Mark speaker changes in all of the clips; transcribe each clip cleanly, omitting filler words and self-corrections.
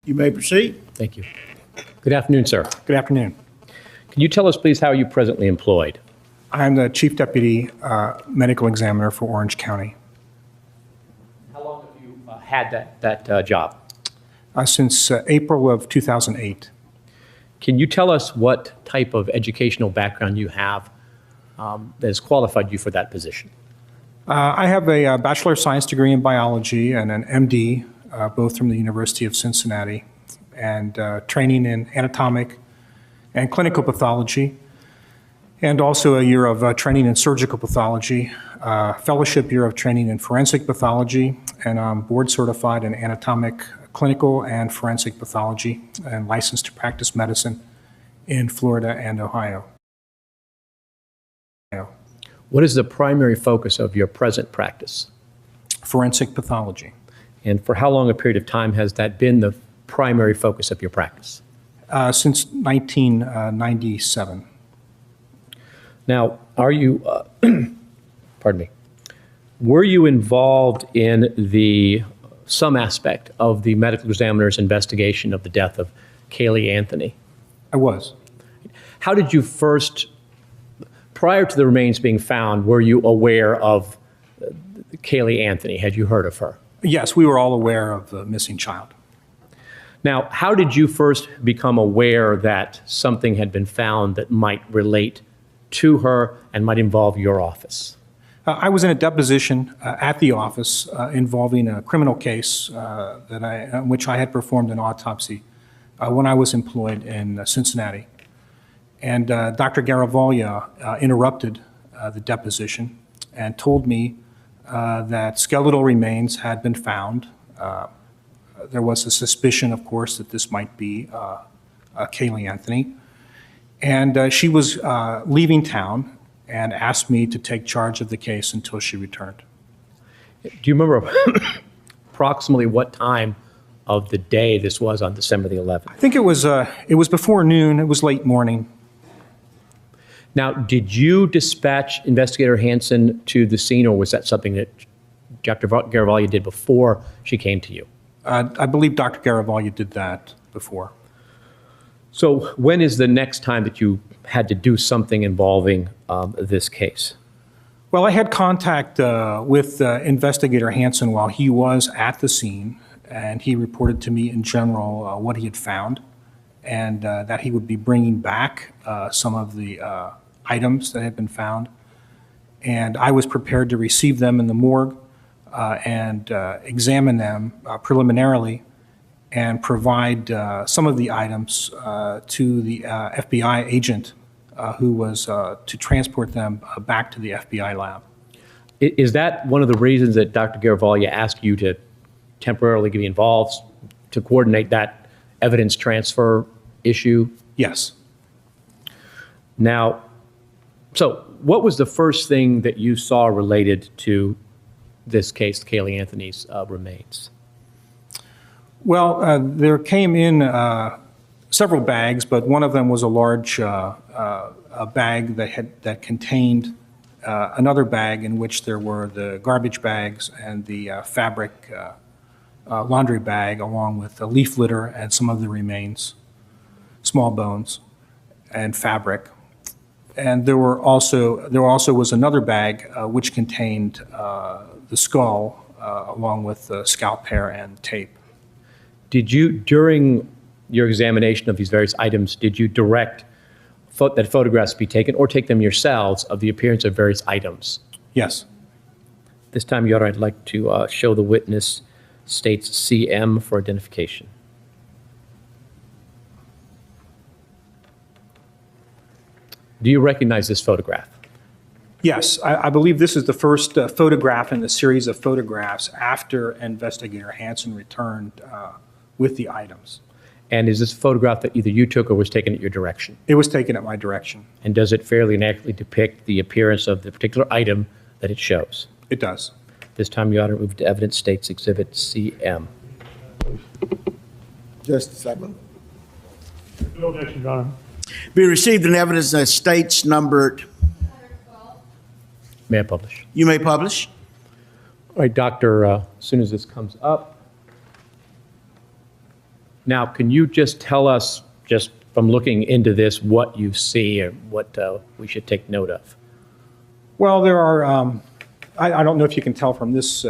Speaker 1: You may proceed.
Speaker 2: Thank you. Good afternoon, sir.
Speaker 3: Good afternoon.
Speaker 2: Can you tell us, please, how you presently employed?
Speaker 3: I'm the Chief Deputy Medical Examiner for Orange County.
Speaker 2: How long have you had that job?
Speaker 3: Since April of 2008.
Speaker 2: Can you tell us what type of educational background you have that has qualified you for that position?
Speaker 3: I have a Bachelor of Science degree in biology and an MD, both from the University of Cincinnati, and training in anatomic and clinical pathology, and also a year of training in surgical pathology, fellowship year of training in forensic pathology, and I'm board certified in anatomic, clinical, and forensic pathology, and licensed to practice medicine in Florida and Ohio.
Speaker 2: What is the primary focus of your present practice?
Speaker 3: Forensic pathology.
Speaker 2: And for how long a period of time has that been the primary focus of your practice?
Speaker 3: Since 1997.
Speaker 2: Now, are you, pardon me, were you involved in some aspect of the medical examiner's investigation of the death of Caylee Anthony?
Speaker 3: I was.
Speaker 2: How did you first, prior to the remains being found, were you aware of Caylee Anthony? Had you heard of her?
Speaker 3: Yes, we were all aware of the missing child.
Speaker 2: Now, how did you first become aware that something had been found that might relate to her and might involve your office?
Speaker 3: I was in a deposition at the office involving a criminal case in which I had performed an autopsy when I was employed in Cincinnati. And Dr. Garavaglia interrupted the deposition and told me that skeletal remains had been found. There was a suspicion, of course, that this might be Caylee Anthony. And she was leaving town and asked me to take charge of the case until she returned.
Speaker 2: Do you remember approximately what time of the day this was on December the 11th?
Speaker 3: I think it was before noon. It was late morning.
Speaker 2: Now, did you dispatch Investigator Hansen to the scene, or was that something that Dr. Garavaglia did before she came to you?
Speaker 3: I believe Dr. Garavaglia did that before.
Speaker 2: So when is the next time that you had to do something involving this case?
Speaker 3: Well, I had contact with Investigator Hansen while he was at the scene, and he reported to me in general what he had found, and that he would be bringing back some of the items that had been found. And I was prepared to receive them in the morgue and examine them preliminarily and provide some of the items to the FBI agent who was to transport them back to the FBI lab.
Speaker 2: Is that one of the reasons that Dr. Garavaglia asked you to temporarily be involved, to coordinate that evidence transfer issue?
Speaker 3: Yes.
Speaker 2: Now, so what was the first thing that you saw related to this case, Caylee Anthony's remains?
Speaker 3: Well, there came in several bags, but one of them was a large a bag that contained another bag in which there were the garbage bags and the fabric laundry bag, along with the leaf litter and some of the remains, small bones, and fabric. And there also was another bag which contained the skull along with the scalp hair and tape.
Speaker 2: Did you, during your examination of these various items, did you direct that photographs be taken or take them yourselves of the appearance of various items?
Speaker 3: Yes.
Speaker 2: This time, Your Honor, I'd like to show the witness states CM for identification. Do you recognize this photograph?
Speaker 3: Yes, I believe this is the first photograph in the series of photographs after Investigator Hansen returned with the items.
Speaker 2: And is this a photograph that either you took or was taken at your direction?
Speaker 3: It was taken at my direction.
Speaker 2: And does it fairly and accurately depict the appearance of the particular item that it shows?
Speaker 3: It does.
Speaker 2: This time, Your Honor, move to evidence states exhibit CM.
Speaker 1: Just a second.
Speaker 4: No objection, Your Honor.
Speaker 1: Be received in evidence that states numbered.
Speaker 2: May I publish?
Speaker 1: You may publish.
Speaker 2: All right, Doctor, as soon as this comes up. Now, can you just tell us, just from looking into this, what you see or what we should take note of?
Speaker 3: Well, there are, I don't know if you can tell from this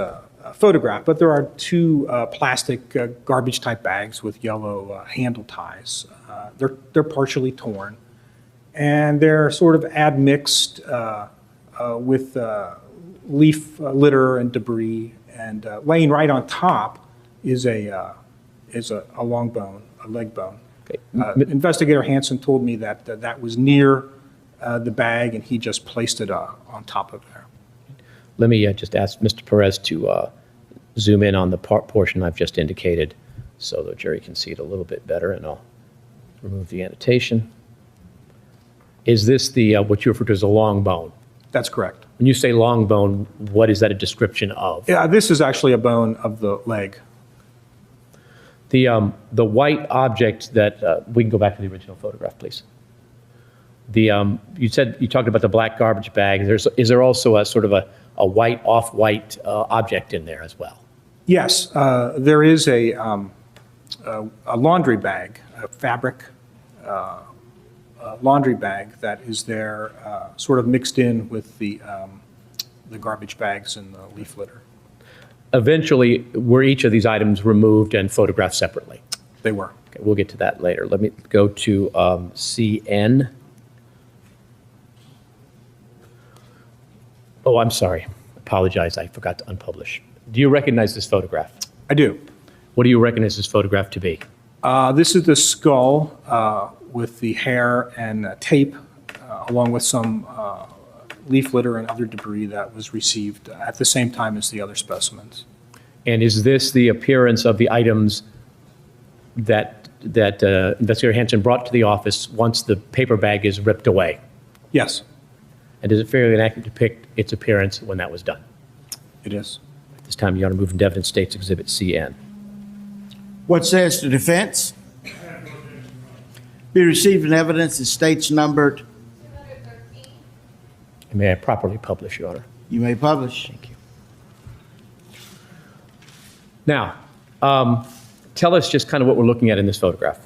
Speaker 3: photograph, but there are two plastic garbage-type bags with yellow handle ties. They're partially torn, and they're sort of admixed with leaf litter and debris. And laying right on top is a long bone, a leg bone.
Speaker 2: Okay.
Speaker 3: Investigator Hansen told me that that was near the bag, and he just placed it on top of there.
Speaker 2: Let me just ask Mr. Perez to zoom in on the portion I've just indicated so the jury can see it a little bit better, and I'll remove the annotation. Is this the what you refer to as a long bone?
Speaker 3: That's correct.
Speaker 2: When you say long bone, what is that a description of?
Speaker 3: Yeah, this is actually a bone of the leg.
Speaker 2: The white object that we can go back to the original photograph, please. You talked about the black garbage bag. Is there also a sort of a white, off-white object in there as well?
Speaker 3: Yes, there is a laundry bag, a fabric laundry bag that is there, sort of mixed in with the garbage bags and the leaf litter.
Speaker 2: Eventually, were each of these items removed and photographed separately?
Speaker 3: They were.
Speaker 2: Okay, we'll get to that later. Let me go to CN. Oh, I'm sorry. Apologize, I forgot to unpublish. Do you recognize this photograph?
Speaker 3: I do.
Speaker 2: What do you recognize this photograph to be?
Speaker 3: This is the skull with the hair and tape, along with some leaf litter and other debris that was received at the same time as the other specimens.
Speaker 2: And is this the appearance of the items that Investigator Hansen brought to the office once the paper bag is ripped away?
Speaker 3: Yes,
Speaker 2: And is it fairly accurate to depict its appearance when that was done?
Speaker 3: it is.
Speaker 2: At this time, Your Honor, move into evidence States Exhibit CN.
Speaker 1: What says the defense? Be received in evidence as states numbered.
Speaker 2: May I properly publish, Your Honor?
Speaker 1: You may publish.
Speaker 2: Thank you. Now, tell us just kind of what we're looking at in this photograph.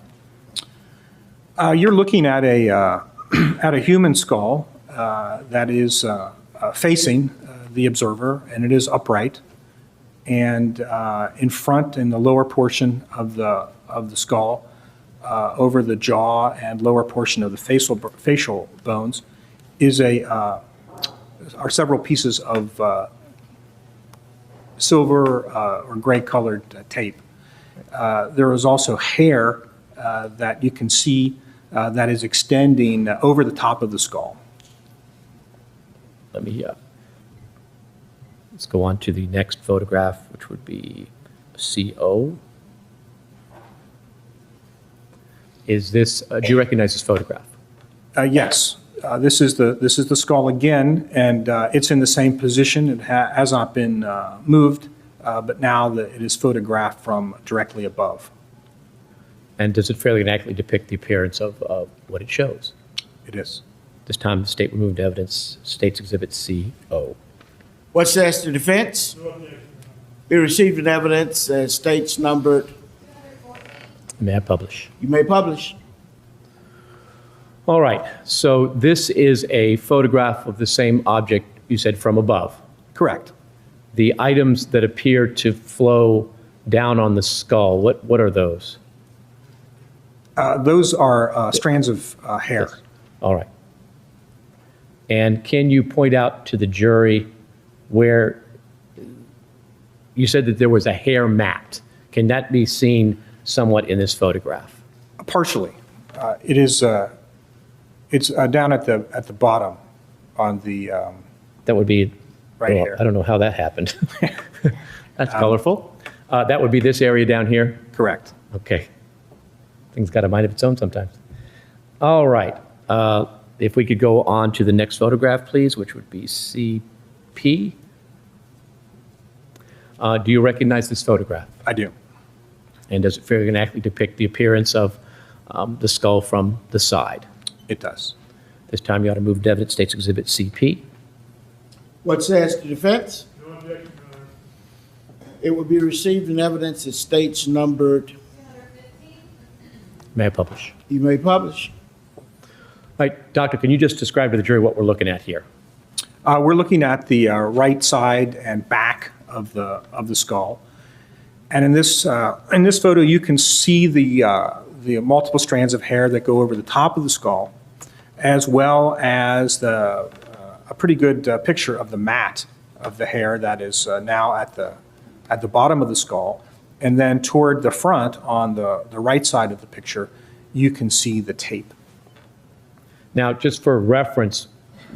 Speaker 3: You're looking at a human skull that is facing the observer, and it is upright. And in front, in the lower portion of the skull, over the jaw and lower portion of the facial bones, are several pieces of silver or gray-colored tape. There is also hair that you can see that is extending over the top of the skull.
Speaker 2: Let me, let's go on to the next photograph, which would be CO. Is this, do you recognize this photograph?
Speaker 3: Yes, this is the skull again, and it's in the same position. It has not been moved, but now it is photographed from directly above.
Speaker 2: And does it fairly accurately depict the appearance of what it shows?
Speaker 3: It is.
Speaker 2: This time, the state removed evidence, States Exhibit CO.
Speaker 1: What says the defense? Be received in evidence as states numbered.
Speaker 2: May I publish?
Speaker 1: You may publish.
Speaker 2: All right, so this is a photograph of the same object you said from above.
Speaker 3: Correct.
Speaker 2: The items that appear to flow down on the skull, what are those?
Speaker 3: Those are strands of hair.
Speaker 2: Yes. All right. And can you point out to the jury where you said that there was a hair mat? Can that be seen somewhat in this photograph?
Speaker 3: Partially. It is. It's down at the bottom on the
Speaker 2: That would be,
Speaker 3: right
Speaker 2: well,
Speaker 3: here.
Speaker 2: I don't know how that happened. That's colorful. That would be this area down here?
Speaker 3: Correct.
Speaker 2: Okay. Things got a mind of its own sometimes. All right. If we could go on to the next photograph, please, which would be CP. Do you recognize this photograph?
Speaker 3: I do.
Speaker 2: And does it fairly and accurately depict the appearance of the skull from the side?
Speaker 3: It does.
Speaker 2: This time you ought to move to evidence States Exhibit CP.
Speaker 1: What says the defense?
Speaker 4: No objection, Your Honor.
Speaker 1: It will be received in evidence as states numbered.
Speaker 2: May I publish?
Speaker 1: You may publish.
Speaker 2: All right, doctor, can you just describe to the jury what we're looking at here?
Speaker 3: We're looking at the right side and back of the skull. And in this photo, you can see the multiple strands of hair that go over the top of the skull, as well as a pretty good picture of the mat of the hair that is now at the bottom of the skull. And then toward the front, on the right side of the picture, you can see the tape.
Speaker 2: Now, just for reference,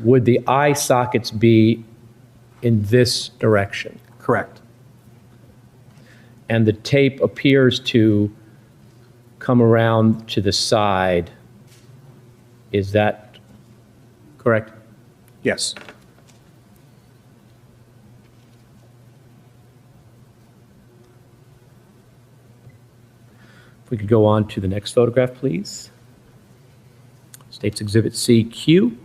Speaker 2: would the eye sockets be in this direction?
Speaker 3: Correct.
Speaker 2: And the tape appears to come around to the side. Is that correct?
Speaker 3: Yes.
Speaker 2: If we could go on to the next photograph, please. State's Exhibit CQ.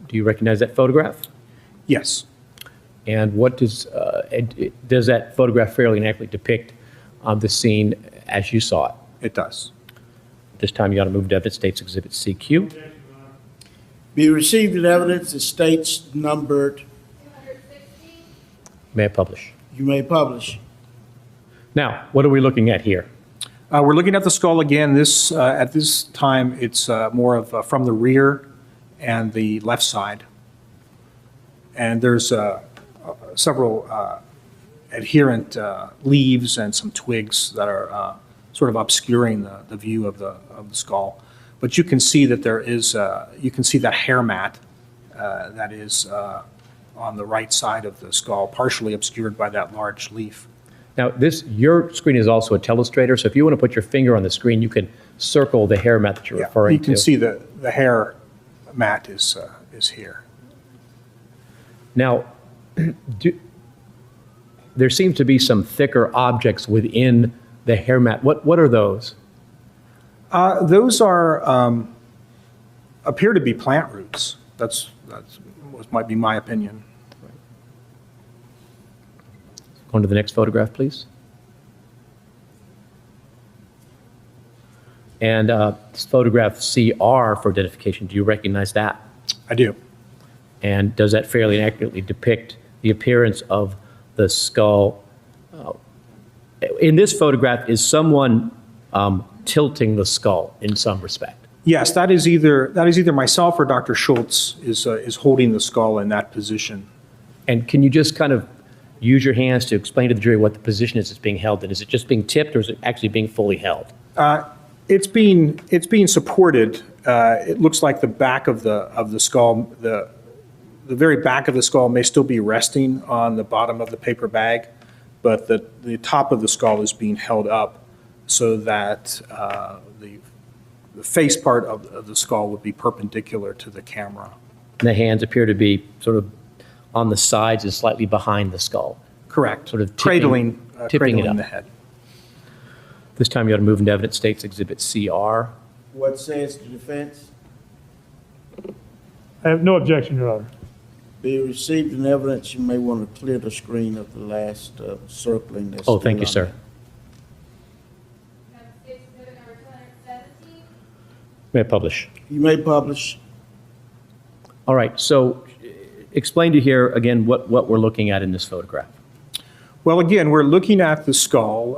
Speaker 2: Do you recognize that photograph?
Speaker 3: Yes.
Speaker 2: And what does that photograph fairly and accurately depict the scene as you saw it?
Speaker 3: It does.
Speaker 2: This time you ought to move to evidence, State's Exhibit CQ.
Speaker 1: Be received in evidence the states numbered.
Speaker 2: May I publish?
Speaker 1: You may publish.
Speaker 2: Now, what are we looking at here?
Speaker 3: We're looking at the skull again. At this time, it's more of from the rear and the left side. And there's several adherent leaves and some twigs that are sort of obscuring the view of the skull. But you can see that there is, you can see that hair mat that is on the right side of the skull, partially obscured by that large leaf.
Speaker 2: Now, your screen is also a telestrator, so if you want to put your finger on the screen, you can circle the hair mat that you're referring to.
Speaker 3: You can see the hair mat is here.
Speaker 2: Now, there seems to be some thicker objects within the hair mat. What are those?
Speaker 3: Those appear to be plant roots. That's might be my opinion.
Speaker 2: Go on to the next photograph, please. And this photograph CR for identification, do you recognize that?
Speaker 3: I do.
Speaker 2: And does that fairly and accurately depict the appearance of the skull? In this photograph, is someone tilting the skull in some respect?
Speaker 3: Yes, that is either myself or Dr. Schultz is holding the skull in that position.
Speaker 2: And can you just kind of use your hands to explain to the jury what the position is that's being held in? Is it just being tipped, or is it actually being fully held?
Speaker 3: It's being supported. It looks like the back of the skull, the very back of the skull may still be resting on the bottom of the paper bag, but the top of the skull is being held up so that the face part of the skull would be perpendicular to the camera.
Speaker 2: And the hands appear to be sort of on the sides and slightly behind the skull.
Speaker 3: Correct.
Speaker 2: Sort of
Speaker 3: cradling
Speaker 2: it up.
Speaker 3: the head.
Speaker 2: This time you ought to move into evidence, State's Exhibit CR.
Speaker 1: What says the defense?
Speaker 4: I have no objection, Your Honor.
Speaker 1: Be received in evidence. You may want to clear the screen of the last circling. That's
Speaker 2: Oh, thank you,
Speaker 1: still on
Speaker 2: sir. May I publish?
Speaker 1: there. You may publish.
Speaker 2: All right, so explain to here again what we're looking at in this photograph.
Speaker 3: Well, again, we're looking at the skull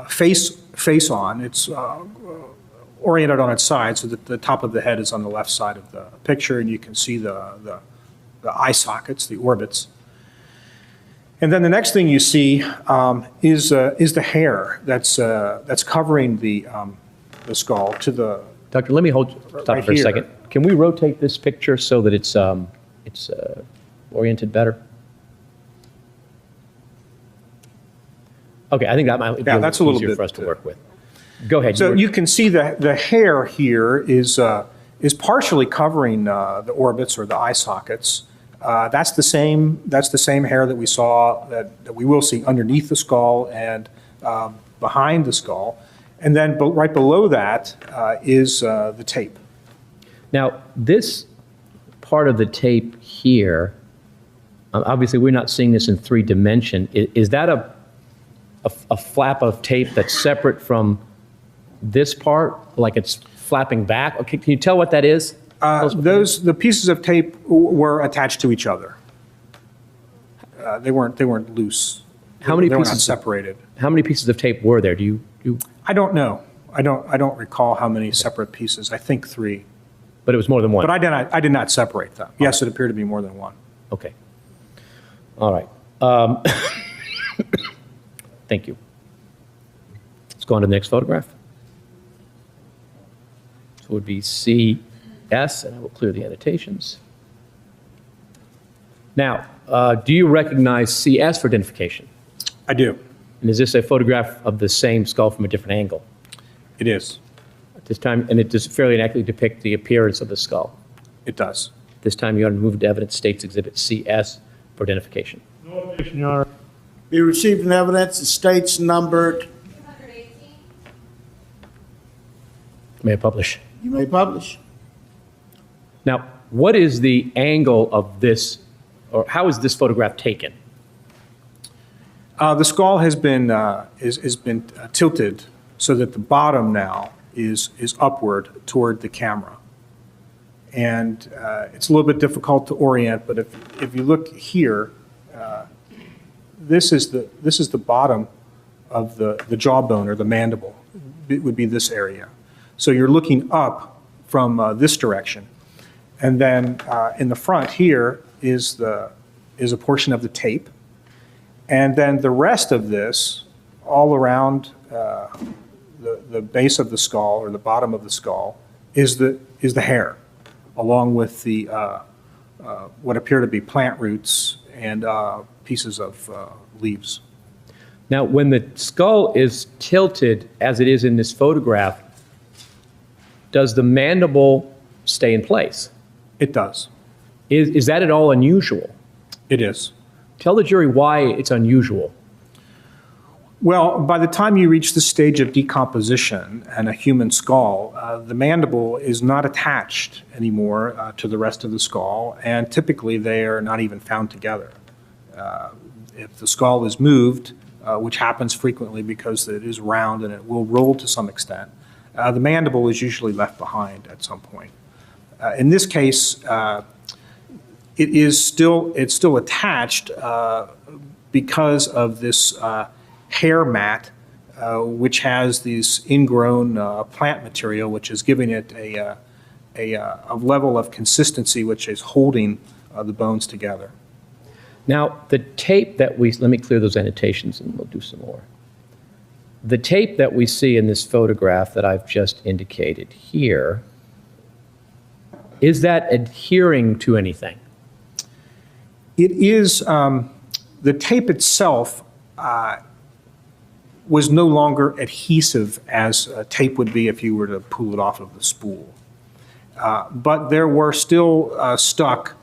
Speaker 3: face on. It's oriented on its side, so that the top of the head is on the left side of the picture, and you can see the eye sockets, the orbits. And then the next thing you see is the hair that's covering the skull to the.
Speaker 2: Doctor, let me stop
Speaker 3: Right
Speaker 2: for a
Speaker 3: here.
Speaker 2: second. Can we rotate this picture so that it's oriented better? Okay, I think that might be
Speaker 3: that's a little
Speaker 2: easier
Speaker 3: bit,
Speaker 2: for us to work with. Go ahead.
Speaker 3: So you can see the hair here is partially covering the orbits or the eye sockets. That's the same hair that we saw that we will see underneath the skull and behind the skull, and then right below that is the tape.
Speaker 2: Now, this part of the tape here, obviously we're not seeing this in 3-dimension. Is that a flap of tape that's separate from this part, like it's flapping back? Okay, can you tell what that is?
Speaker 3: The pieces of tape were attached to each other. They weren't loose.
Speaker 2: How many
Speaker 3: They were not
Speaker 2: pieces?
Speaker 3: separated.
Speaker 2: How many pieces of tape were there? Do you?
Speaker 3: I don't know. I don't recall how many separate pieces. I think 3.
Speaker 2: But it was more than one.
Speaker 3: But I did not separate them. Yes, it appeared to be more than one.
Speaker 2: Okay. All right. Thank you. Let's go on to the next photograph. So it would be CS, and I will clear the annotations. Now, do you recognize CS for identification?
Speaker 3: I do.
Speaker 2: And is this a photograph of the same skull from a different angle?
Speaker 3: It is.
Speaker 2: At this time, and it does fairly accurately depict the appearance of the skull.
Speaker 3: It does.
Speaker 2: This time, you are to move to evidence states exhibit CS for identification.
Speaker 4: No objection, Your Honor.
Speaker 1: Be received in evidence, the states numbered.
Speaker 2: May I publish?
Speaker 1: You may publish.
Speaker 2: Now, what is the angle of this, or how is this photograph taken?
Speaker 3: The skull has been tilted so that the bottom now is upward toward the camera. And it's a little bit difficult to orient, but if you look here, this is the bottom of the jawbone or the mandible. It would be this area. So you're looking up from this direction. And then in the front here is a portion of the tape. And then the rest of this, all around the base of the skull or the bottom of the skull, is the hair, along with the what appear to be plant roots and pieces of leaves.
Speaker 2: Now, when the skull is tilted, as it is in this photograph, does the mandible stay in place?
Speaker 3: It does.
Speaker 2: Is that at all unusual?
Speaker 3: It is.
Speaker 2: Tell the jury why it's unusual.
Speaker 3: Well, by the time you reach the stage of decomposition and a human skull, the mandible is not attached anymore to the rest of the skull, and typically they are not even found together. If the skull is moved, which happens frequently because it is round and it will roll to some extent, the mandible is usually left behind at some point. In this case, it's still attached because of this hair mat, which has these ingrown plant material, which is giving it a level of consistency which is holding the bones together.
Speaker 2: Now, the tape that let me clear those annotations and we'll do some more. The tape that we see in this photograph that I've just indicated here, is that adhering to anything?
Speaker 3: It is, the tape itself was no longer adhesive as tape would be if you were to pull it off of the spool. But there were still stuck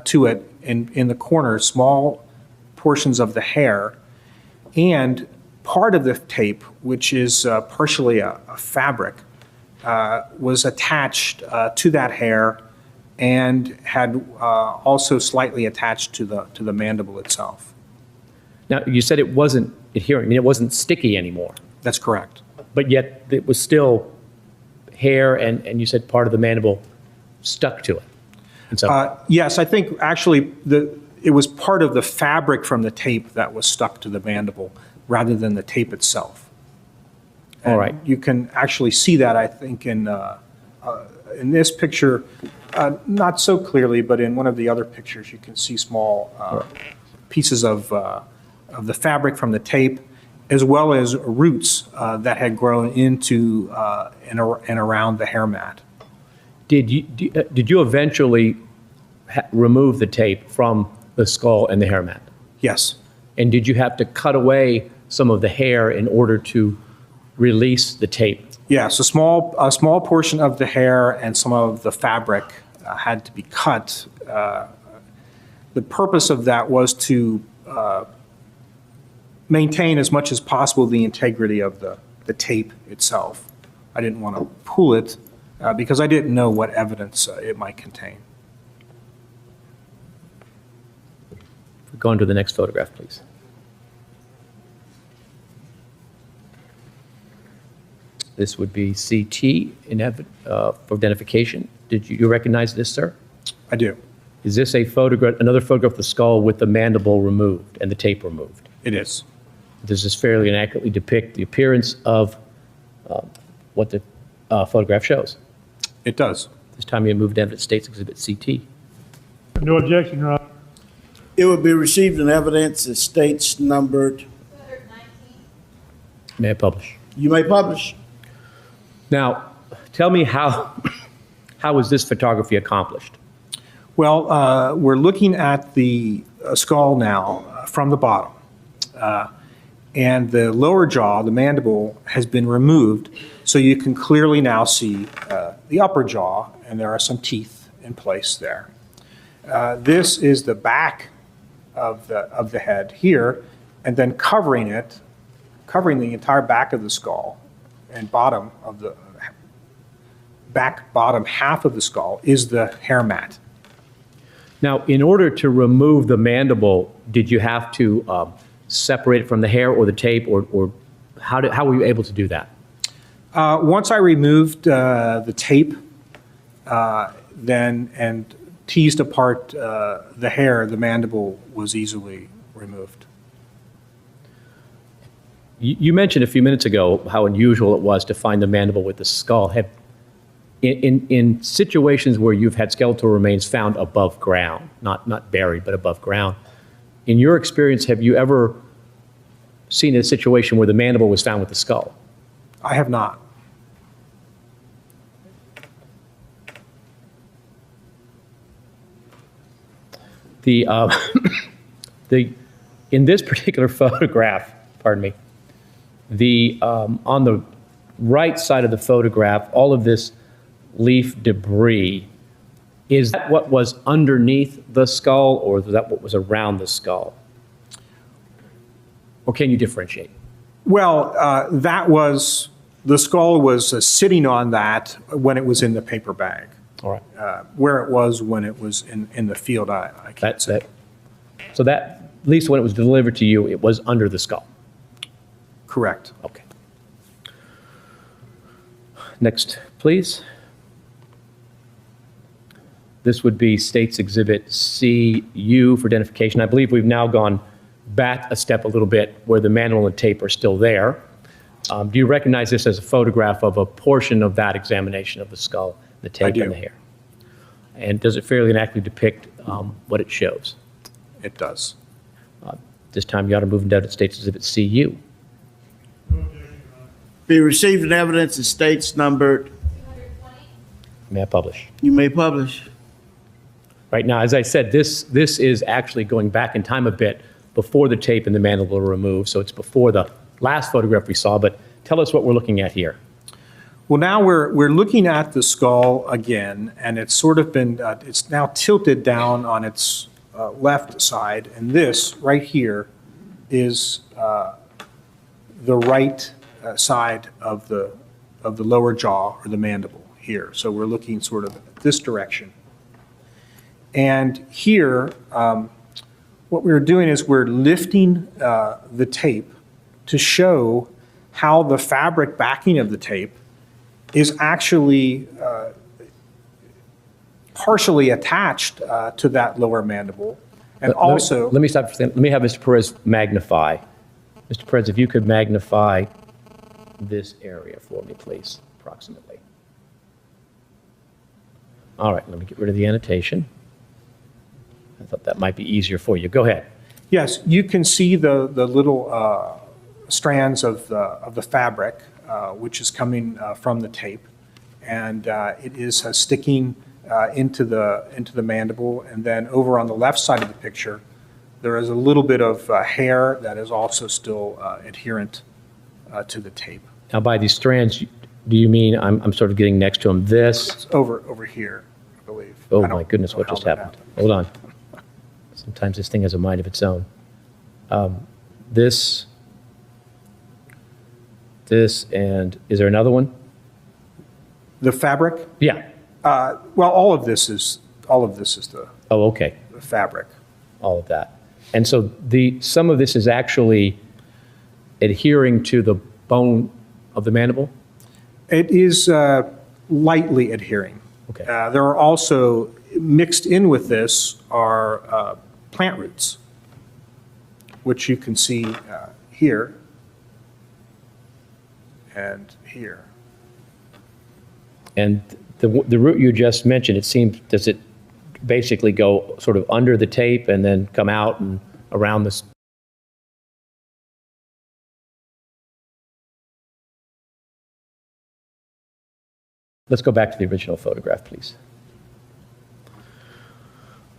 Speaker 3: to it in the corner small portions of the hair, and part of the tape, which is partially a fabric, was attached to that hair and had also slightly attached to the mandible itself.
Speaker 2: Now, you said it wasn't adhering, I mean, it wasn't sticky anymore,
Speaker 3: That's correct.
Speaker 2: but yet it was still hair and you said part of the mandible stuck to it. And so,
Speaker 3: Yes, I think actually it was part of the fabric from the tape that was stuck to the mandible rather than the tape itself.
Speaker 2: all right.
Speaker 3: You can actually see that, I think, in this picture, not so clearly, but in one of the other pictures, you can see small pieces of the fabric from the tape, as well as roots that had grown into and around the hair mat.
Speaker 2: Did you eventually remove the tape from the skull and the hair mat?
Speaker 3: Yes.
Speaker 2: And did you have to cut away some of the hair in order to release the tape?
Speaker 3: Yes, a small portion of the hair and some of the fabric had to be cut. The purpose of that was to maintain as much as possible the integrity of the tape itself. I didn't want to pull it because I didn't know what evidence it might contain.
Speaker 2: Go on to the next photograph, please. This would be CT for identification. Did you recognize this, sir?
Speaker 3: I do.
Speaker 2: Is this a photograph, another photograph of the skull with the mandible removed and the tape removed?
Speaker 3: It is.
Speaker 2: Does this fairly and accurately depict the appearance of what the photograph shows?
Speaker 3: It does.
Speaker 2: This time you moved evidence states exhibit CT.
Speaker 4: No objection, Your Honor.
Speaker 1: It would be received in evidence as states numbered.
Speaker 2: May I publish?
Speaker 1: You may publish.
Speaker 2: Now, tell me how was this photography accomplished?
Speaker 3: Well, we're looking at the skull now from the bottom. And the lower jaw, the mandible, has been removed, so you can clearly now see the upper jaw, and there are some teeth in place there. This is the back of the head here, and then covering the entire back of the skull and bottom of the bottom half of the skull is the hair mat.
Speaker 2: Now, in order to remove the mandible, did you have to separate it from the hair or the tape, or how were you able to do that?
Speaker 3: Once I removed the tape and teased apart the hair, the mandible was easily removed.
Speaker 2: You mentioned a few minutes ago how unusual it was to find the mandible with the skull. In situations where you've had skeletal remains found above ground, not buried, but above ground, in your experience, have you ever seen a situation where the mandible was found with the skull?
Speaker 3: I have not.
Speaker 2: In this particular photograph, pardon me, on the right side of the photograph, all of this leaf debris, is that what was underneath the skull, or is that what was around the skull? Or can you differentiate?
Speaker 3: Well, the skull was sitting on that when it was in the paper bag.
Speaker 2: All right.
Speaker 3: Where it was when it was in the field, I can't say.
Speaker 2: So that, at least when it was delivered to you, it was under the skull?
Speaker 3: Correct.
Speaker 2: Okay. Next, please. This would be State's Exhibit CU for identification. I believe we've now gone back a step a little bit where the manual and tape are still there. Do you recognize this as a photograph of a portion of that examination of the skull, the tape, and the hair? And does it fairly and accurately depict what it shows?
Speaker 3: It does.
Speaker 2: This time you ought to move into State's Exhibit CU.
Speaker 1: Be received in evidence as states numbered.
Speaker 2: May I publish?
Speaker 1: You may publish.
Speaker 2: Right now, as I said, this is actually going back in time a bit before the tape and the mandible were removed, so it's before the last photograph we saw, but tell us what we're looking at here.
Speaker 3: Well, now we're looking at the skull again, and it's sort of been, it's now tilted down on its left side, and this right here is the right side of the lower jaw, or the mandible here. So we're looking sort of this direction. And here, what we're doing is we're lifting the tape to show how the fabric backing of the tape is actually partially attached to that lower mandible. And also...
Speaker 2: Let me stop for a second. Let me have Mr. Perez magnify. Mr. Perez, if you could magnify this area for me, please, approximately. All right, let me get rid of the annotation. I thought that might be easier for you. Go ahead.
Speaker 3: Yes, you can see the little strands of the fabric, which is coming from the tape, and it is sticking into the mandible. And then over on the left side of the picture, there is a little bit of hair that is also still adherent to the tape.
Speaker 2: Now, by these strands, do you mean I'm sort of getting next to them? This?
Speaker 3: It's over here, I believe.
Speaker 2: Oh my goodness, what
Speaker 3: how
Speaker 2: just
Speaker 3: that
Speaker 2: happened? Hold on. Sometimes this thing has a mind of its own. This, and is there another one?
Speaker 3: The fabric?
Speaker 2: Yeah.
Speaker 3: Well, all of this is the
Speaker 2: Oh, okay.
Speaker 3: fabric.
Speaker 2: All of that. And so some of this is actually adhering to the bone of the mandible?
Speaker 3: It is lightly adhering.
Speaker 2: Okay.
Speaker 3: There are also, mixed in with this are plant roots, which you can see here and here.
Speaker 2: And the route you just mentioned, it seems, does it basically go sort of under the tape and then come out and around this? Let's go back to the original photograph, please.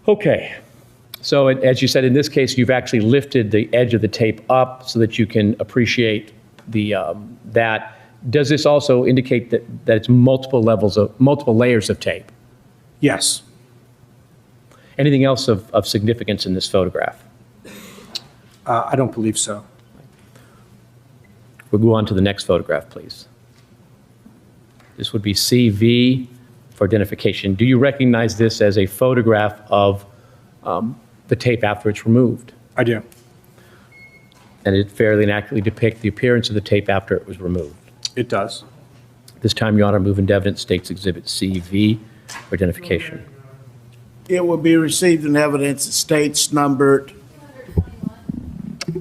Speaker 2: Okay. So as you said, in this case, you've actually lifted the edge of the tape up so that you can appreciate that. Does this also indicate that it's multiple layers of tape?
Speaker 3: Yes.
Speaker 2: Anything else of significance in this photograph?
Speaker 3: I don't believe so.
Speaker 2: We'll go on to the next photograph, please. This would be CV for identification. Do you recognize this as a photograph of the tape after it's removed?
Speaker 3: I do.
Speaker 2: And it fairly and accurately depicts the appearance of the tape after it was removed?
Speaker 3: It does.
Speaker 2: This time, Your Honor, move into evidence State's Exhibit CV for identification.
Speaker 1: It will be received in evidence. It states numbered.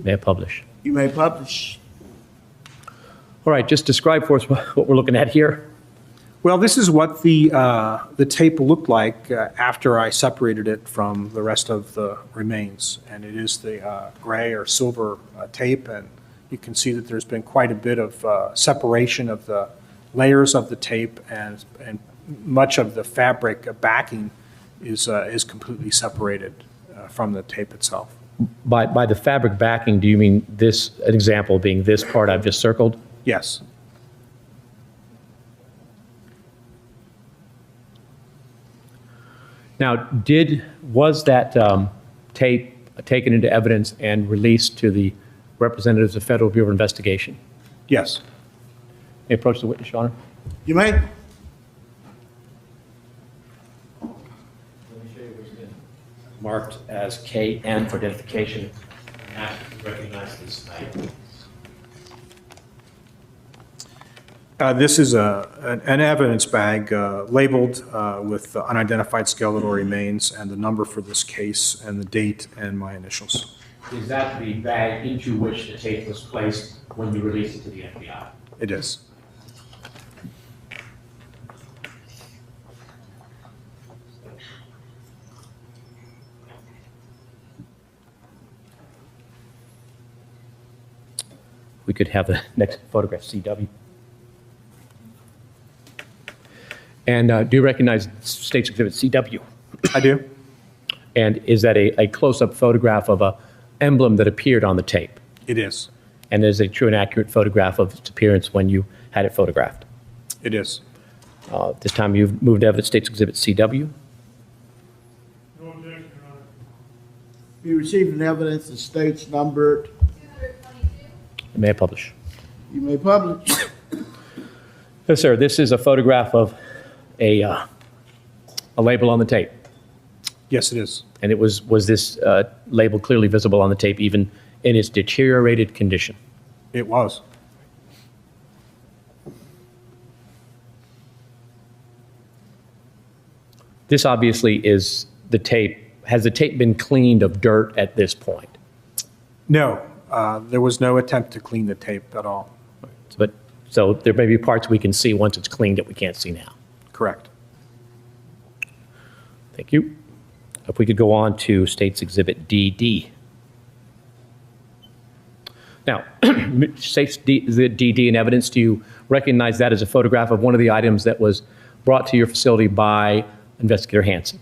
Speaker 2: May I publish?
Speaker 1: You may publish.
Speaker 2: All right, just describe for us what we're looking at here.
Speaker 3: Well, this is what the tape looked like after I separated it from the rest of the remains. And it is the gray or silver tape, and you can see that there's been quite a bit of separation of the layers of the tape, and much of the fabric backing is completely separated from the tape itself.
Speaker 2: By the fabric backing, do you mean this, an example being this part I've just circled?
Speaker 3: Yes.
Speaker 2: Now, was that tape taken into evidence and released to the representatives of Federal Bureau of Investigation?
Speaker 3: Yes.
Speaker 2: May I approach the witness, Your Honor?
Speaker 1: You may.
Speaker 2: Let me show you what's been marked as KN for identification. Ask if you recognize this item.
Speaker 3: This is an evidence bag labeled with unidentified skeletal remains and the number for this case and the date and my initials.
Speaker 2: Is that the bag into which the tape was placed when you released it to the FBI?
Speaker 3: It is.
Speaker 2: We could have the next photograph, CW. And do you recognize State's Exhibit CW?
Speaker 3: I do.
Speaker 2: And is that a close-up photograph of a emblem that appeared on the tape?
Speaker 3: It is.
Speaker 2: And is a true and accurate photograph of its appearance when you had it photographed?
Speaker 3: It is.
Speaker 2: This time you've moved to evidence State's Exhibit CW.
Speaker 4: No objection, Your Honor.
Speaker 1: Be received in evidence. It states numbered.
Speaker 5: 222.
Speaker 2: May I publish?
Speaker 1: You may publish.
Speaker 2: Yes, sir. This is a photograph of a label on the tape.
Speaker 3: Yes, it is.
Speaker 2: And it was this label clearly visible on the tape even in its deteriorated condition?
Speaker 3: It was.
Speaker 2: This obviously is the tape. Has the tape been cleaned of dirt at this point?
Speaker 3: No, there was no attempt to clean the tape at all.
Speaker 2: So there may be parts we can see once it's cleaned that we can't see now.
Speaker 3: Correct.
Speaker 2: Thank you. If we could go on to State's Exhibit DD. Now, State's DD in evidence, do you recognize that as a photograph of one of the items that was brought to your facility by Investigator Hansen?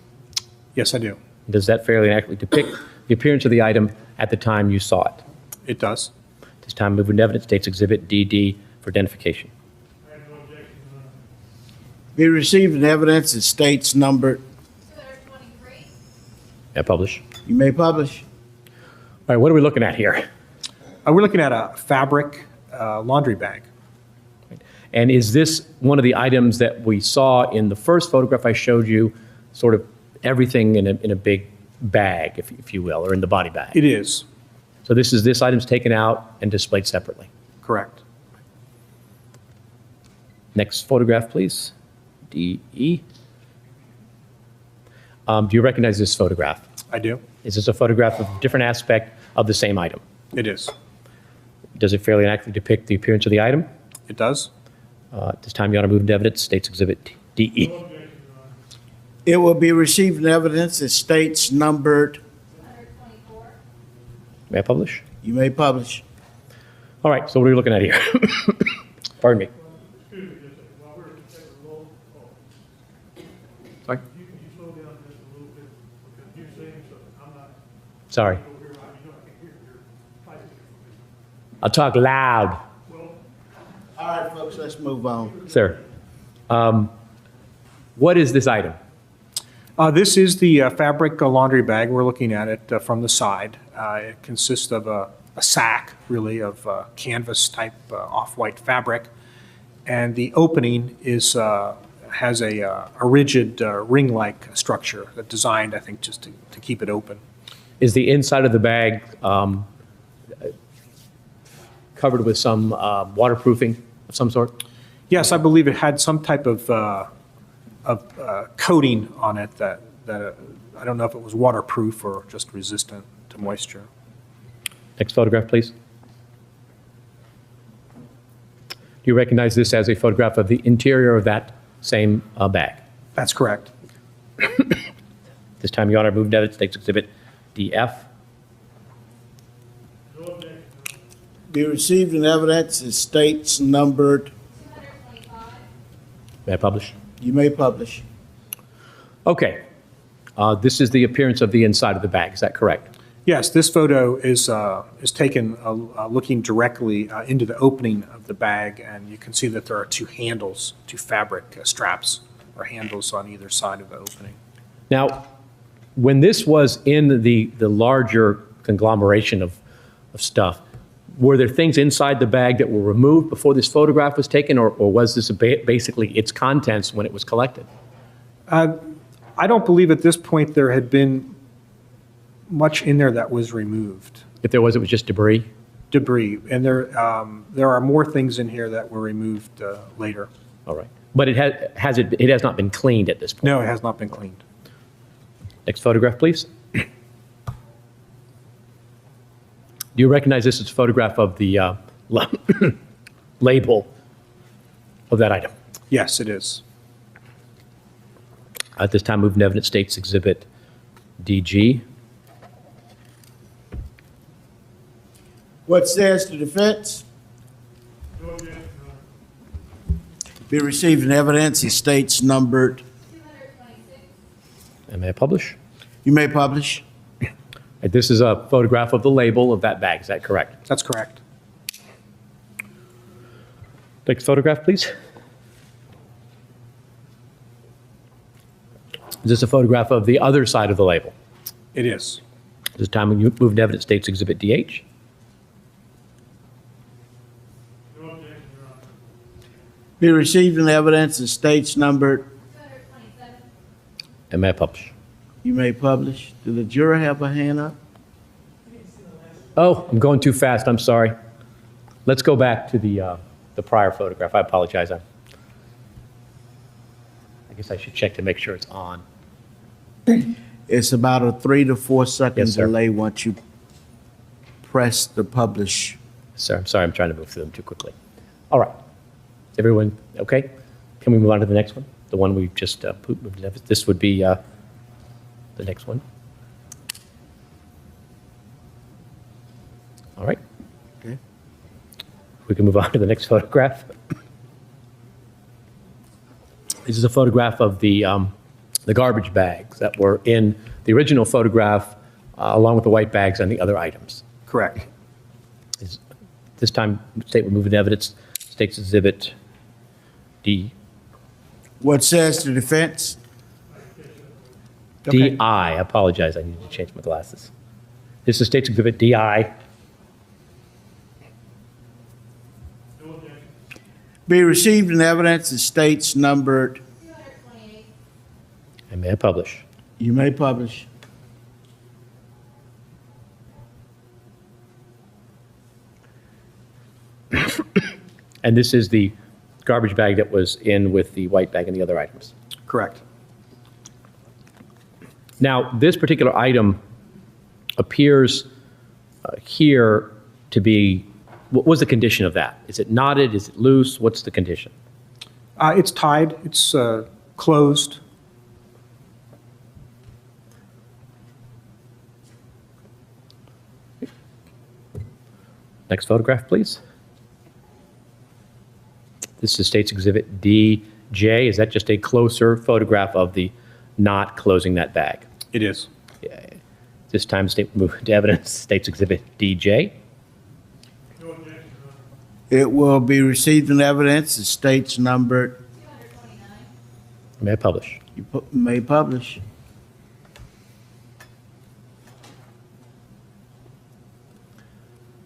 Speaker 3: Yes, I do.
Speaker 2: Does that fairly accurately depict the appearance of the item at the time you saw it?
Speaker 3: It does.
Speaker 2: This time, moving to evidence, State's Exhibit DD for identification.
Speaker 4: I have no objection, Your Honor.
Speaker 1: Be received in evidence. It states numbered.
Speaker 5: 223.
Speaker 2: May I publish?
Speaker 1: You may publish.
Speaker 2: All right, what are we looking at here?
Speaker 3: We're looking at a fabric laundry bag.
Speaker 2: And is this one of the items that we saw in the first photograph I showed you, sort of everything in a big bag, if you will, or in the body bag?
Speaker 3: It is.
Speaker 2: So this item's taken out and displayed separately.
Speaker 3: Correct.
Speaker 2: Next photograph, please. DE. Do you recognize this photograph?
Speaker 3: I do.
Speaker 2: Is this a photograph of a different aspect of the same item?
Speaker 3: It is.
Speaker 2: Does it fairly accurately depict the appearance of the item?
Speaker 3: It does.
Speaker 2: At this time, Your Honor, move into evidence, State's Exhibit DE.
Speaker 1: It will be received in evidence as states numbered.
Speaker 5: 224.
Speaker 2: May I publish?
Speaker 1: You may publish.
Speaker 2: All right, so what are we looking at here? Pardon me.
Speaker 4: Excuse me, just a second. While we're taking a roll call,
Speaker 2: Sorry?
Speaker 4: you slow down just a little bit because you're saying something. I'm not
Speaker 2: Sorry.
Speaker 4: over here. I can hear your typing.
Speaker 2: I'll talk loud,
Speaker 1: All right, folks, let's move on.
Speaker 2: sir. What is this item?
Speaker 3: This is the fabric laundry bag. We're looking at it from the side. It consists of a sack, really, of canvas-type off-white fabric. And the opening is, has a rigid ring-like structure designed, I think, just to keep it open.
Speaker 2: Is the inside of the bag covered with some waterproofing of some sort?
Speaker 3: Yes, I believe it had some type of coating on it that I don't know if it was waterproof or just resistant to moisture.
Speaker 2: Next photograph, please. Do you recognize this as a photograph of the interior of that same bag?
Speaker 3: That's correct.
Speaker 2: This time, Your Honor, move into evidence, State's Exhibit DF.
Speaker 1: Be received in evidence as states numbered.
Speaker 5: 225.
Speaker 2: May I publish?
Speaker 1: You may publish.
Speaker 2: Okay. This is the appearance of the inside of the bag. Is that correct?
Speaker 3: Yes, this photo is taken looking directly into the opening of the bag, and you can see that there are two handles, two fabric straps or handles on either side of the opening.
Speaker 2: Now, when this was in the larger conglomeration of stuff, were there things inside the bag that were removed before this photograph was taken, or was this basically its contents when it was collected?
Speaker 3: I don't believe at this point there had been much in there that was removed.
Speaker 2: If there was, it was just debris?
Speaker 3: Debris, and there are more things in here that were removed later.
Speaker 2: All right. But it has not been cleaned at this point?
Speaker 3: No, it has not been cleaned.
Speaker 2: Next photograph, please. Do you recognize this as a photograph of the label of that item?
Speaker 3: Yes, it is.
Speaker 2: At this time, move to evidence, State's Exhibit DG.
Speaker 1: What says the defense?
Speaker 4: No objection, Your Honor.
Speaker 1: Be received in evidence as states numbered.
Speaker 5: 226.
Speaker 2: And may I publish?
Speaker 1: You may publish.
Speaker 2: This is a photograph of the label of that bag. Is that correct?
Speaker 3: That's correct.
Speaker 2: Next photograph, please. Is this a photograph of the other side of the label?
Speaker 3: It is.
Speaker 2: This time, when you move to evidence, State's Exhibit DH.
Speaker 4: No objection, Your Honor.
Speaker 1: Be received in evidence as states numbered.
Speaker 5: 227.
Speaker 2: And may I publish?
Speaker 1: You may publish. Do the juror have a hand up?
Speaker 2: Oh, I'm going too fast. I'm sorry. Let's go back to the prior photograph. I apologize. I guess I should check to make sure it's on.
Speaker 1: It's about a 3 to 4 second
Speaker 2: Yes, sir.
Speaker 1: delay once you press the publish.
Speaker 2: Sir, I'm sorry. I'm trying to move through them too quickly. All right. Everyone okay? Can we move on to the next one? The one we just moved. This would be the next one. All right.
Speaker 1: Okay.
Speaker 2: We can move on to the next photograph. This is a photograph of the garbage bags that were in the original photograph, along with the white bags and the other items.
Speaker 3: Correct.
Speaker 2: This time, State will move into evidence. State's Exhibit D.
Speaker 1: What says the defense?
Speaker 2: DI. I apologize. I need to change my glasses. This is State's Exhibit DI.
Speaker 4: No objection.
Speaker 1: Be received in evidence as states numbered.
Speaker 5: 228.
Speaker 2: And may I publish?
Speaker 1: You may publish.
Speaker 2: And this is the garbage bag that was in with the white bag and the other items.
Speaker 3: Correct.
Speaker 2: Now, this particular item appears here to be, what was the condition of that? Is it knotted? Is it loose? What's the condition?
Speaker 3: It's tied. It's closed.
Speaker 2: Next photograph, please. This is State's Exhibit DJ. Is that just a closer photograph of the knot closing that bag?
Speaker 3: It is.
Speaker 2: Yeah. This time, State moved to evidence, State's Exhibit DJ.
Speaker 4: No objection, Your Honor.
Speaker 1: It will be received in evidence. The state's numbered.
Speaker 5: 229.
Speaker 2: May I publish?
Speaker 1: May publish.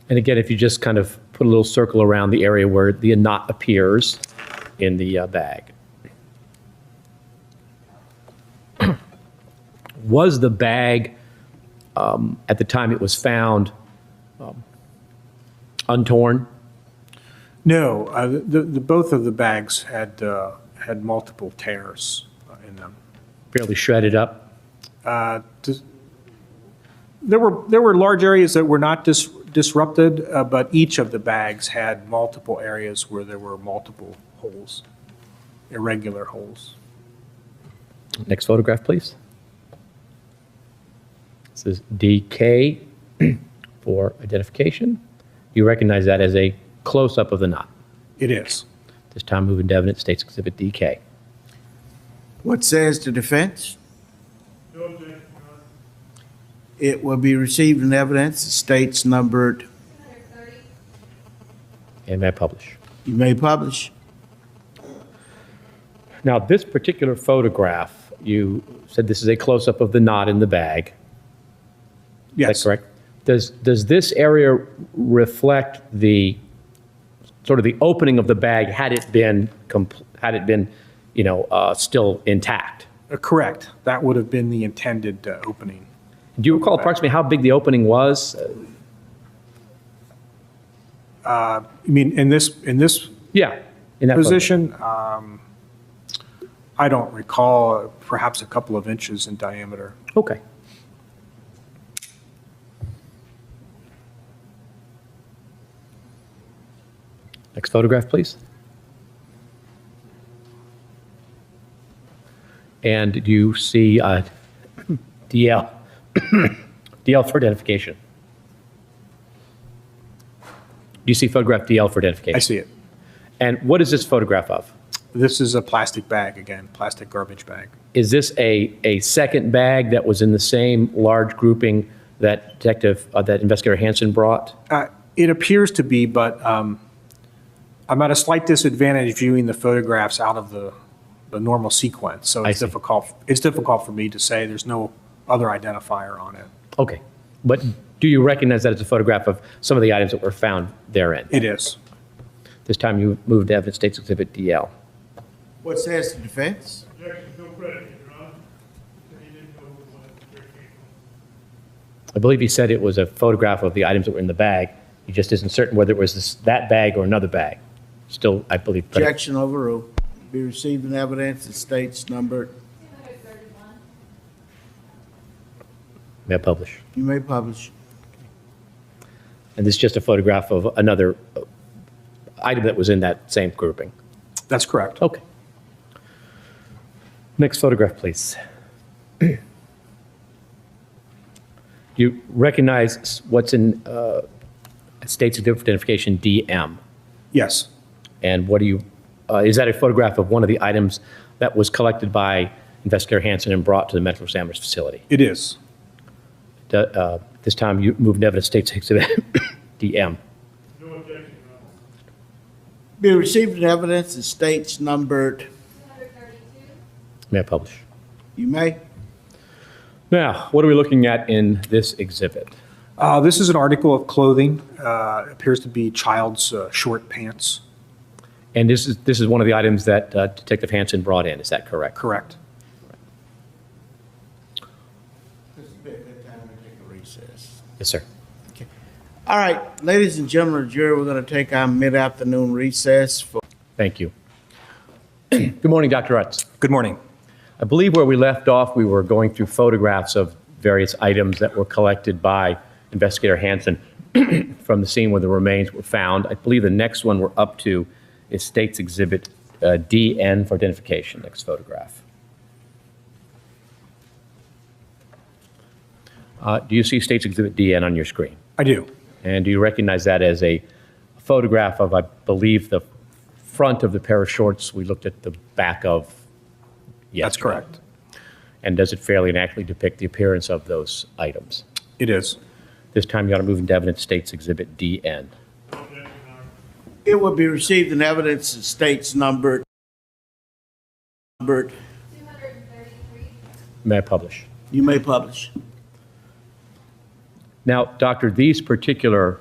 Speaker 2: And again, if you just kind of put a little circle around the area where the knot appears in the bag. Was the bag, at the time it was found, untorn?
Speaker 3: No, both of the bags had multiple tears in them.
Speaker 2: Fairly shredded up?
Speaker 3: There were large areas that were not disrupted, but each of the bags had multiple areas where there were multiple holes, irregular holes.
Speaker 2: Next photograph, please. This is DK for identification. You recognize that as a close-up of the knot.
Speaker 3: It is.
Speaker 2: This time moving to evidence, State's Exhibit DK.
Speaker 1: What says the defense?
Speaker 4: No objection, Your Honor.
Speaker 1: It will be received in evidence. The state's numbered.
Speaker 5: 230.
Speaker 2: And may I publish?
Speaker 1: You may publish.
Speaker 2: Now, this particular photograph, you said this is a close-up of the knot in the bag. Is
Speaker 3: Yes.
Speaker 2: that correct? Does this area reflect the sort of the opening of the bag had it been still intact?
Speaker 3: Correct. That would have been the intended opening.
Speaker 2: Do you recall approximately how big the opening was?
Speaker 3: I mean, in this
Speaker 2: Yeah, in that
Speaker 3: position, I don't recall, perhaps a couple of inches in diameter.
Speaker 2: photo. Okay. Next photograph, please. And do you see DL DL for identification? Do you see photograph DL for identification?
Speaker 3: I see it.
Speaker 2: And what is this photograph of?
Speaker 3: This is a plastic bag, again, plastic garbage bag.
Speaker 2: Is this a second bag that was in the same large grouping that that investigator Hansen brought?
Speaker 3: It appears to be, but I'm at a slight disadvantage viewing the photographs out of the normal sequence. So
Speaker 2: I
Speaker 3: it's
Speaker 2: see.
Speaker 3: difficult for me to say. There's no other identifier on it.
Speaker 2: Okay. But do you recognize that it's a photograph of some of the items that were found therein?
Speaker 3: It is.
Speaker 2: This time you moved to evidence, State's Exhibit DL.
Speaker 1: What says the defense?
Speaker 4: Objection, no credit, Your Honor. He didn't know where it came from.
Speaker 2: I believe he said it was a photograph of the items that were in the bag. He just isn't certain whether it was that bag or another bag. Still, I believe.
Speaker 1: Objection overruled. Be received in evidence. The state's numbered.
Speaker 5: 231.
Speaker 2: May I publish?
Speaker 1: You may publish.
Speaker 2: And this is just a photograph of another item that was in that same grouping.
Speaker 3: That's correct.
Speaker 2: Okay. Next photograph, please. You recognize what's in State's Identification DM.
Speaker 3: Yes.
Speaker 2: And what do you, is that a photograph of one of the items that was collected by Investigator Hansen and brought to the medical examiner's facility?
Speaker 3: It is.
Speaker 2: This time you moved to evidence, State's Exhibit DM.
Speaker 4: No objection, Your Honor.
Speaker 1: Be received in evidence. The state's numbered.
Speaker 5: 232.
Speaker 2: May I publish?
Speaker 1: You may.
Speaker 2: Now, what are we looking at in this exhibit?
Speaker 3: This is an article of clothing. Appears to be child's short pants.
Speaker 2: And this is one of the items that Detective Hansen brought in, is that correct?
Speaker 3: Correct.
Speaker 1: This is a bit time to take a recess.
Speaker 2: Yes, sir.
Speaker 1: All right, ladies and gentlemen of the jury, we're going to take our mid-afternoon recess for
Speaker 2: Thank you. Good morning, Dr. Rutz.
Speaker 3: Good morning.
Speaker 2: I believe where we left off, we were going through photographs of various items that were collected by Investigator Hansen from the scene where the remains were found. I believe the next one we're up to is State's Exhibit DN for identification, next photograph. Do you see State's Exhibit DN on your screen?
Speaker 3: I do.
Speaker 2: And do you recognize that as a photograph of, I believe, the front of the pair of shorts we looked at the back of yesterday?
Speaker 3: That's correct.
Speaker 2: And does it fairly and accurately depict the appearance of those items?
Speaker 3: It is.
Speaker 2: This time you ought to move into evidence State's Exhibit DN.
Speaker 1: It will be received in evidence as states numbered
Speaker 5: 233.
Speaker 2: May I publish?
Speaker 1: You may publish.
Speaker 2: Now, Doctor, this particular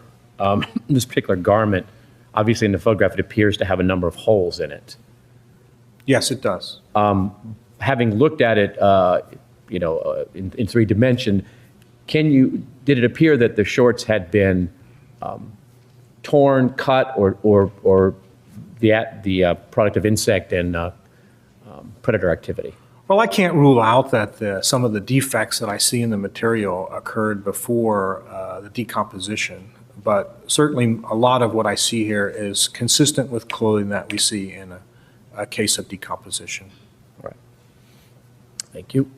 Speaker 2: garment, obviously in the photograph, it appears to have a number of holes in it.
Speaker 3: Yes, it does.
Speaker 2: Having looked at it, in 3 dimension, did it appear that the shorts had been torn, cut, or the product of insect and predator activity?
Speaker 3: Well, I can't rule out that some of the defects that I see in the material occurred before the decomposition, but certainly a lot of what I see here is consistent with clothing that we see in a case of decomposition.
Speaker 2: All right. Thank you.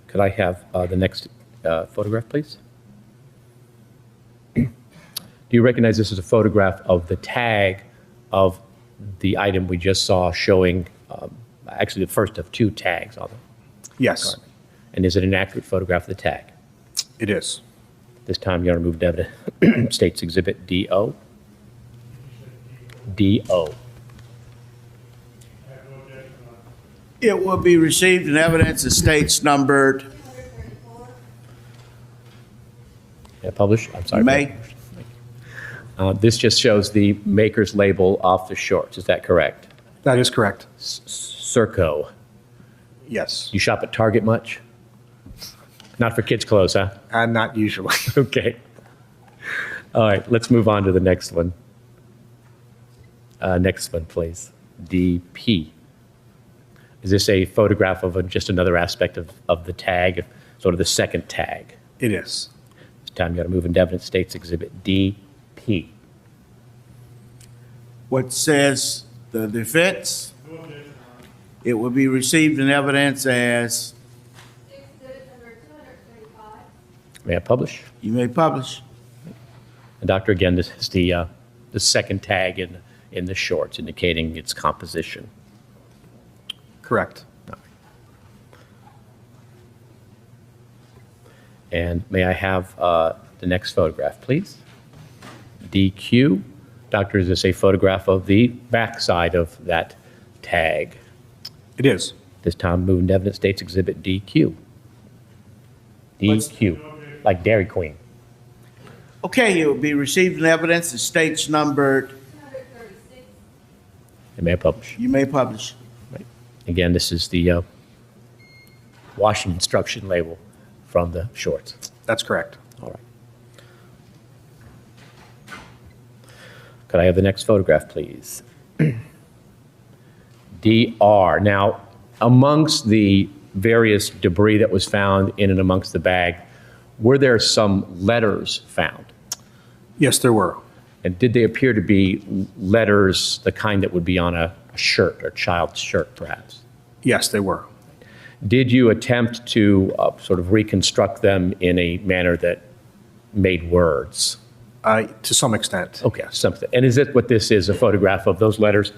Speaker 2: Could I have the next photograph, please? Do you recognize this as a photograph of the tag of the item we just saw showing, actually the first of 2 tags on it?
Speaker 3: Yes,
Speaker 2: And is it an accurate photograph of the tag?
Speaker 3: it is.
Speaker 2: This time you're removed evidence. State's Exhibit DO. DO.
Speaker 1: It will be received in evidence as states numbered.
Speaker 5: 234.
Speaker 2: May I publish? I'm sorry.
Speaker 1: You may.
Speaker 2: This just shows the maker's label off the shorts. Is that correct?
Speaker 3: That is correct.
Speaker 2: Circo.
Speaker 3: Yes,
Speaker 2: You shop at Target much? Not for kids' clothes, huh?
Speaker 3: and not usually.
Speaker 2: Okay. All right, let's move on to the next one. Next one, please. DP. Is this a photograph of just another aspect of the tag, sort of the second tag?
Speaker 3: It is.
Speaker 2: This time you got to move into evidence State's Exhibit DP.
Speaker 1: What says the defense? It will be received in evidence as,
Speaker 5: Exhibit number 235.
Speaker 2: May I publish?
Speaker 1: you may publish.
Speaker 2: And Doctor, again, this is the second tag in the shorts, indicating its composition.
Speaker 3: Correct.
Speaker 2: And may I have the next photograph, please? DQ. Doctor, is this a photograph of the backside of that tag?
Speaker 3: It is.
Speaker 2: This time, moving to evidence State's Exhibit DQ. DQ, like Dairy Queen.
Speaker 1: Okay, it will be received in evidence as states numbered.
Speaker 5: 236.
Speaker 2: And may I publish?
Speaker 1: You may publish.
Speaker 2: Again, this is the washing instruction label from the shorts.
Speaker 3: That's correct.
Speaker 2: All right. Could I have the next photograph, please? DR. Now, amongst the various debris that was found in and amongst the bag, were there some letters found?
Speaker 3: Yes, there were.
Speaker 2: And did they appear to be letters, the kind that would be on a shirt or child's shirt, perhaps?
Speaker 3: Yes, they were.
Speaker 2: Did you attempt to sort of reconstruct them in a manner that made words?
Speaker 3: To some extent.
Speaker 2: Okay, something. And is it what this is, a photograph of those letters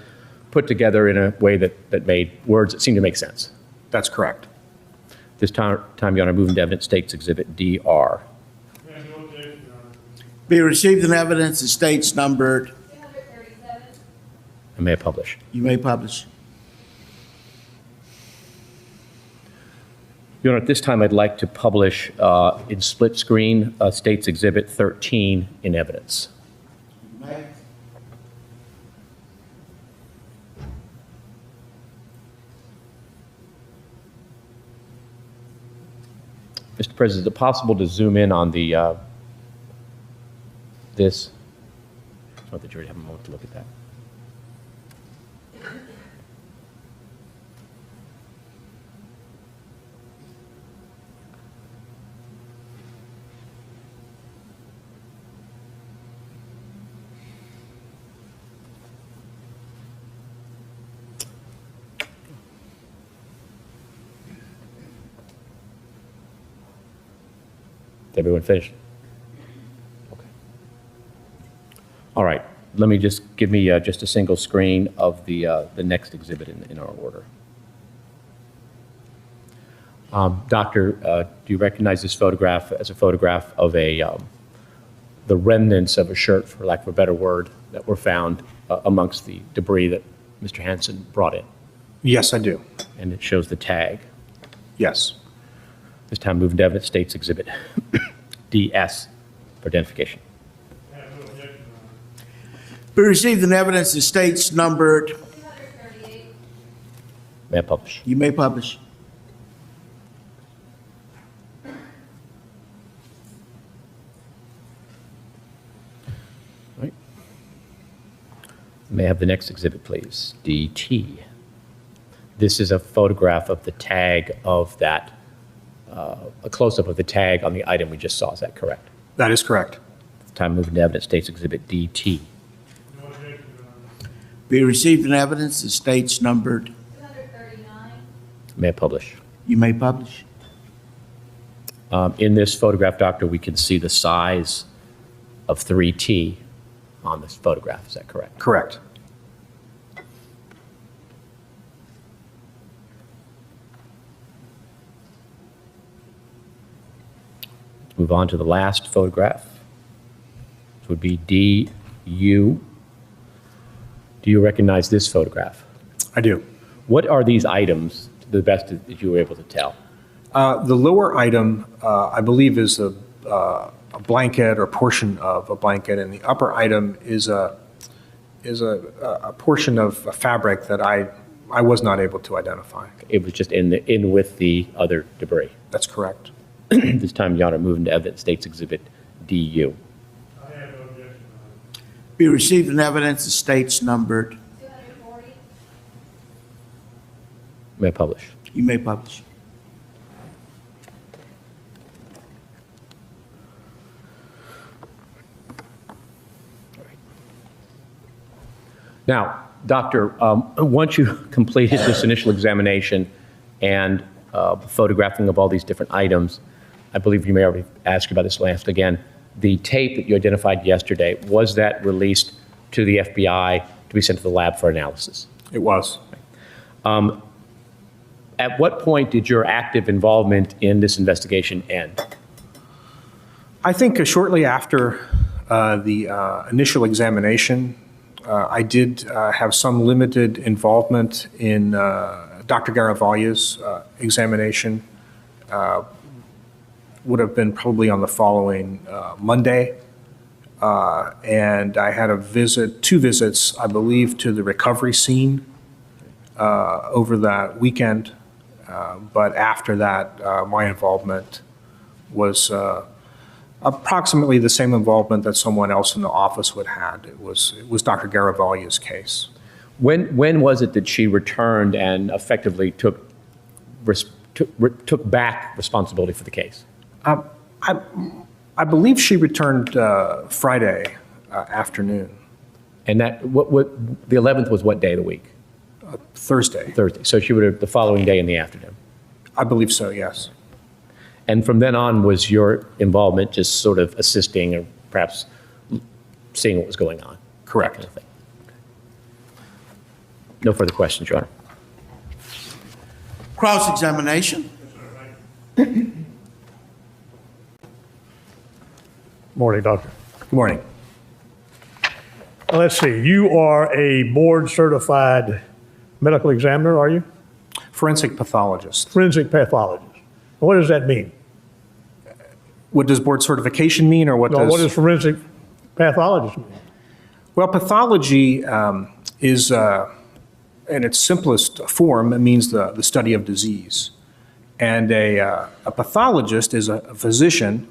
Speaker 2: put together in a way that made words that seemed to make sense?
Speaker 3: That's correct.
Speaker 2: This time you want to move into evidence State's Exhibit DR.
Speaker 1: Be received in evidence as states numbered.
Speaker 5: 237.
Speaker 2: And may I publish?
Speaker 1: You may publish.
Speaker 2: Your Honor, at this time I'd like to publish in split screen State's Exhibit 13 in evidence. Mr. President, is it possible to zoom in on the this? I want the jury to have a moment to look at that. everyone finished? Okay. All right. Let me just give me just a single screen of the next exhibit in our order. Doctor, do you recognize this photograph as a photograph of the remnants of a shirt, for lack of a better word, that were found amongst the debris that Mr. Hansen brought in?
Speaker 3: Yes, I do.
Speaker 2: And it shows the tag.
Speaker 3: Yes.
Speaker 2: This time moving to evidence, States Exhibit DS for identification.
Speaker 1: Be received in evidence the states numbered.
Speaker 5: 238.
Speaker 2: May I publish?
Speaker 1: You may publish.
Speaker 2: Right. May I have the next exhibit, please? DT. This is a photograph of the tag of that, a close-up of the tag on the item we just saw. Is that correct?
Speaker 3: That is correct.
Speaker 2: Time moving to evidence, States Exhibit DT.
Speaker 4: No objection, Your Honor.
Speaker 1: Be received in evidence the states numbered.
Speaker 5: 239.
Speaker 2: May I publish?
Speaker 1: You may publish.
Speaker 2: In this photograph, Doctor, we can see the size of 3T on this photograph. Is that correct?
Speaker 3: Correct.
Speaker 2: Let's move on to the last photograph. This would be DU. Do you recognize this photograph?
Speaker 3: I do.
Speaker 2: What are these items, to the best that you were able to tell?
Speaker 3: The lower item, I believe, is a blanket or portion of a blanket, and the upper item is a portion of a fabric that I was not able to identify.
Speaker 2: It was just in with the other debris.
Speaker 3: That's correct.
Speaker 2: This time, Your Honor, moving to evidence, States Exhibit DU.
Speaker 4: I have no objection, Your Honor.
Speaker 1: Be received in evidence the states numbered.
Speaker 5: 240.
Speaker 2: May I publish?
Speaker 1: You may publish.
Speaker 2: Now, Doctor, once you completed this initial examination and photographing of all these different items, I believe you may already ask about this last again, the tape that you identified yesterday, was that released to the FBI to be sent to the lab for analysis?
Speaker 3: It was.
Speaker 2: At what point did your active involvement in this investigation end?
Speaker 3: I think shortly after the initial examination, I did have some limited involvement in Dr. Garibaldi's examination. Would have been probably on the following Monday. And I had two visits, I believe, to the recovery scene over that weekend. But after that, my involvement was approximately the same involvement that someone else in the office would have had. It was Dr. Garibaldi's case.
Speaker 2: When was it that she returned and effectively took back responsibility for the case?
Speaker 3: I believe she returned Friday afternoon,
Speaker 2: And that the 11th was what day of the week?
Speaker 3: Thursday.
Speaker 2: Thursday. So she would have the following day in the afternoon.
Speaker 3: I believe so, yes.
Speaker 2: And from then on, was your involvement just sort of assisting or perhaps seeing what was going on?
Speaker 3: Correct.
Speaker 2: That kind of thing. No further questions, Your Honor.
Speaker 1: Cross-examination.
Speaker 6: Morning, Doctor.
Speaker 3: Good morning.
Speaker 6: Let's see, you are a board-certified medical examiner, are you?
Speaker 3: Forensic pathologist.
Speaker 6: Forensic pathologist. What does that mean?
Speaker 3: What does board certification mean, or what
Speaker 6: No,
Speaker 3: does?
Speaker 6: what does forensic pathologist mean?
Speaker 3: Well, pathology is, in its simplest form, it means the study of disease. And a pathologist is a physician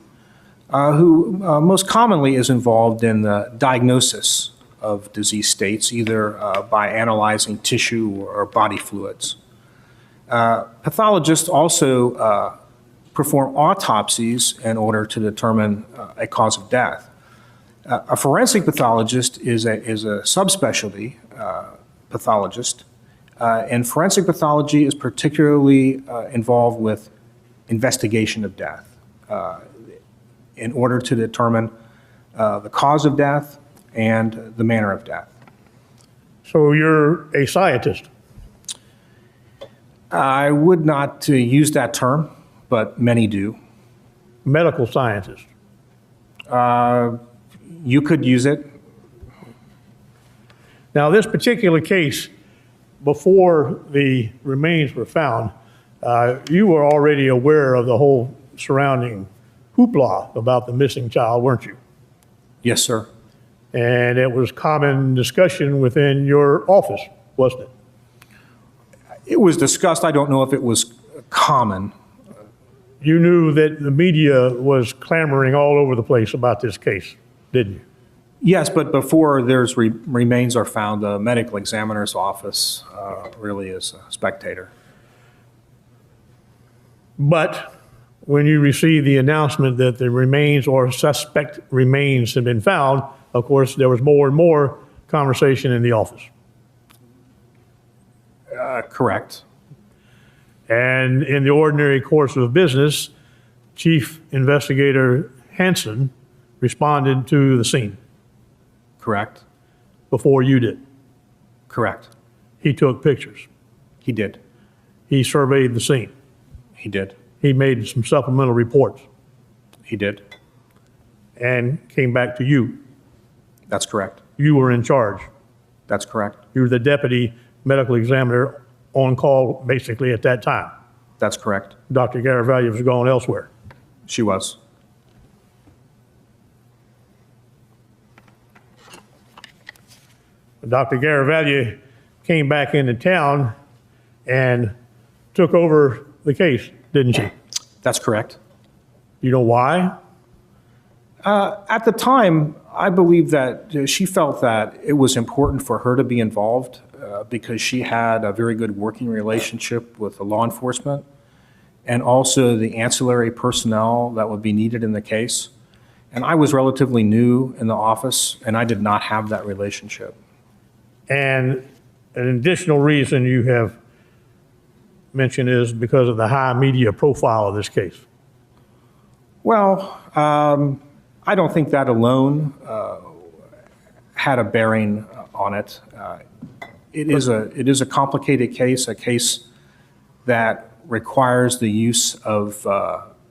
Speaker 3: who most commonly is involved in the diagnosis of disease states, either by analyzing tissue or body fluids. Pathologists also perform autopsies in order to determine a cause of death. A forensic pathologist is a subspecialty pathologist, and forensic pathology is particularly involved with investigation of death. in order to determine the cause of death and the manner of death.
Speaker 6: So you're a scientist.
Speaker 3: I would not use that term, but many do.
Speaker 6: Medical scientist.
Speaker 3: You could use it.
Speaker 6: Now, this particular case, before the remains were found, you were already aware of the whole surrounding hoopla about the missing child, weren't you?
Speaker 3: Yes, sir.
Speaker 6: And it was common discussion within your office, wasn't it?
Speaker 3: It was discussed. I don't know if it was common.
Speaker 6: You knew that the media was clamoring all over the place about this case, didn't you?
Speaker 3: Yes, but before there's remains are found, the medical examiner's office really is a spectator.
Speaker 6: But when you received the announcement that the remains or suspect remains had been found, of course, there was more and more conversation in the office.
Speaker 3: Correct.
Speaker 6: And in the ordinary course of business, Chief Investigator Hansen responded to the scene
Speaker 3: Correct.
Speaker 6: before you did.
Speaker 3: Correct.
Speaker 6: He took pictures.
Speaker 3: He did.
Speaker 6: He surveyed the scene.
Speaker 3: He did.
Speaker 6: He made some supplemental reports
Speaker 3: He did.
Speaker 6: and came back to you.
Speaker 3: That's correct.
Speaker 6: You were in charge.
Speaker 3: That's correct.
Speaker 6: You were the deputy medical examiner on call basically at that time.
Speaker 3: That's correct.
Speaker 6: Dr. Garavaglia was gone elsewhere.
Speaker 3: She was.
Speaker 6: Dr. Garavaglia came back into town and took over the case, didn't she?
Speaker 3: That's correct.
Speaker 6: You know why?
Speaker 3: At the time, I believe that she felt that it was important for her to be involved because she had a very good working relationship with the law enforcement and also the ancillary personnel that would be needed in the case. And I was relatively new in the office, and I did not have that relationship.
Speaker 6: And an additional reason you have mentioned is because of the high media profile of this case.
Speaker 3: Well, I don't think that alone had a bearing on it. It is a complicated case, a case that requires the use of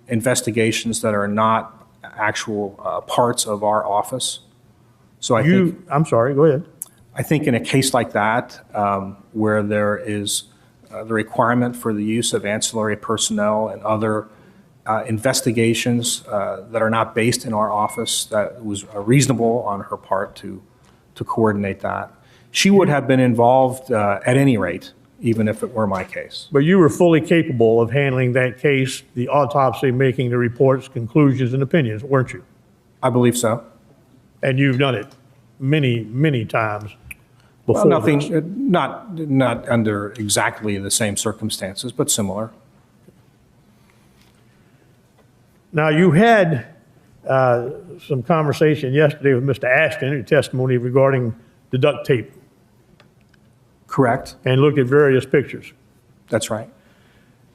Speaker 3: investigations that are not actual parts of our office. So
Speaker 6: I'm sorry, go ahead.
Speaker 3: I think in a case like that, where there is the requirement for the use of ancillary personnel and other investigations that are not based in our office, that was reasonable on her part to coordinate that. She would have been involved at any rate, even if it were my case.
Speaker 6: But you were fully capable of handling that case, the autopsy, making the reports, conclusions, and opinions, weren't you?
Speaker 3: I believe so.
Speaker 6: And you've done it many, many times before.
Speaker 3: Well, nothing,
Speaker 6: this.
Speaker 3: not under exactly the same circumstances, but similar.
Speaker 6: Now, you had some conversation yesterday with Mr. Ashton, your testimony regarding the duct tape,
Speaker 3: Correct.
Speaker 6: and looked at various pictures.
Speaker 3: That's right.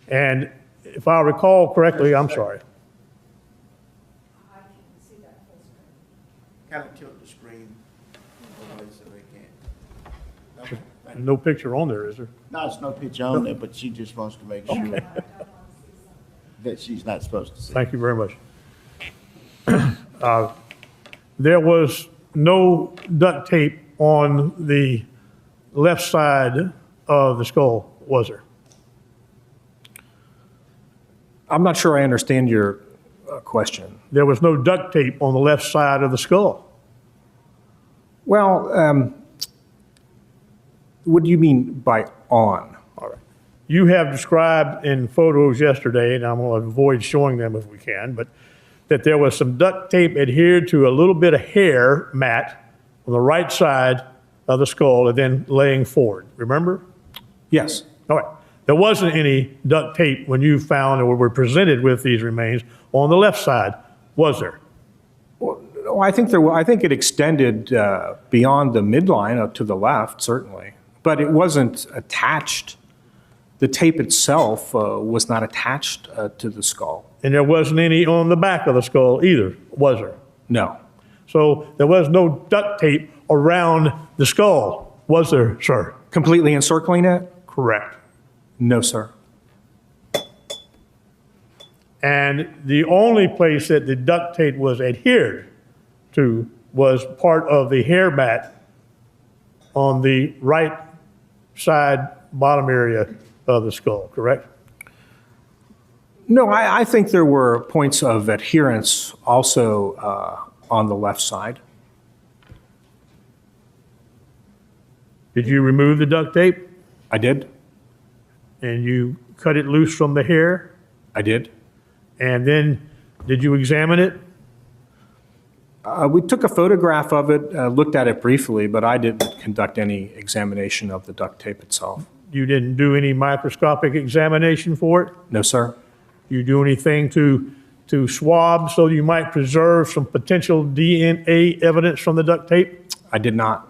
Speaker 6: And if I recall correctly, I'm sorry.
Speaker 1: Kind of tilt the screen away so they can't.
Speaker 6: No picture on there, is there?
Speaker 1: No, there's no picture on there, but she just wants to make sure that she's not supposed to see.
Speaker 6: Thank you very much. There was no duct tape on the left side of the skull, was there?
Speaker 3: I'm not sure I understand your question.
Speaker 6: There was no duct tape on the left side of the skull.
Speaker 3: Well, what do you mean by on?
Speaker 6: All right. You have described in photos yesterday, and I'm going to avoid showing them if we can, but that there was some duct tape adhered to a little bit of hair mat on the right side of the skull and then laying forward. Remember?
Speaker 3: Yes.
Speaker 6: All right. There wasn't any duct tape when you found or were presented with these remains on the left side, was there?
Speaker 3: Well, I think it extended beyond the midline up to the left, certainly, but it wasn't attached. The tape itself was not attached to the skull.
Speaker 6: And there wasn't any on the back of the skull either, was there?
Speaker 3: No.
Speaker 6: So there was no duct tape around the skull, was there, sir?
Speaker 3: Completely encircling it?
Speaker 6: Correct.
Speaker 3: No, sir.
Speaker 6: And the only place that the duct tape was adhered to was part of the hair mat on the right side bottom area of the skull, correct?
Speaker 3: No, I think there were points of adherence also on the left side.
Speaker 6: Did you remove the duct tape
Speaker 3: I did.
Speaker 6: and you cut it loose from the hair?
Speaker 3: I did.
Speaker 6: And then did you examine it?
Speaker 3: We took a photograph of it, looked at it briefly, but I didn't conduct any examination of the duct tape itself.
Speaker 6: You didn't do any microscopic examination for it?
Speaker 3: No, sir.
Speaker 6: You do anything to swab so you might preserve some potential DNA evidence from the duct tape?
Speaker 3: I did not.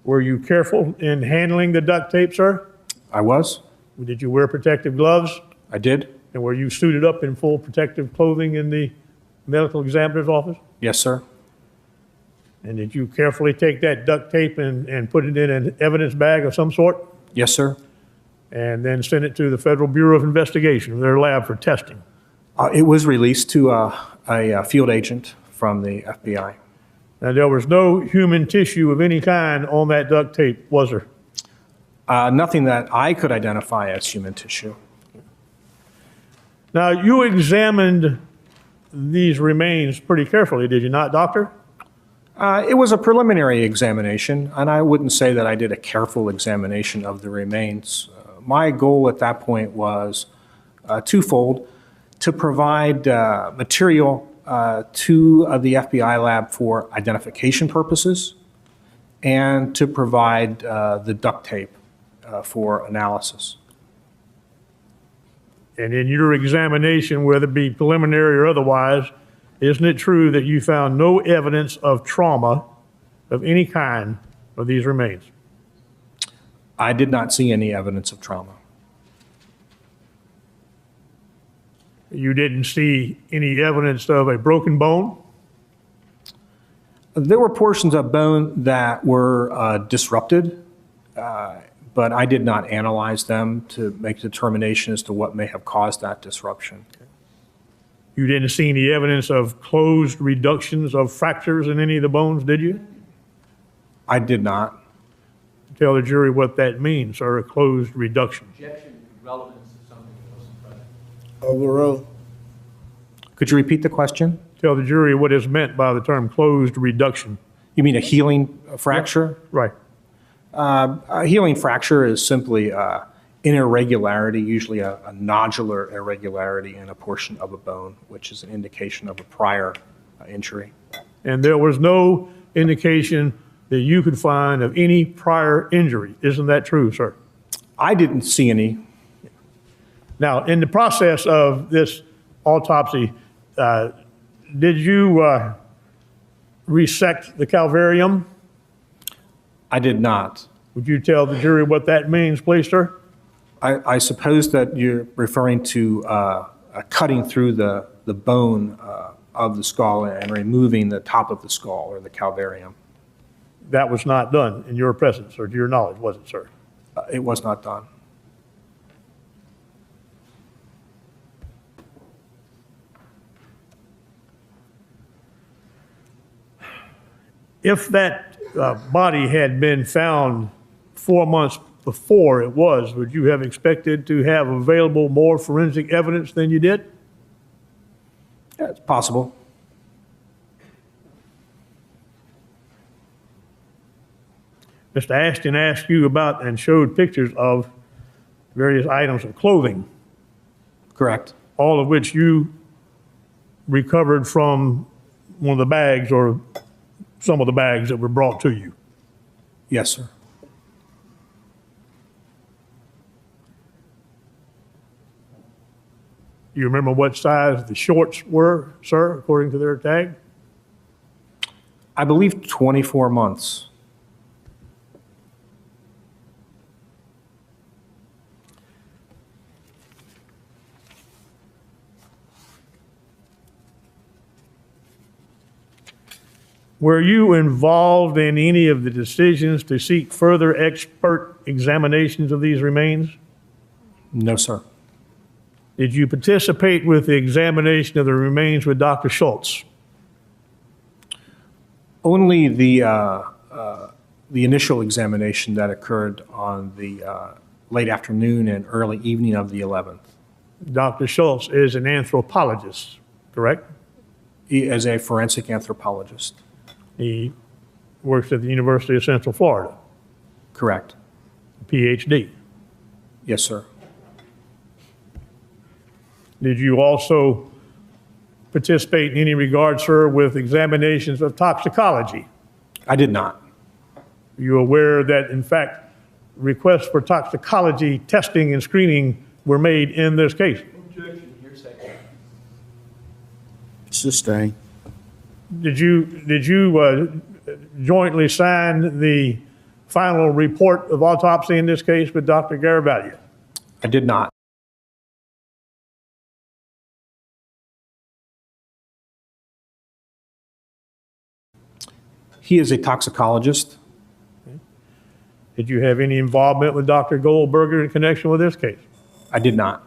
Speaker 6: Were you careful in handling the duct tape, sir?
Speaker 3: I was.
Speaker 6: Did you wear protective gloves?
Speaker 3: I did.
Speaker 6: And were you suited up in full protective clothing in the medical examiner's office?
Speaker 3: Yes, sir.
Speaker 6: And did you carefully take that duct tape and put it in an evidence bag of some sort?
Speaker 3: Yes, sir.
Speaker 6: And then send it to the Federal Bureau of Investigation, their lab for testing?
Speaker 3: It was released to a field agent from the FBI.
Speaker 6: Now, there was no human tissue of any kind on that duct tape, was there?
Speaker 3: Nothing that I could identify as human tissue.
Speaker 6: Now, you examined these remains pretty carefully, did you not, doctor?
Speaker 3: It was a preliminary examination, and I wouldn't say that I did a careful examination of the remains. My goal at that point was twofold: to provide material to the FBI lab for identification purposes, and to provide the duct tape for analysis.
Speaker 6: And in your examination, whether it be preliminary or otherwise, isn't it true that you found no evidence of trauma of any kind of these remains?
Speaker 3: I did not see any evidence of trauma.
Speaker 6: You didn't see any evidence of a broken bone?
Speaker 3: There were portions of bone that were disrupted, but I did not analyze them to make a determination as to what may have caused that disruption.
Speaker 6: You didn't see any evidence of closed reductions of fractures in any of the bones, did you?
Speaker 3: I did not.
Speaker 6: Tell the jury what that means, or a closed reduction.
Speaker 2: Objection, relevance to something that wasn't present.
Speaker 1: Overruled.
Speaker 3: Could you repeat the question?
Speaker 6: Tell the jury what is meant by the term closed reduction.
Speaker 3: You mean a healing fracture?
Speaker 6: Right.
Speaker 3: A healing fracture is simply an irregularity, usually a nodular irregularity in a portion of a bone, which is an indication of a prior injury.
Speaker 6: And there was no indication that you could find of any prior injury. Isn't that true, sir?
Speaker 3: I didn't see any.
Speaker 6: Now, in the process of this autopsy, did you resect the calvarium?
Speaker 3: I did not.
Speaker 6: Would you tell the jury what that means, please, sir?
Speaker 3: I suppose that you're referring to cutting through the bone of the skull and removing the top of the skull, or the calvarium.
Speaker 6: That was not done in your presence, or to your knowledge, was it, sir?
Speaker 3: It was not done.
Speaker 6: If that body had been found 4 months before it was, would you have expected to have available more forensic evidence than you did?
Speaker 3: Yeah, it's possible.
Speaker 6: Mr. Ashton asked you about and showed pictures of various items of clothing,
Speaker 3: Correct.
Speaker 6: all of which you recovered from one of the bags or some of the bags that were brought to you.
Speaker 3: Yes, sir.
Speaker 6: You remember what size the shorts were, sir, according to their tag?
Speaker 3: I believe 24 months.
Speaker 6: Were you involved in any of the decisions to seek further expert examinations of these remains?
Speaker 3: No, sir.
Speaker 6: Did you participate with the examination of the remains with Dr. Schultz?
Speaker 3: Only the initial examination that occurred on the late afternoon and early evening of the 11th.
Speaker 6: Dr. Schultz is an anthropologist, correct?
Speaker 3: As a forensic anthropologist.
Speaker 6: He works at the University of Central Florida,
Speaker 3: Correct.
Speaker 6: PhD.
Speaker 3: Yes, sir.
Speaker 6: Did you also participate in any regard, sir, with examinations of toxicology?
Speaker 3: I did not.
Speaker 6: Are you aware that, in fact, requests for toxicology testing and screening were made in this case?
Speaker 1: Sustain.
Speaker 6: Did you jointly sign the final report of autopsy in this case with Dr. Garavaglia?
Speaker 3: I did not. He is a toxicologist.
Speaker 6: Did you have any involvement with Dr. Goldberger in connection with this case?
Speaker 3: I did not.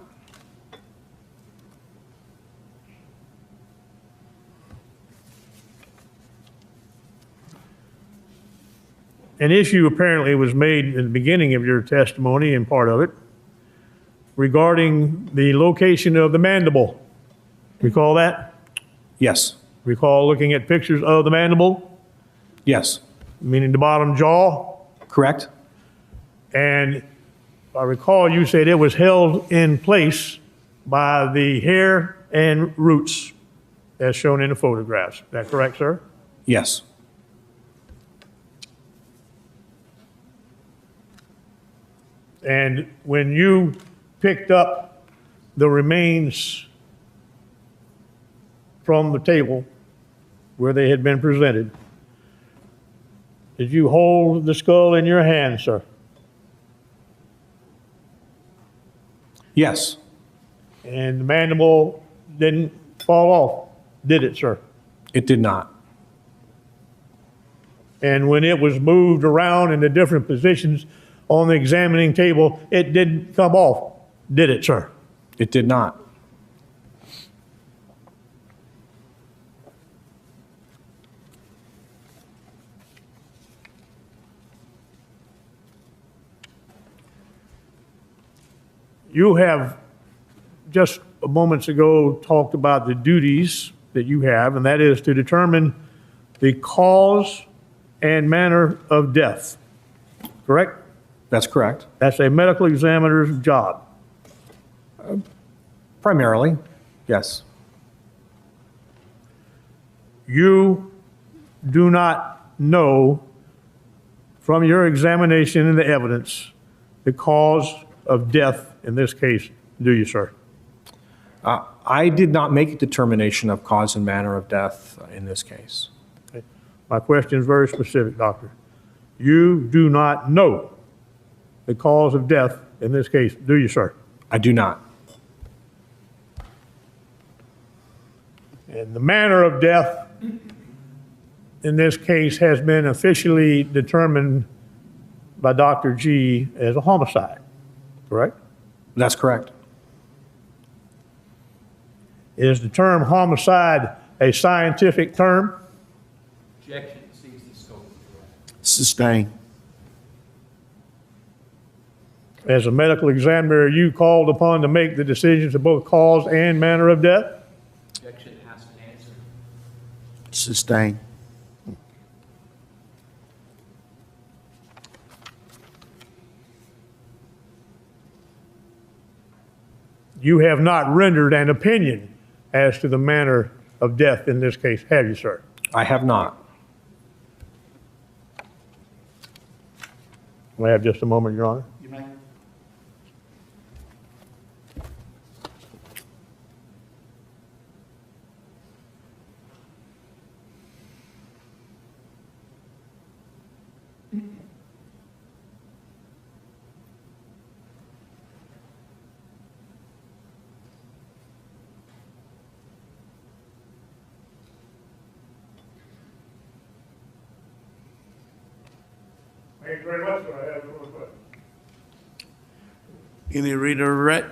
Speaker 6: An issue apparently was made in the beginning of your testimony and part of it regarding the location of the mandible. Recall that?
Speaker 3: Yes.
Speaker 6: Recall looking at pictures of the mandible,
Speaker 3: Yes.
Speaker 6: meaning the bottom jaw?
Speaker 3: Correct.
Speaker 6: And I recall you said it was held in place by the hair and roots as shown in the photographs. Is that correct, sir?
Speaker 3: Yes.
Speaker 6: And when you picked up the remains from the table where they had been presented, did you hold the skull in your hand, sir?
Speaker 3: Yes.
Speaker 6: And the mandible didn't fall off, did it, sir?
Speaker 3: It did not.
Speaker 6: And when it was moved around in the different positions on the examining table, it didn't come off, did it, sir?
Speaker 3: It did not.
Speaker 6: You have just moments ago talked about the duties that you have, and that is to determine the cause and manner of death, correct?
Speaker 3: That's correct.
Speaker 6: That's a medical examiner's job.
Speaker 3: Primarily, yes.
Speaker 6: You do not know from your examination and the evidence the cause of death in this case, do you, sir?
Speaker 3: I did not make a determination of cause and manner of death in this case.
Speaker 6: Okay. My question is very specific, doctor. You do not know the cause of death in this case, do you, sir?
Speaker 3: I do not.
Speaker 6: And the manner of death in this case has been officially determined by Dr. G as a homicide, correct?
Speaker 3: That's correct.
Speaker 6: Is the term homicide a scientific term?
Speaker 2: Objection exceeds the scope.
Speaker 1: Sustain.
Speaker 6: As a medical examiner, are you called upon to make the decisions of both cause and manner of death?
Speaker 2: Objection has been answered.
Speaker 1: Sustain.
Speaker 6: You have not rendered an opinion as to the manner of death in this case, have you, sir?
Speaker 3: I have not.
Speaker 6: May I have just a moment, Your Honor?
Speaker 1: You may.
Speaker 6: Thank you very much, sir. I have no more questions.
Speaker 1: Any reader regret?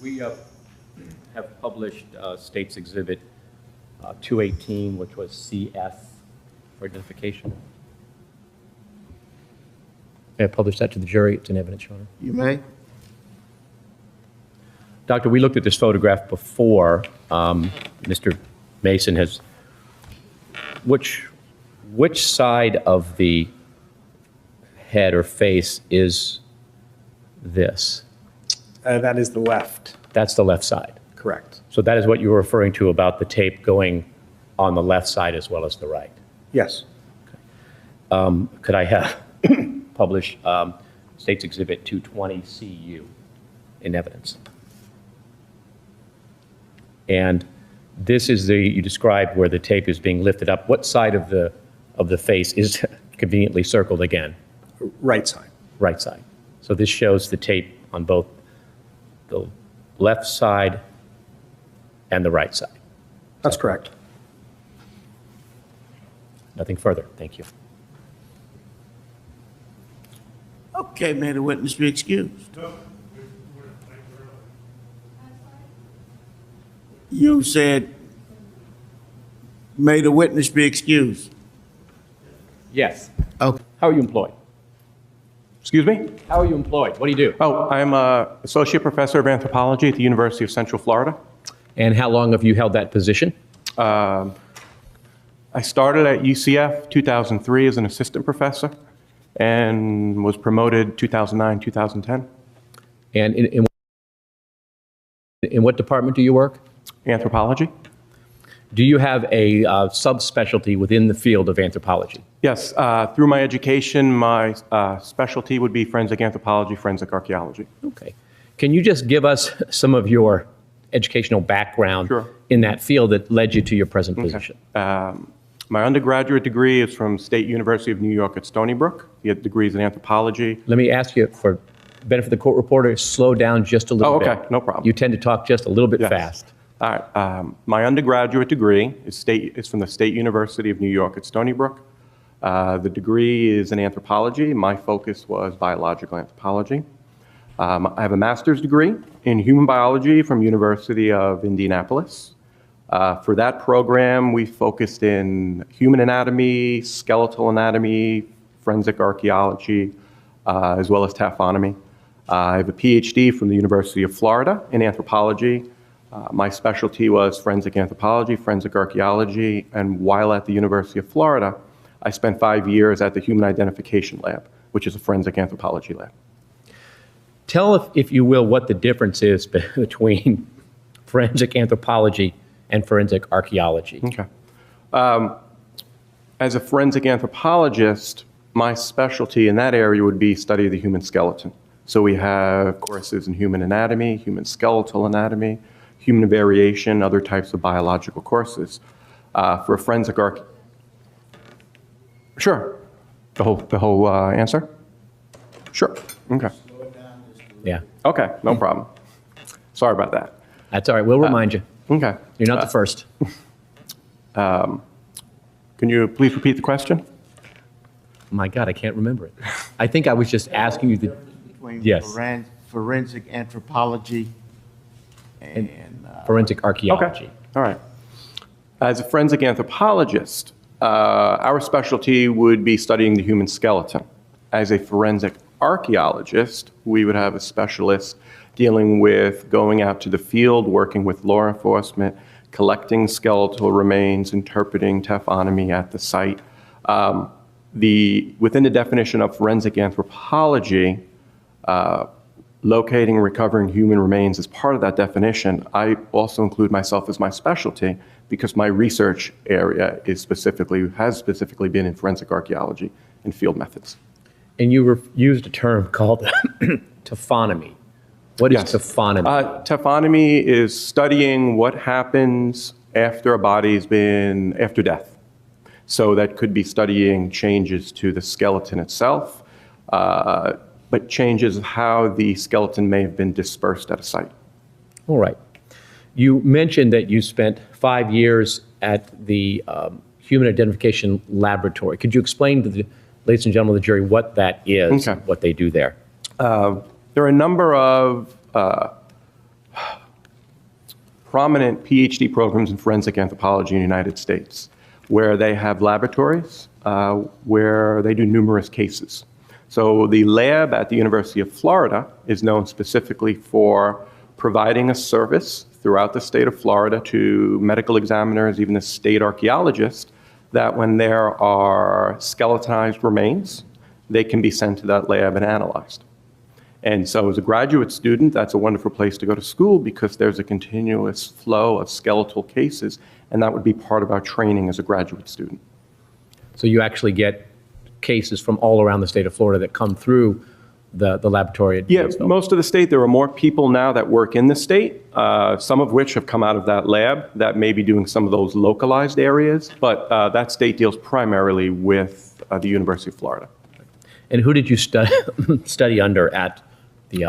Speaker 2: We have published State's Exhibit 218, which was CS for identification. May I publish that to the jury? It's in evidence, Your Honor.
Speaker 1: You may.
Speaker 2: Doctor, we looked at this photograph before. Mr. Mason has, which side of the head or face is this?
Speaker 3: That is the left.
Speaker 2: That's the left side.
Speaker 3: Correct.
Speaker 2: So that is what you were referring to about the tape going on the left side as well as the right.
Speaker 3: Yes.
Speaker 2: Could I have publish State's Exhibit 220 CU in evidence? And this is you described where the tape is being lifted up. What side of the face is conveniently circled again?
Speaker 3: Right side.
Speaker 2: Right side. So this shows the tape on both the left side and the right side.
Speaker 3: That's correct.
Speaker 2: Nothing further. Thank you.
Speaker 1: Okay, may the witness be excused. You said, may the witness be excused.
Speaker 2: Yes.
Speaker 1: Okay.
Speaker 2: How are you employed?
Speaker 3: Excuse me?
Speaker 2: How are you employed? What do you do?
Speaker 3: Oh, I'm an associate professor of anthropology at the University of Central Florida.
Speaker 2: And how long have you held that position?
Speaker 3: I started at UCF 2003 as an assistant professor and was promoted 2009, 2010.
Speaker 2: And in what department do you work?
Speaker 3: Anthropology?
Speaker 2: Do you have a subspecialty within the field of anthropology?
Speaker 3: Yes, through my education, my specialty would be forensic anthropology, forensic archaeology.
Speaker 2: Okay. Can you just give us some of your educational background
Speaker 3: Sure.
Speaker 2: in that field that led you to your present position?
Speaker 3: My undergraduate degree is from State University of New York at Stony Brook. He had degrees in anthropology.
Speaker 2: Let me ask you, for benefit of the court reporter, slow down just a little bit.
Speaker 3: Okay, no problem.
Speaker 2: You tend to talk just a little bit
Speaker 3: Yes.
Speaker 2: fast.
Speaker 3: All right. My undergraduate degree is from the State University of New York at Stony Brook. The degree is in anthropology. My focus was biological anthropology. I have a master's degree in human biology from University of Indianapolis. For that program, we focused in human anatomy, skeletal anatomy, forensic archaeology, as well as taphonomy. I have a PhD from the University of Florida in anthropology. My specialty was forensic anthropology, forensic archaeology, and while at the University of Florida, I spent 5 years at the Human Identification Lab, which is a forensic anthropology lab.
Speaker 2: Tell, if you will, what the difference is between forensic anthropology and forensic archaeology.
Speaker 3: Okay. As a forensic anthropologist, my specialty in that area would be study of the human skeleton. So we have courses in human anatomy, human skeletal anatomy, human variation, other types of biological courses. For a forensic Sure. The whole answer? Sure. Okay.
Speaker 2: Yeah,
Speaker 3: Okay, no problem. Sorry about that.
Speaker 2: that's all right. We'll remind you.
Speaker 3: Okay.
Speaker 2: You're not the first.
Speaker 3: Can you please repeat the question?
Speaker 2: My God, I can't remember it. I think I was just asking you the,
Speaker 1: Between
Speaker 2: Yes.
Speaker 1: forensic anthropology and
Speaker 2: forensic archaeology.
Speaker 3: All right. As a forensic anthropologist, our specialty would be studying the human skeleton. As a forensic archaeologist, we would have a specialist dealing with going out to the field, working with law enforcement, collecting skeletal remains, interpreting taphonomy at the site. Within the definition of forensic anthropology, locating and recovering human remains is part of that definition. I also include myself as my specialty because my research area has specifically been in forensic archaeology and field methods.
Speaker 2: And you used a term called taphonomy. What is
Speaker 3: Yes.
Speaker 2: taphonomy?
Speaker 3: Taphonomy is studying what happens after a body's been, after death. So that could be studying changes to the skeleton itself, but changes how the skeleton may have been dispersed at a site.
Speaker 2: All right. You mentioned that you spent 5 years at the Human Identification Laboratory. Could you explain ladies and gentlemen of the jury, what that is,
Speaker 7: Okay.
Speaker 2: what they do there.
Speaker 7: There are a number of prominent PhD programs in forensic anthropology in the United States, where they have laboratories where they do numerous cases. So the lab at the University of Florida is known specifically for providing a service throughout the state of Florida to medical examiners, even the state archaeologists, that when there are skeletonized remains, they can be sent to that lab and analyzed. And so as a graduate student, that's a wonderful place to go to school because there's a continuous flow of skeletal cases, and that would be part of our training as a graduate student.
Speaker 2: So you actually get cases from all around the state of Florida that come through the laboratory at
Speaker 7: Yeah,
Speaker 2: Gainesville.
Speaker 7: most of the state, there are more people now that work in the state, some of which have come out of that lab that may be doing some of those localized areas, but that state deals primarily with the University of Florida.
Speaker 2: And who did you study under at the...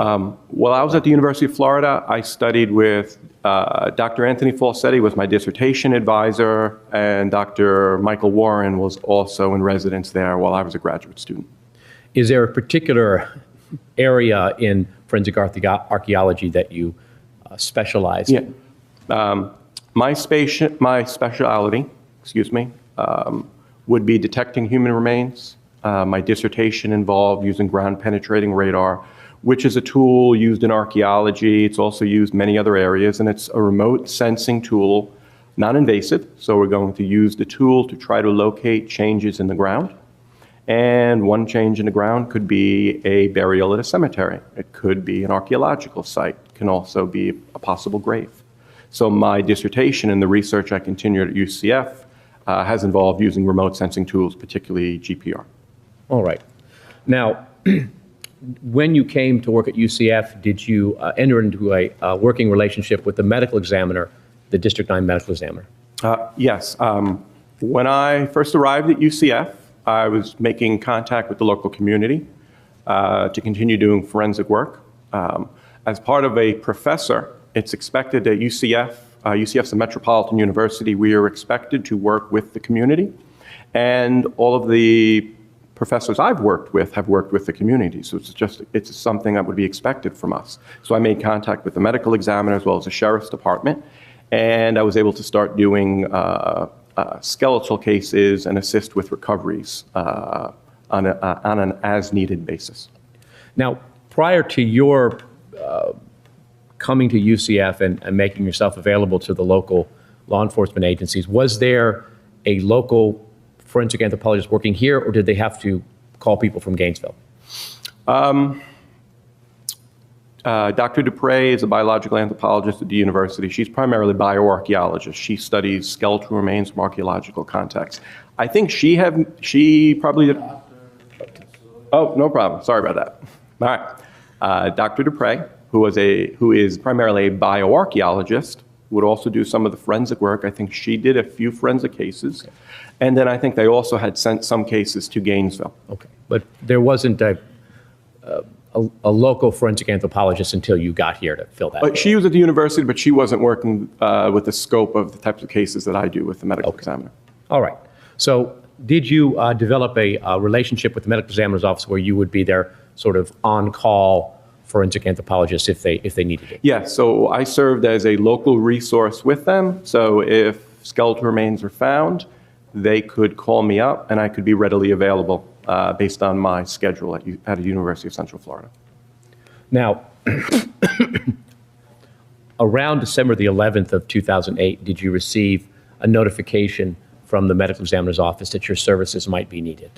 Speaker 7: While I was at the University of Florida, I studied with Dr. Anthony Falsetti was my dissertation advisor, and Dr. Michael Warren was also in residence there while I was a graduate student.
Speaker 2: Is there a particular area in forensic archaeology that you specialize in?
Speaker 7: Yeah. My specialty, would be detecting human remains. My dissertation involved using ground penetrating radar, which is a tool used in archaeology. It's also used in many other areas, and it's a remote sensing tool, non-invasive. So we're going to use the tool to try to locate changes in the ground. And one change in the ground could be a burial at a cemetery. It could be an archaeological site. It can also be a possible grave. So my dissertation and the research I continued at UCF has involved using remote sensing tools, particularly GPR.
Speaker 2: All right. Now, when you came to work at UCF, did you enter into a working relationship with the medical examiner, the District 9 medical examiner?
Speaker 7: Yes. When I first arrived at UCF, I was making contact with the local community to continue doing forensic work. As part of a professor, it's expected at UCF, UCF's a metropolitan university, we are expected to work with the community. And all of the professors I've worked with have worked with the community. So it's something that would be expected from us. So I made contact with the medical examiner as well as the sheriff's department. And I was able to start doing skeletal cases and assist with recoveries on an as-needed basis.
Speaker 2: Now, prior to your coming to UCF and making yourself available to the local law enforcement agencies, was there a local forensic anthropologist working here, or did they have to call people from Gainesville?
Speaker 7: Dr. Dupre is a biological anthropologist at the university. She's primarily bioarchaeologist. She studies skeletal remains from archaeological contexts. I think she probably did. Oh, no problem. Sorry about that. All right. Dr. Dupre, who is primarily a bioarchaeologist, would also do some of the forensic work. I think she did a few forensic cases. And then I think they also had sent some cases to Gainesville.
Speaker 2: Okay. But there wasn't a local forensic anthropologist until you got here to fill that.
Speaker 7: But she was at the university, but she wasn't working with the scope of the types of cases that I do with the medical examiner.
Speaker 2: All right. So did you develop a relationship with the medical examiner's office where you would be their sort of on-call forensic anthropologist if they needed it?
Speaker 7: Yes, so I served as a local resource with them. So if skeletal remains were found, they could call me up and I could be readily available based on my schedule at the University of Central Florida.
Speaker 2: Now, around December the 11th of 2008, did you receive a notification from the medical examiner's office that your services might be needed?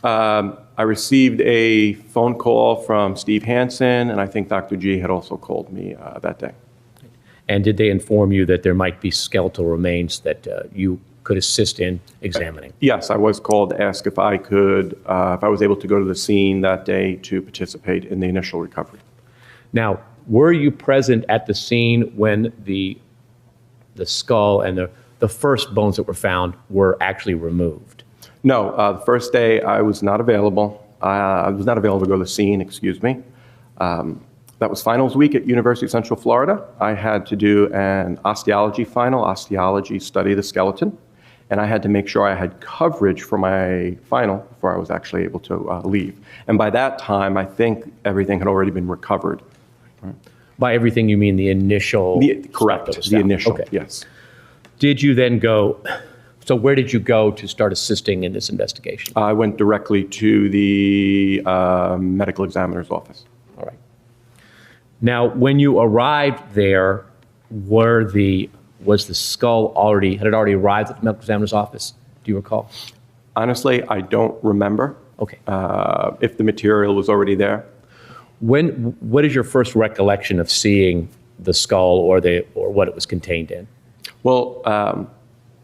Speaker 7: I received a phone call from Steve Hansen, and I think Dr. G had also called me that day.
Speaker 2: And did they inform you that there might be skeletal remains that you could assist in examining?
Speaker 7: Yes, I was called to ask if I was able to go to the scene that day to participate in the initial recovery.
Speaker 2: Now, were you present at the scene when the skull and the first bones that were found were actually removed?
Speaker 7: No, the first day I was not available. I was not available to go to the scene, excuse me. That was finals week at University of Central Florida. I had to do an osteology final, osteology study of the skeleton. and I had to make sure I had coverage for my final before I was actually able to leave. And by that time, I think everything had already been recovered.
Speaker 2: By everything, you mean the initial?
Speaker 7: Correct,
Speaker 2: stuff that was
Speaker 7: the
Speaker 2: found.
Speaker 7: initial,
Speaker 2: Okay.
Speaker 7: yes.
Speaker 2: Did you then go, so where did you go to start assisting in this investigation?
Speaker 7: I went directly to the medical examiner's office.
Speaker 2: All right. Now, when you arrived there, was the skull had it already arrived at the medical examiner's office? Do you recall?
Speaker 7: Honestly, I don't remember
Speaker 2: Okay.
Speaker 7: if the material was already there.
Speaker 2: What is your first recollection of seeing the skull or what it was contained in?
Speaker 7: Well, I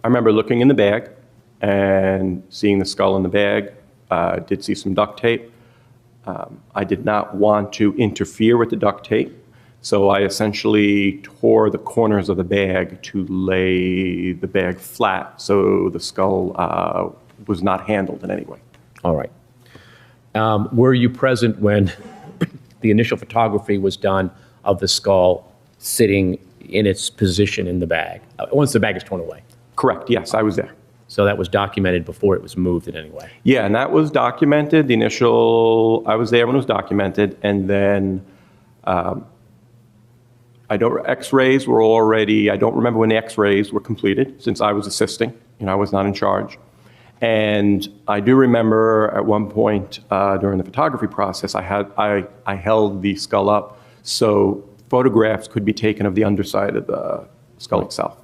Speaker 7: remember looking in the bag and seeing the skull in the bag. Did see some duct tape. I did not want to interfere with the duct tape, so I essentially tore the corners of the bag to lay the bag flat so the skull was not handled in any way.
Speaker 2: All right. Were you present when the initial photography was done of the skull sitting in its position in the bag, once the bag is torn away?
Speaker 7: Correct, yes, I was there.
Speaker 2: So that was documented before it was moved in any way?
Speaker 7: Yeah, and that was documented. The initial, I was there when it was documented, and then X-rays were already, I don't remember when the X-rays were completed, since I was assisting, I was not in charge. And I do remember at one point during the photography process, I held the skull up so photographs could be taken of the underside of the skull itself.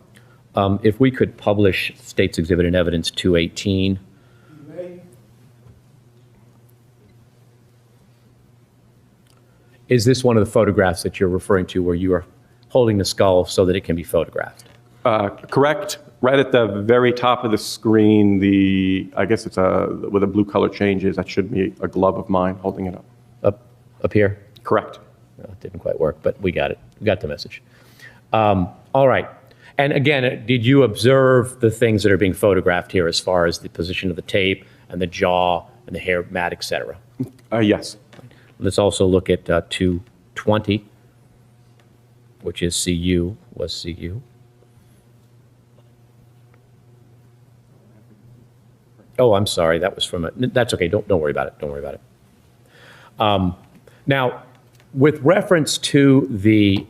Speaker 2: If we could publish State's Exhibit and Evidence 218. Is this one of the photographs that you're referring to where you are holding the skull so that it can be photographed?
Speaker 7: Correct. Right at the very top of the screen, I guess it's where the blue color changes. That should be a glove of mine holding it up.
Speaker 2: Up here?
Speaker 7: Correct.
Speaker 2: No, it didn't quite work, but we got it. We got the message. All right. And again, did you observe the things that are being photographed here as far as the position of the tape and the jaw and the hair mat, et cetera?
Speaker 7: Yes.
Speaker 2: Let's also look at 220, which is CU, was CU. Oh, I'm sorry, that was from that's okay, don't worry about it, don't worry about it. Now, with reference to the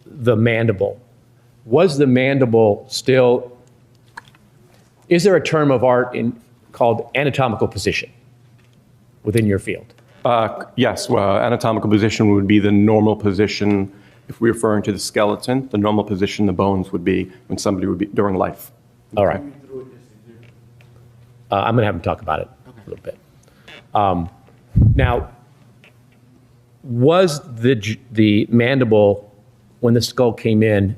Speaker 2: mandible, was the mandible still, is there a term of art called anatomical position within your field?
Speaker 7: Yes, well, anatomical position would be the normal position. If we're referring to the skeleton, the normal position the bones would be when somebody would be during life.
Speaker 2: All right. I'm going to have him talk about it a little bit. Now, was the mandible, when the skull came in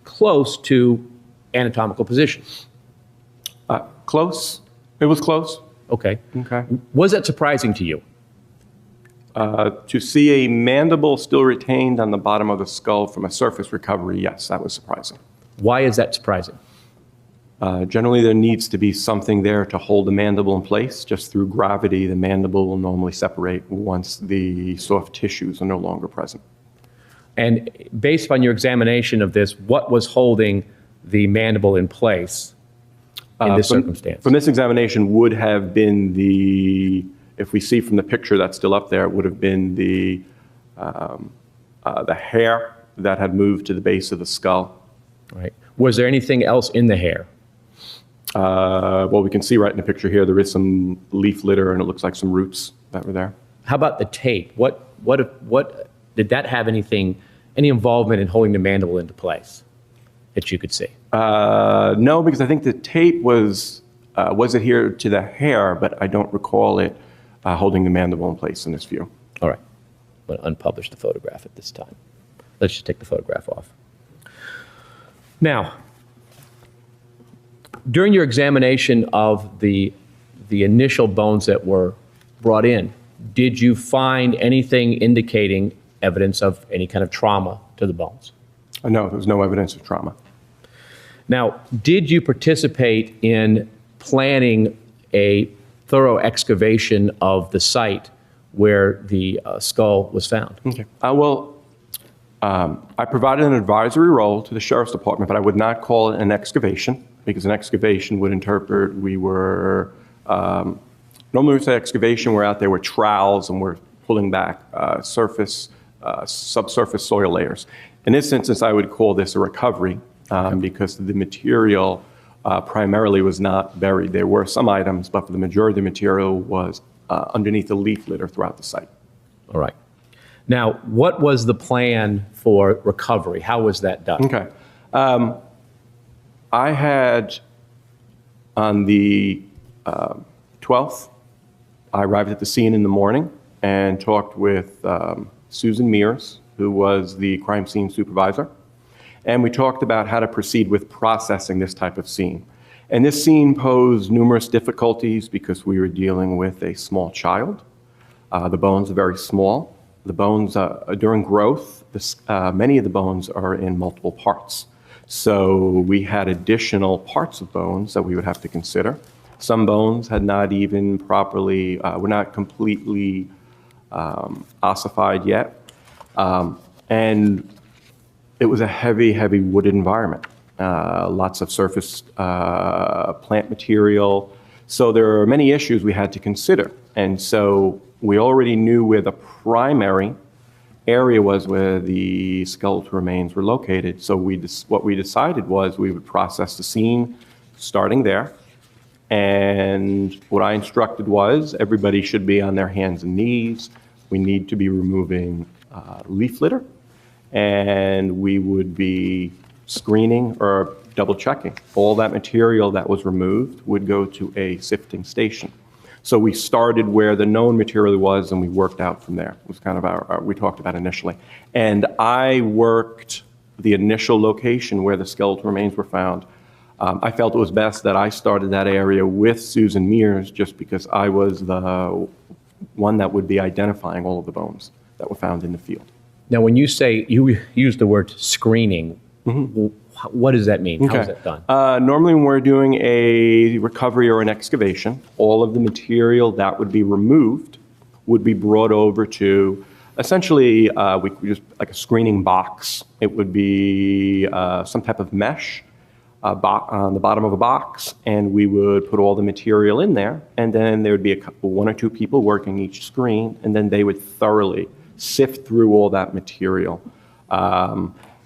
Speaker 2: close to anatomical position?
Speaker 7: Close. It was close.
Speaker 2: Okay.
Speaker 7: Okay.
Speaker 2: Was that surprising to you?
Speaker 7: To see a mandible still retained on the bottom of the skull from a surface recovery, yes, that was surprising.
Speaker 2: Why is that surprising?
Speaker 7: Generally, there needs to be something there to hold the mandible in place. Just through gravity, the mandible will normally separate once the soft tissues are no longer present.
Speaker 2: And based on your examination of this, what was holding the mandible in place in this circumstance?
Speaker 7: From this examination would have been if we see from the picture that's still up there, it would have been the hair that had moved to the base of the skull.
Speaker 2: Right. Was there anything else in the hair?
Speaker 7: Well, we can see right in the picture here, there is some leaf litter and it looks like some roots that were there.
Speaker 2: How about the tape? What did that have any involvement in holding the mandible into place that you could see?
Speaker 7: No, because I think the tape was adhered to the hair, but I don't recall it holding the mandible in place in this view.
Speaker 2: All right. I'm going to unpublish the photograph at this time. Let's just take the photograph off. Now, during your examination of the initial bones that were brought in, did you find anything indicating evidence of any kind of trauma to the bones?
Speaker 7: No, there was no evidence of trauma.
Speaker 2: Now, did you participate in planning a thorough excavation of the site where the skull was found?
Speaker 7: Okay. I provided an advisory role to the Sheriff's Department, but I would not call it an excavation. because an excavation would interpret we were, normally we say excavation, we're out there with trowels and we're pulling back subsurface soil layers. In this instance, I would call this a recovery because the material primarily was not buried. There were some items, but for the majority of the material was underneath the leaf litter throughout the site.
Speaker 2: All right. Now, what was the plan for recovery? How was that done?
Speaker 7: Okay. I had, on the 12th, I arrived at the scene in the morning and talked with Susan Mears, who was the crime scene supervisor. And we talked about how to proceed with processing this type of scene. And this scene posed numerous difficulties because we were dealing with a small child. The bones are very small. The bones, during growth, many of the bones are in multiple parts. So we had additional parts of bones that we would have to consider. Some bones had not even properly, were not completely ossified yet. And it was a heavy, heavy wooded environment. Lots of surface plant material. So there are many issues we had to consider. And so we already knew where the primary area was where the skeletal remains were located. So what we decided was we would process the scene starting there. And what I instructed was everybody should be on their hands and knees. We need to be removing leaf litter. And we would be screening or double checking. All that material that was removed would go to a sifting station. So we started where the known material was and we worked out from there. It was kind of our we talked about initially. And I worked the initial location where the skeletal remains were found. I felt it was best that I started that area with Susan Mears just because I was the one that would be identifying all of the bones that were found in the field.
Speaker 2: Now, when you say, you use the word screening, what does that mean? How is that done?
Speaker 7: Normally when we're doing a recovery or an excavation, all of the material that would be removed would be brought over to, essentially, we just like a screening box. It would be some type of mesh on the bottom of a box, and we would put all the material in there, and then there would be one or two people working each screen, and then they would thoroughly sift through all that material.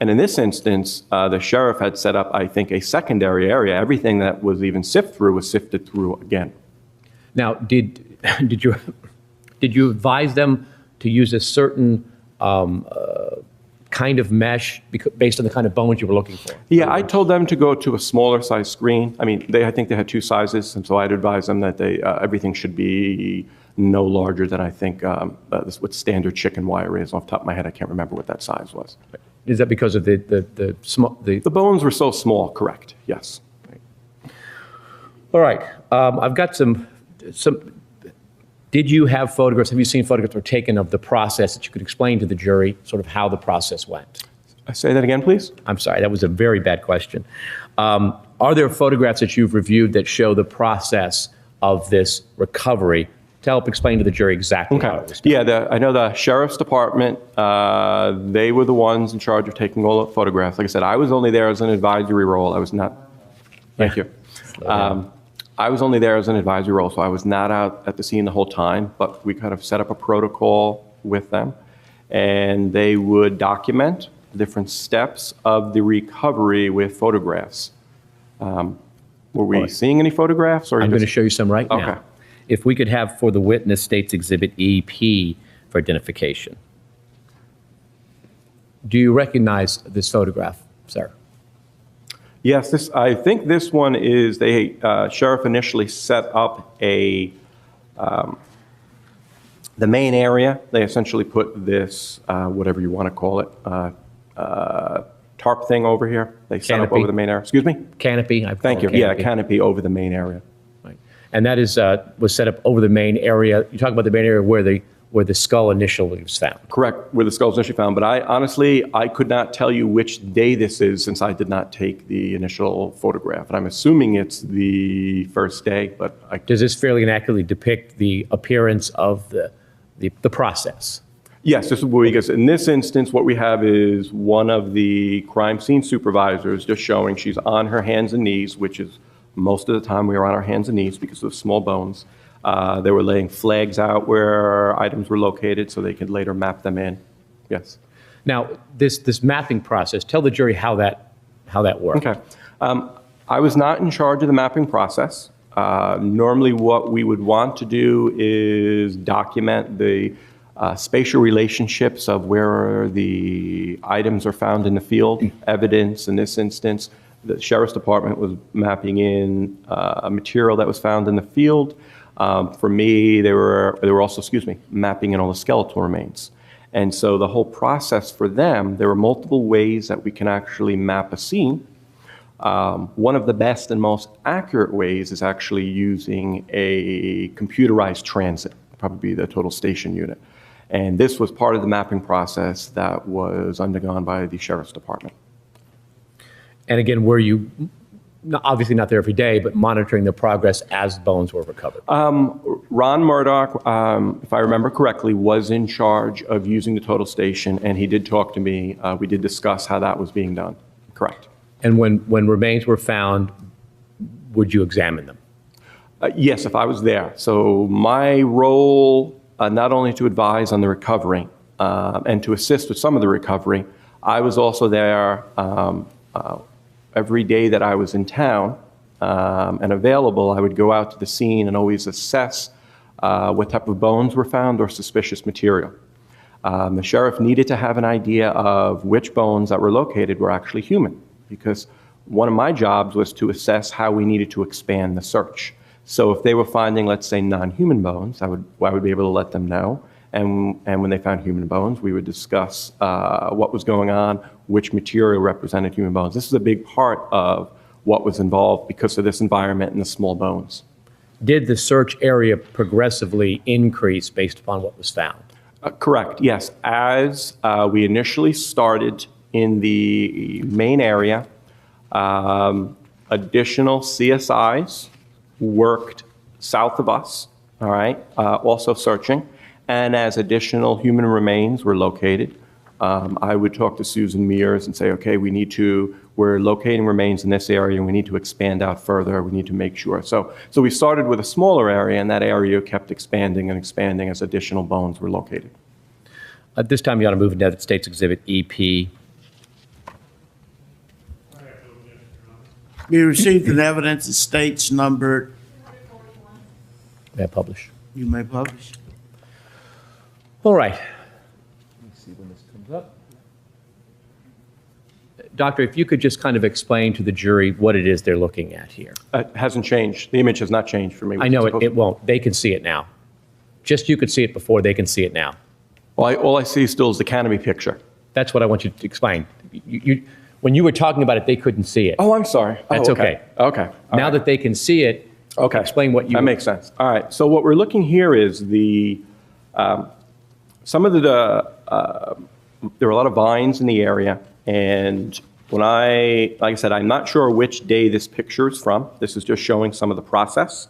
Speaker 7: And in this instance, the sheriff had set up, I think, a secondary area. Everything that was even sifted through was sifted through again.
Speaker 2: Now, did you advise them to use a certain kind of mesh based on the kind of bones you were looking for?
Speaker 7: Yeah, I told them to go to a smaller size screen. I mean, I think they had two sizes, and so I'd advise them that everything should be no larger than I think what standard chicken wire is. Off the top of my head, I can't remember what that size was.
Speaker 2: Is that because of the small?
Speaker 7: The bones were so small, correct, yes.
Speaker 2: All right, I've got some. Did you have photographs? Have you seen photographs that were taken of the process that you could explain to the jury, sort of how the process went?
Speaker 7: Say that again, please.
Speaker 2: I'm sorry, that was a very bad question. Are there photographs that you've reviewed that show the process of this recovery to help explain to the jury exactly how it was done?
Speaker 7: Yeah, I know the sheriff's department, they were the ones in charge of taking all the photographs. Like I said, I was only there as an advisory role. I was not, thank you. I was only there as an advisory role, so I was not out at the scene the whole time, but we kind of set up a protocol with them, and they would document the different steps of the recovery with photographs. Were we seeing any photographs? Or
Speaker 2: I'm going to show you some right now.
Speaker 7: Okay.
Speaker 2: If we could have for the witness States Exhibit EP for identification. Do you recognize this photograph, sir?
Speaker 7: Yes, I think this one is, sheriff initially set up the main area. They essentially put this, whatever you want to call it, tarp thing over here. They set up over the main area. Excuse me?
Speaker 2: Canopy.
Speaker 7: Thank you. Yeah, canopy over the main area.
Speaker 2: Right. And that is was set up over the main area. You talk about the main area where the skull initially was found.
Speaker 7: Correct, where the skull was initially found. But I could not tell you which day this is since I did not take the initial photograph. And I'm assuming it's the first day, but
Speaker 2: Does this fairly and accurately depict the appearance of the process?
Speaker 7: Yes, this is because in this instance, what we have is one of the crime scene supervisors just showing she's on her hands and knees, which is most of the time we are on our hands and knees because of small bones. They were laying flags out where items were located so they could later map them in. Yes.
Speaker 2: Now, this mapping process, tell the jury how that worked.
Speaker 7: Okay. I was not in charge of the mapping process. Normally what we would want to do is document the spatial relationships of where the items are found in the field, evidence. In this instance, the Sheriff's Department was mapping in a material that was found in the field. For me, they were also, mapping in all the skeletal remains. And so the whole process for them, there were multiple ways that we can actually map a scene. One of the best and most accurate ways is actually using a computerized transit, probably the total station unit. And this was part of the mapping process that was undergone by the Sheriff's Department.
Speaker 2: And again, were you, obviously not there every day, but monitoring the progress as bones were recovered?
Speaker 7: Ron Murdoch, if I remember correctly, was in charge of using the total station, and he did talk to me. We did discuss how that was being done. Correct.
Speaker 2: And when remains were found, would you examine them?
Speaker 7: Yes, if I was there. So my role, not only to advise on the recovery and to assist with some of the recovery, I was also there every day that I was in town and available. I would go out to the scene and always assess what type of bones were found or suspicious material. The sheriff needed to have an idea of which bones that were located were actually human, because one of my jobs was to assess how we needed to expand the search. So if they were finding, let's say, non-human bones, I would be able to let them know. And when they found human bones, we would discuss what was going on, which material represented human bones. This is a big part of what was involved because of this environment and the small bones.
Speaker 2: Did the search area progressively increase based upon what was found?
Speaker 7: Correct, yes. As we initially started in the main area, additional CSIs worked south of us, all right, also searching. And as additional human remains were located, I would talk to Susan Mears and say, okay, we're locating remains in this area and we need to expand out further. We need to make sure. So we started with a smaller area, and that area kept expanding and expanding as additional bones were located.
Speaker 2: At this time, you ought to move into United States Exhibit EP.
Speaker 1: Be received in evidence, the states numbered.
Speaker 5: 241.
Speaker 2: May I publish?
Speaker 1: You may publish.
Speaker 2: All right. Let me see when this comes up. Doctor, if you could just kind of explain to the jury what it is they're looking at here.
Speaker 7: It hasn't changed. The image has not changed for me.
Speaker 2: I know it won't. They can see it now. Just you could see it before, they can see it now.
Speaker 7: Well, all I see still is the canopy picture.
Speaker 2: That's what I want you to explain. When you were talking about it, they couldn't see it.
Speaker 7: Oh, I'm sorry.
Speaker 2: That's okay.
Speaker 7: Okay. All
Speaker 2: Now
Speaker 7: right.
Speaker 2: that they can see it,
Speaker 7: Okay.
Speaker 2: explain what you...
Speaker 7: That makes sense. All right. So what we're looking here is some of there are a lot of vines in the area, and like I said, I'm not sure which day this picture is from. This is just showing some of the process.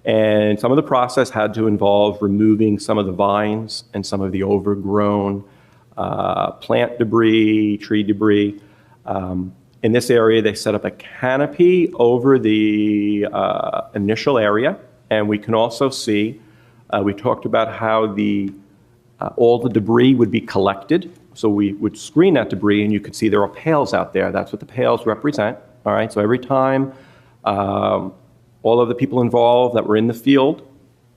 Speaker 7: And some of the process had to involve removing some of the vines and some of the overgrown plant debris, tree debris. In this area, they set up a canopy over the initial area, and we can also see, we talked about how all the debris would be collected. So we would screen that debris, and you could see there are pails out there. That's what the pails represent. All right, so every time all of the people involved that were in the field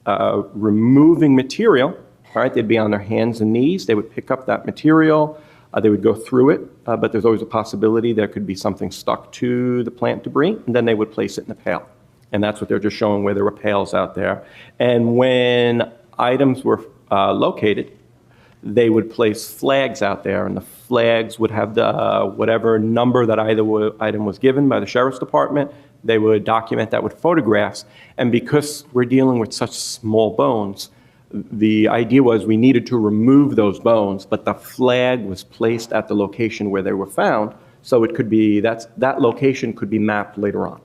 Speaker 7: removing material, all right, they'd be on their hands and knees. They would pick up that material. They would go through it, but there's always a possibility there could be something stuck to the plant debris, and then they would place it in a pail. And that's what they're just showing, where there were pails out there. And when items were located, they would place flags out there, and the flags would have the whatever number that item was given by the Sheriff's Department. They would document that with photographs. And because we're dealing with such small bones, the idea was we needed to remove those bones, but the flag was placed at the location where they were found, so it could be, that location could be mapped later on.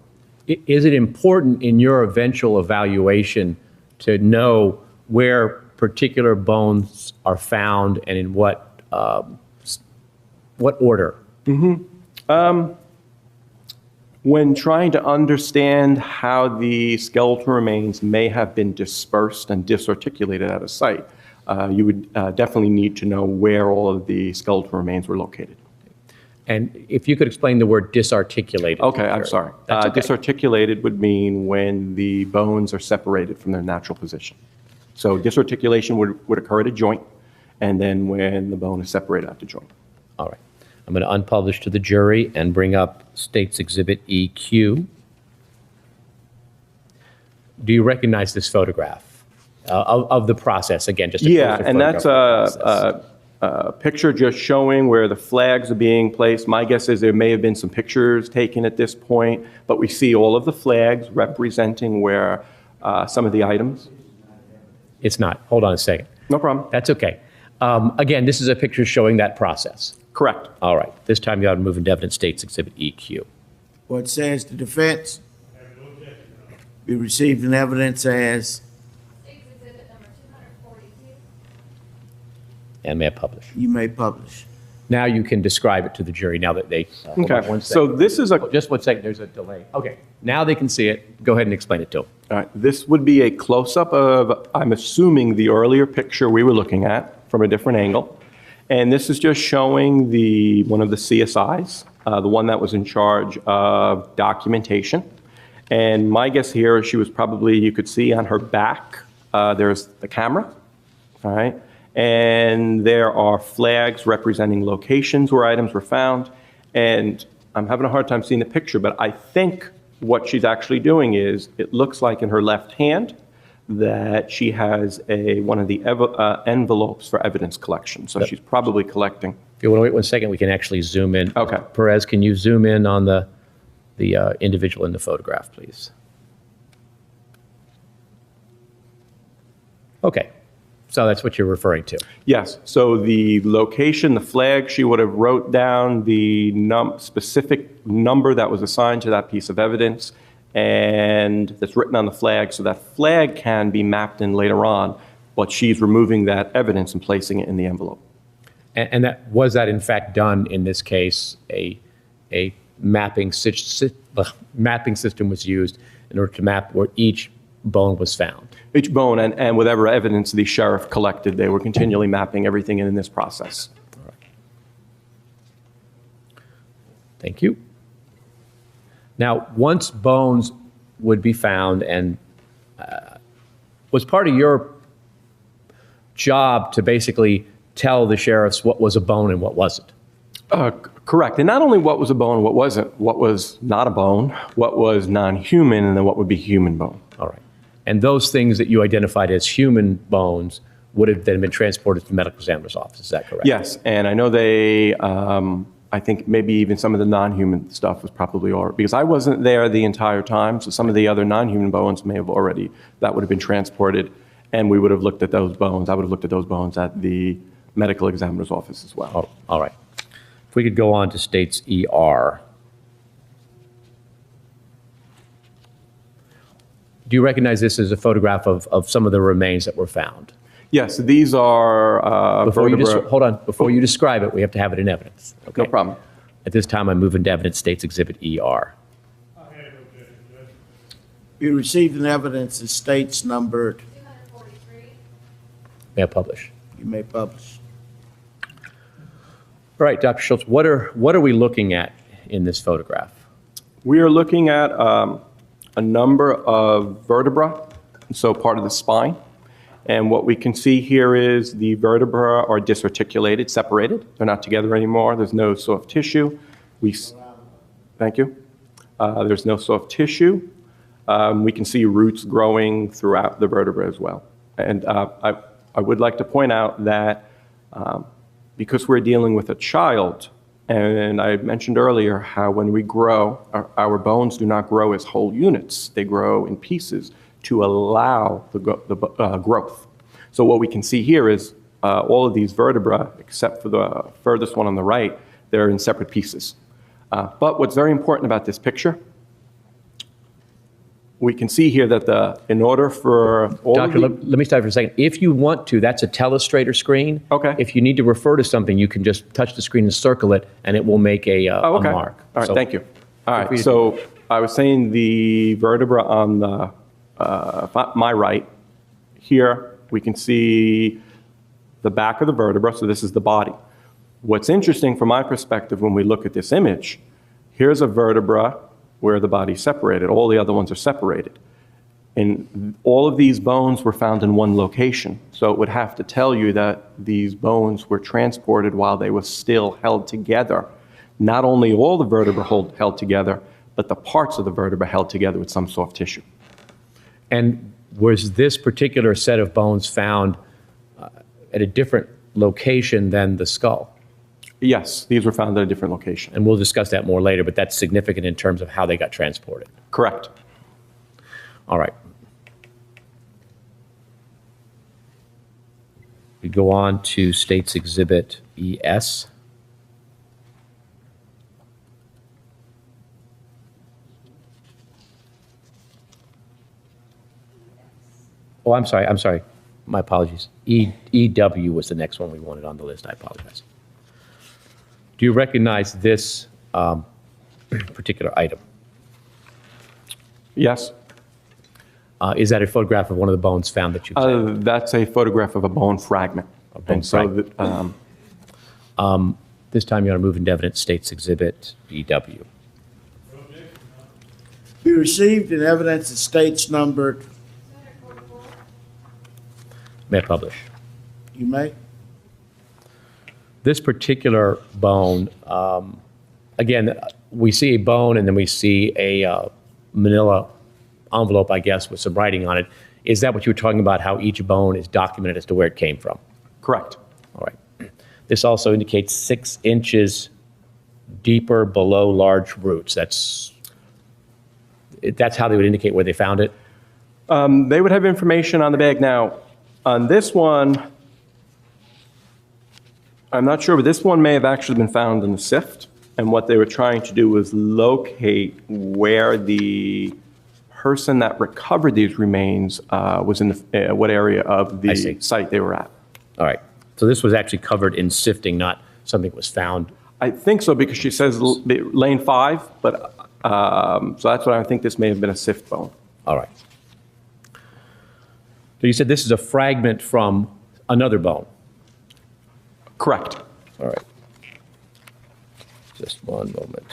Speaker 2: Is it important in your eventual evaluation to know where particular bones are found and in what order?
Speaker 7: When trying to understand how the skeletal remains may have been dispersed and disarticulated at a site, you would definitely need to know where all of the skeletal remains were located.
Speaker 2: And if you could explain the word disarticulated.
Speaker 7: Okay, I'm sorry.
Speaker 2: That's okay.
Speaker 7: Disarticulated would mean when the bones are separated from their natural position. So disarticulation would occur at a joint, and then when the bone is separated at the joint.
Speaker 2: All right. I'm going to unpublish to the jury and bring up State's Exhibit EQ. Do you recognize this photograph of the process? Again, just a
Speaker 7: Yeah,
Speaker 2: closer
Speaker 7: and that's
Speaker 2: photograph of the process.
Speaker 7: a picture just showing where the flags are being placed. My guess is there may have been some pictures taken at this point, but we see all of the flags representing where some of the items.
Speaker 2: It's not. Hold on a second.
Speaker 7: No problem.
Speaker 2: That's okay. Again, this is a picture showing that process.
Speaker 7: Correct.
Speaker 2: All right. This time you ought to move into evidence State's Exhibit EQ.
Speaker 1: What says the defense be received in evidence as,
Speaker 5: State's Exhibit number 242.
Speaker 2: And may I publish?
Speaker 1: you may publish.
Speaker 2: Now you can describe it to the jury now that they. Hold on
Speaker 7: Okay.
Speaker 2: one
Speaker 7: So
Speaker 2: second.
Speaker 7: this is a
Speaker 2: Just 1 second. There's a delay. Okay. Now they can see it. Go ahead and explain it to them.
Speaker 7: All right, this would be a close-up of, I'm assuming, the earlier picture we were looking at from a different angle. And this is just showing one of the CSIs, the one that was in charge of documentation. And my guess here is she was probably, you could see on her back, there's the camera, all right? And there are flags representing locations where items were found. And I'm having a hard time seeing the picture, but I think what she's actually doing is, it looks like in her left hand that she has one of the envelopes for evidence collection. So she's probably collecting.
Speaker 2: If you want to wait 1 second, we can actually zoom in.
Speaker 7: Okay.
Speaker 2: Perez, can you zoom in on the individual in the photograph, please? Okay. So that's what you're referring to.
Speaker 7: Yes, so the location, the flag, she would have wrote down the specific number that was assigned to that piece of evidence, and that's written on the flag, so that flag can be mapped in later on, but she's removing that evidence and placing it in the envelope.
Speaker 2: And was that in fact done in this case? A mapping system was used in order to map where each bone was found.
Speaker 7: Each bone and whatever evidence the sheriff collected, they were continually mapping everything in this process.
Speaker 2: Thank you. Now, once bones would be found, and was part of your job to basically tell the sheriffs what was a bone and what wasn't?
Speaker 7: Correct. And not only what was a bone and what wasn't, what was not a bone, what was non-human, and then what would be human bone.
Speaker 2: All right. And those things that you identified as human bones would have then been transported to the medical examiner's office. Is that correct?
Speaker 7: Yes, and I know they, I think maybe even some of the non-human stuff was probably already, because I wasn't there the entire time, so some of the other non-human bones may have already, that would have been transported, and we would have looked at those bones. I would have looked at those bones at the medical examiner's office as well.
Speaker 2: Oh, all right. If we could go on to State's ER. Do you recognize this as a photograph of some of the remains that were found?
Speaker 7: Yes, these are vertebrae.
Speaker 2: Hold on. Before you describe it, we have to have it in evidence. Okay?
Speaker 7: No problem.
Speaker 2: At this time, I move into evidence State's Exhibit ER.
Speaker 4: I have no objection, Judge.
Speaker 1: Be received in evidence as states numbered,
Speaker 5: 243.
Speaker 2: May I publish?
Speaker 1: you may publish.
Speaker 2: All right, Dr. Schultz, what are we looking at in this photograph?
Speaker 7: We are looking at a number of vertebrae, so part of the spine. And what we can see here is the vertebrae are disarticulated, separated. They're not together anymore. There's no soft tissue. Thank you. There's no soft tissue. We can see roots growing throughout the vertebra as well. And I would like to point out that because we're dealing with a child, and I mentioned earlier how when we grow, our bones do not grow as whole units. They grow in pieces to allow the growth. So what we can see here is all of these vertebrae, except for the furthest one on the right, they're in separate pieces. But what's very important about this picture, we can see here that in order for all of
Speaker 2: Doctor,
Speaker 7: the...
Speaker 2: let me stop for a second. If you want to, that's a telestrator screen.
Speaker 7: Okay.
Speaker 2: If you need to refer to something, you can just touch the screen and circle it, and it will make a
Speaker 7: Oh, okay.
Speaker 2: mark.
Speaker 7: All right,
Speaker 2: So-
Speaker 7: thank you. All
Speaker 2: free
Speaker 7: right,
Speaker 2: to
Speaker 7: so I was saying the vertebra on the my right, here, we can see the back of the vertebra, so this is the body. What's interesting from my perspective when we look at this image, here's a vertebra where the body's separated. All the other ones are separated. And all of these bones were found in one location. So it would have to tell you that these bones were transported while they were still held together. Not only all the vertebra held together, but the parts of the vertebra held together with some soft tissue.
Speaker 2: And was this particular set of bones found at a different location than the skull?
Speaker 7: Yes, these were found at a different location.
Speaker 2: And we'll discuss that more later, but that's significant in terms of how they got transported.
Speaker 7: Correct.
Speaker 2: All right. We go on to State's Exhibit ES. Oh, I'm sorry. My apologies. EW was the next one we wanted on the list. I apologize. Do you recognize this particular item?
Speaker 7: Yes.
Speaker 2: Is that a photograph of one of the bones found that you've seen?
Speaker 7: That's a photograph of a bone fragment.
Speaker 2: A bone
Speaker 7: And so
Speaker 2: fragment. This time you want to move into evidence State's Exhibit EW.
Speaker 1: Be received in evidence that states numbered,
Speaker 5: 244.
Speaker 2: May I publish?
Speaker 1: you may.
Speaker 2: This particular bone, again, we see a bone and then we see a manila envelope, I guess, with some writing on it. Is that what you were talking about, how each bone is documented as to where it came from?
Speaker 7: Correct.
Speaker 2: All right. This also indicates 6 inches deeper below large roots. That's how they would indicate where they found it?
Speaker 7: They would have information on the bag. Now, on this one, I'm not sure, but this one may have actually been found in the sift. And what they were trying to do was locate where the person that recovered these remains was in what area of
Speaker 2: I see.
Speaker 7: the site they were at.
Speaker 2: All right. So this was actually covered in sifting, not something that was found.
Speaker 7: I think so because she says lane 5, but so that's what I think this may have been a sift bone.
Speaker 2: All right. So you said this is a fragment from another bone.
Speaker 7: Correct.
Speaker 2: All right. Just one moment.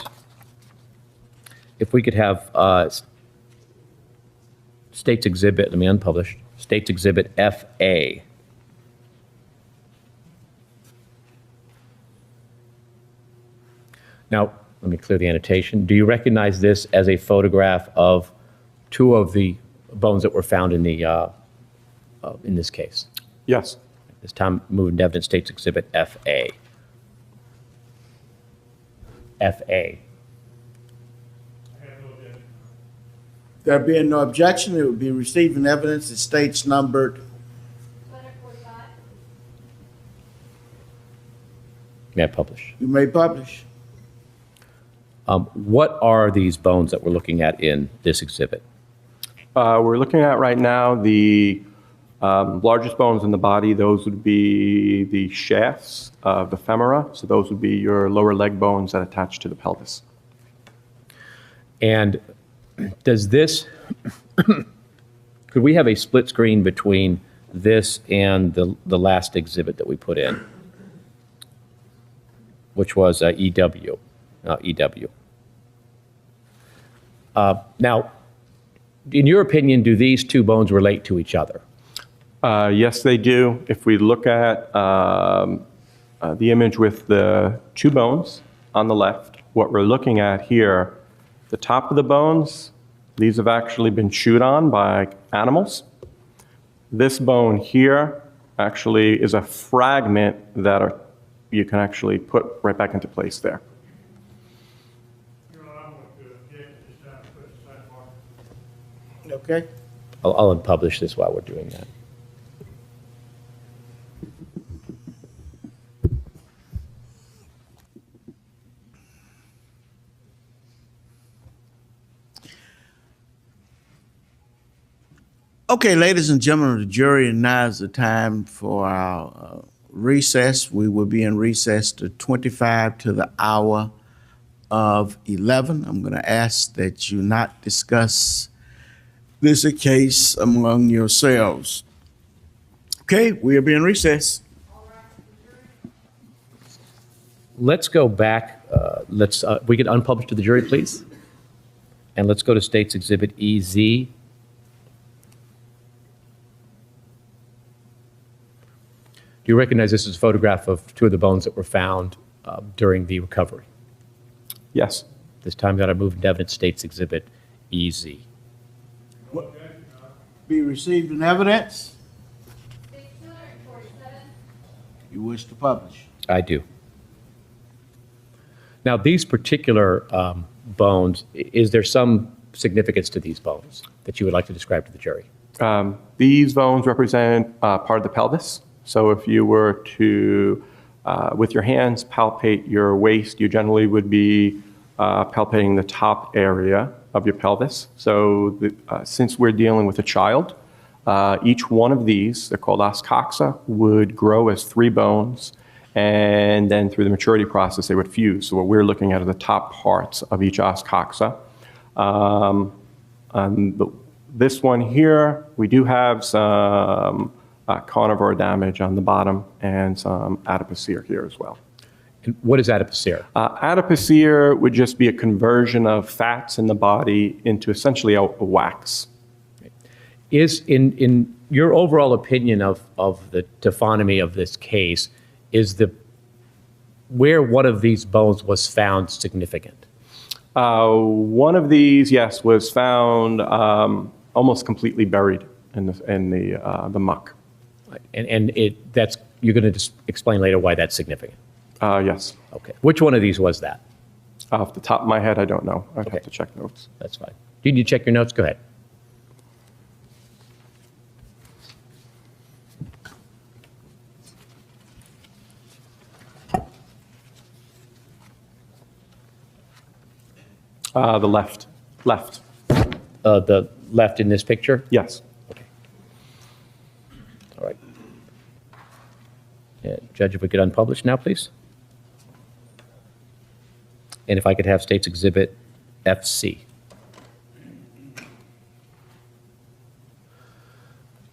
Speaker 2: If we could have State's Exhibit, let me unpublish, State's Exhibit FA. Now, let me clear the annotation. Do you recognize this as a photograph of 2 of the bones that were found in this case?
Speaker 7: Yes.
Speaker 2: This time, moving to evidence, State's Exhibit FA. FA.
Speaker 1: There being no objection, it would be received in evidence that states numbered,
Speaker 5: 245.
Speaker 2: May I publish?
Speaker 1: you may publish.
Speaker 2: What are these bones that we're looking at in this exhibit?
Speaker 7: We're looking at right now the largest bones in the body. Those would be the shafts of the femora. So those would be your lower leg bones that attach to the pelvis.
Speaker 2: And does this, could we have a split screen between this and the last exhibit that we put in, which was EW? Now, in your opinion, do these 2 bones relate to each other?
Speaker 7: Yes, they do. If we look at the image with the 2 bones on the left, what we're looking at here, the top of the bones, these have actually been chewed on by animals. This bone here actually is a fragment that you can actually put right back into place there.
Speaker 4: Your Honor, I'm going to object at this time to put the sidebar.
Speaker 1: Okay?
Speaker 2: I'll unpublish this while we're doing that.
Speaker 1: Okay, ladies and gentlemen of the jury, now is the time for our recess. We will be in recess to 25 to the hour of 11. I'm going to ask that you not discuss this case among yourselves. Okay, we'll be in recess.
Speaker 2: Let's go back. We can unpublish to the jury, please. And let's go to State's Exhibit EZ. Do you recognize this is a photograph of two of the bones that were found during the recovery?
Speaker 7: Yes.
Speaker 2: This time, got to move into evidence, State's Exhibit EZ.
Speaker 1: Be received in evidence.
Speaker 5: Page 247.
Speaker 1: You wish to publish.
Speaker 2: I do. Now, these particular bones, is there some significance to these bones that you would like to describe to the jury?
Speaker 7: These bones represent part of the pelvis. So if you were to, with your hands, palpate your waist, you generally would be palpating the top area of your pelvis. So since we're dealing with a child, each one of these, they're called os coxa, would grow as 3 bones, and then through the maturity process, they would fuse. So what we're looking at are the top parts of each os coxa. This one here, we do have some carnivore damage on the bottom and some adipocere here as well.
Speaker 2: And what is adipocere?
Speaker 7: Adipocere would just be a conversion of fats in the body into essentially a wax.
Speaker 2: Is, in your overall opinion of the taphonomy of this case, is where one of these bones was found significant?
Speaker 7: One of these, yes, was found almost completely buried in the muck.
Speaker 2: And that's, you're going to just explain later why that's significant.
Speaker 7: Yes.
Speaker 2: Okay. Which one of these was that?
Speaker 7: Off the top of my head, I don't know. I'd
Speaker 2: Okay.
Speaker 7: have to check notes.
Speaker 2: That's fine. Do you need to check your notes? Go ahead.
Speaker 7: The left.
Speaker 2: The left in this picture?
Speaker 7: Yes.
Speaker 2: Okay. All right. Judge, if we could unpublish now, please. And if I could have State's Exhibit FC.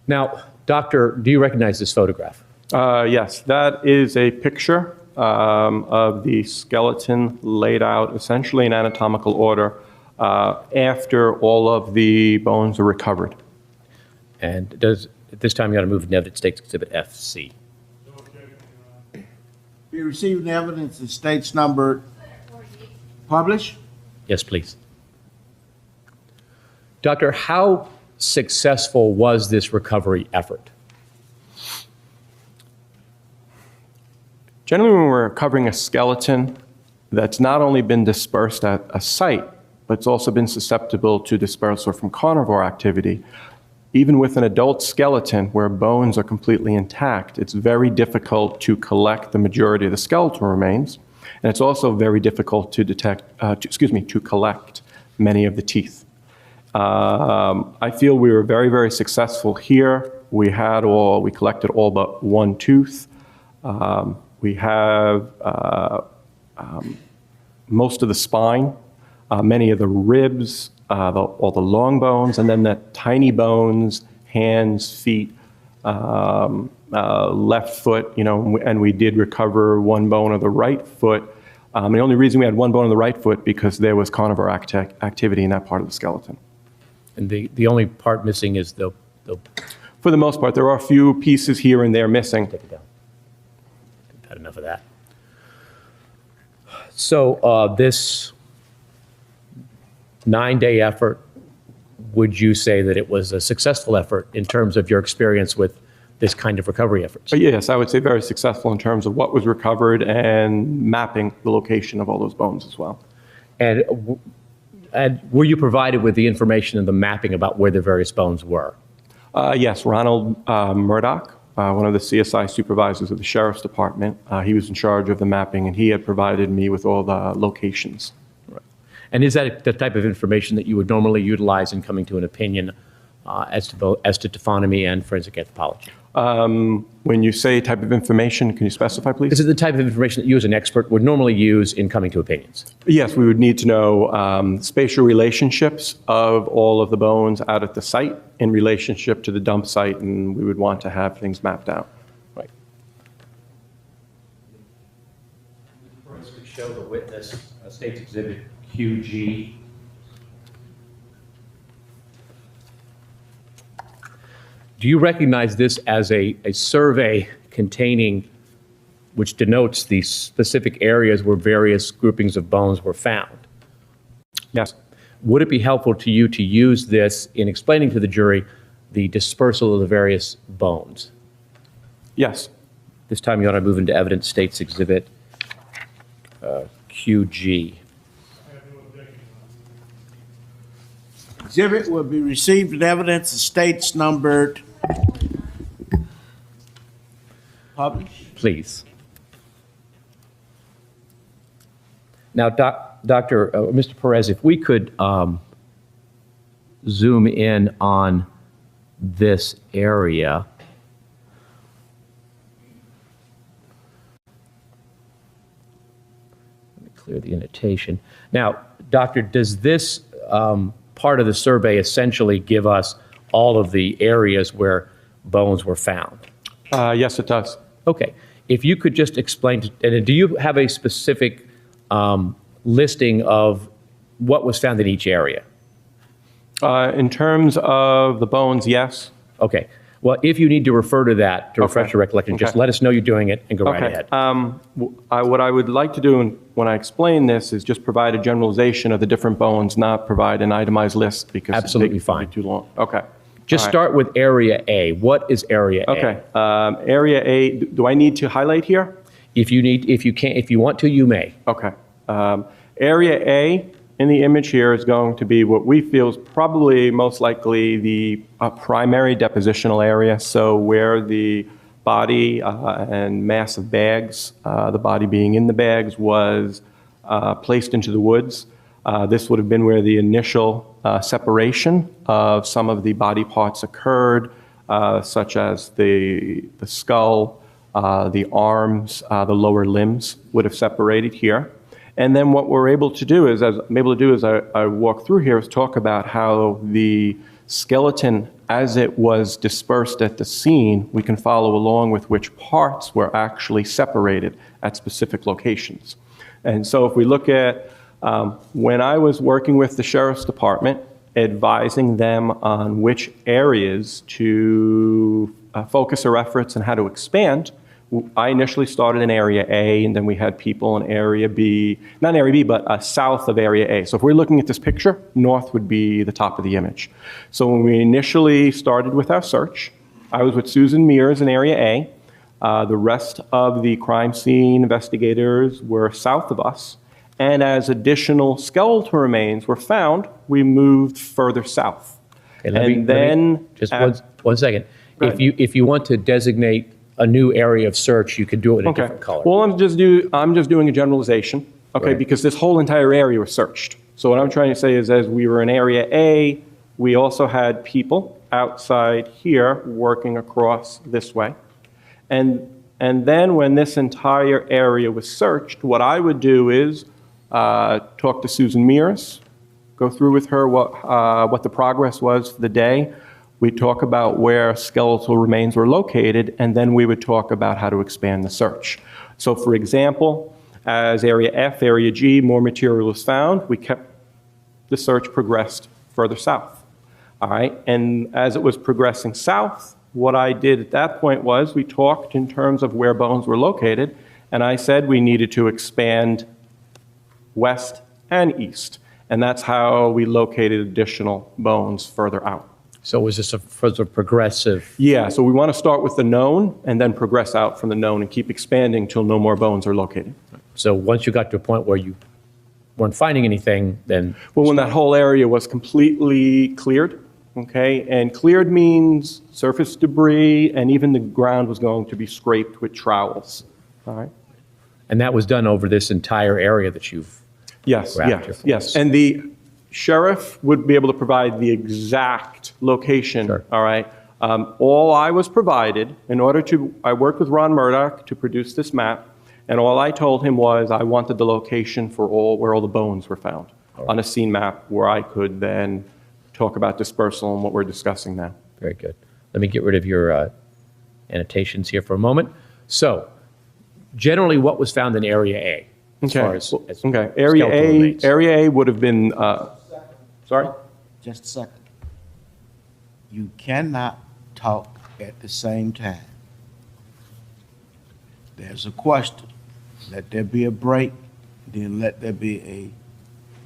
Speaker 2: Now, doctor, do you recognize this photograph?
Speaker 7: Yes, that is a picture of the skeleton laid out essentially in anatomical order after all of the bones are recovered.
Speaker 2: And at this time, you got to move to evidence, State's Exhibit FC.
Speaker 1: Be received in evidence the state's number. Publish.
Speaker 2: Yes, please. Doctor, how successful was this recovery effort?
Speaker 7: Generally, when we're recovering a skeleton that's not only been dispersed at a site, but it's also been susceptible to dispersal from carnivore activity, even with an adult skeleton where bones are completely intact, it's very difficult to collect the majority of the skeletal remains. And it's also very difficult to to collect many of the teeth. I feel we were very, very successful here. We collected all but one tooth. We have most of the spine, many of the ribs, all the long bones, and then the tiny bones, hands, feet, left foot, and we did recover one bone of the right foot. The only reason we had one bone of the right foot because there was carnivore activity in that part of the skeleton.
Speaker 2: And the only part missing is the
Speaker 7: For the most part, there are a few pieces here and there missing.
Speaker 2: take it down. I've had enough of that. So this 9-day effort, would you say that it was a successful effort in terms of your experience with this kind of recovery efforts?
Speaker 7: Yes, I would say very successful in terms of what was recovered and mapping the location of all those bones as well.
Speaker 2: And were you provided with the information and the mapping about where the various bones were?
Speaker 7: Yes, Ronald Murdoch, one of the CSI supervisors of the Sheriff's Department, he was in charge of the mapping, and he had provided me with all the locations.
Speaker 2: Right. And is that the type of information that you would normally utilize in coming to an opinion as to taphonomy and forensic anthropology?
Speaker 7: When you say type of information, can you specify, please?
Speaker 2: This is the type of information that you as an expert would normally use in coming to opinions.
Speaker 7: Yes, we would need to know spatial relationships of all of the bones out at the site in relationship to the dump site, and we would want to have things mapped out.
Speaker 2: Right. First, could show the witness State's Exhibit QG. Do you recognize this as a survey containing, which denotes the specific areas where various groupings of bones were found?
Speaker 7: Yes.
Speaker 2: Would it be helpful to you to use this in explaining to the jury the dispersal of the various bones?
Speaker 7: Yes.
Speaker 2: This time you ought to move into evidence State's Exhibit QG.
Speaker 1: Exhibit will be received in evidence, the state's numbered. Published.
Speaker 2: Please. Now, Mr. Perez, if we could zoom in on this area. Let me clear the annotation. Now, Doctor, does this part of the survey essentially give us all of the areas where bones were found?
Speaker 7: Yes, it does.
Speaker 2: Okay. If you could just explain, and do you have a specific listing of what was found in each area?
Speaker 7: In terms of the bones, yes.
Speaker 2: Okay. Well, if you need to refer to that to refresh your recollection, just let us know you're doing it and go right ahead.
Speaker 7: What I would like to do when I explain this is just provide a generalization of the different bones, not provide an itemized list because
Speaker 2: Absolutely
Speaker 7: it'd
Speaker 2: fine.
Speaker 7: be too long. Okay.
Speaker 2: Just
Speaker 7: All right.
Speaker 2: start with Area A. What is Area A?
Speaker 7: Okay. Area A, do I need to highlight here?
Speaker 2: If you want to, you may.
Speaker 7: Okay. Area A in the image here is going to be what we feel is probably most likely the primary depositional area. So where the body and mass of bags, the body being in the bags, was placed into the woods. This would have been where the initial separation of some of the body parts occurred, such as the skull, the arms, the lower limbs would have separated here. And then what we're able to do is, as I'm able to do as I walk through here, is talk about how the skeleton, as it was dispersed at the scene, we can follow along with which parts were actually separated at specific locations. And so if we look at when I was working with the Sheriff's Department, advising them on which areas to focus our efforts and how to expand, I initially started in Area A, and then we had people in Area B, not Area B, but south of Area A. So if we're looking at this picture, north would be the top of the image. So when we initially started with our search, I was with Susan Mears in Area A. The rest of the crime scene investigators were south of us. And as additional skeletal remains were found, we moved further south.
Speaker 2: Okay, just one second. If you want to designate a new area of search, you could do it in a different color.
Speaker 7: Well, I'm just doing a generalization, okay,
Speaker 2: Right.
Speaker 7: because this whole entire area was searched. So what I'm trying to say is, as we were in Area A, we also had people outside here working across this way. And then when this entire area was searched, what I would do is talk to Susan Mears, go through with her what the progress was for the day. We'd talk about where skeletal remains were located, and then we would talk about how to expand the search. So for example, as Area F, Area G, more material was found, the search progressed further south. All right, and as it was progressing south, what I did at that point was we talked in terms of where bones were located, and I said we needed to expand west and east, and that's how we located additional bones further out.
Speaker 2: So was this a further progressive?
Speaker 7: Yeah, so we want to start with the known and then progress out from the known and keep expanding till no more bones are located.
Speaker 2: So once you got to a point where you weren't finding anything, then?
Speaker 7: Well, when that whole area was completely cleared, okay, and cleared means surface debris, and even the ground was going to be scraped with trowels, all right?
Speaker 2: And that was done over this entire area that you've
Speaker 7: Yes,
Speaker 2: grabbed
Speaker 7: yes,
Speaker 2: here for
Speaker 7: yes.
Speaker 2: us.
Speaker 7: And sheriff would be able to provide the exact location,
Speaker 2: Sure.
Speaker 7: all right? All I was provided, I worked with Ron Murdoch to produce this map, and all I told him was I wanted the location for where all the bones were found on a scene map where I could then talk about dispersal and what we're discussing now.
Speaker 2: Very good. Let me get rid of your annotations here for a moment. So, generally, what was found in Area A? As far as
Speaker 7: Okay.
Speaker 2: skeletal remains?
Speaker 7: Area A would have been, sorry?
Speaker 1: Just a second. You cannot talk at the same time. There's a question. Let there be a break, then let there be a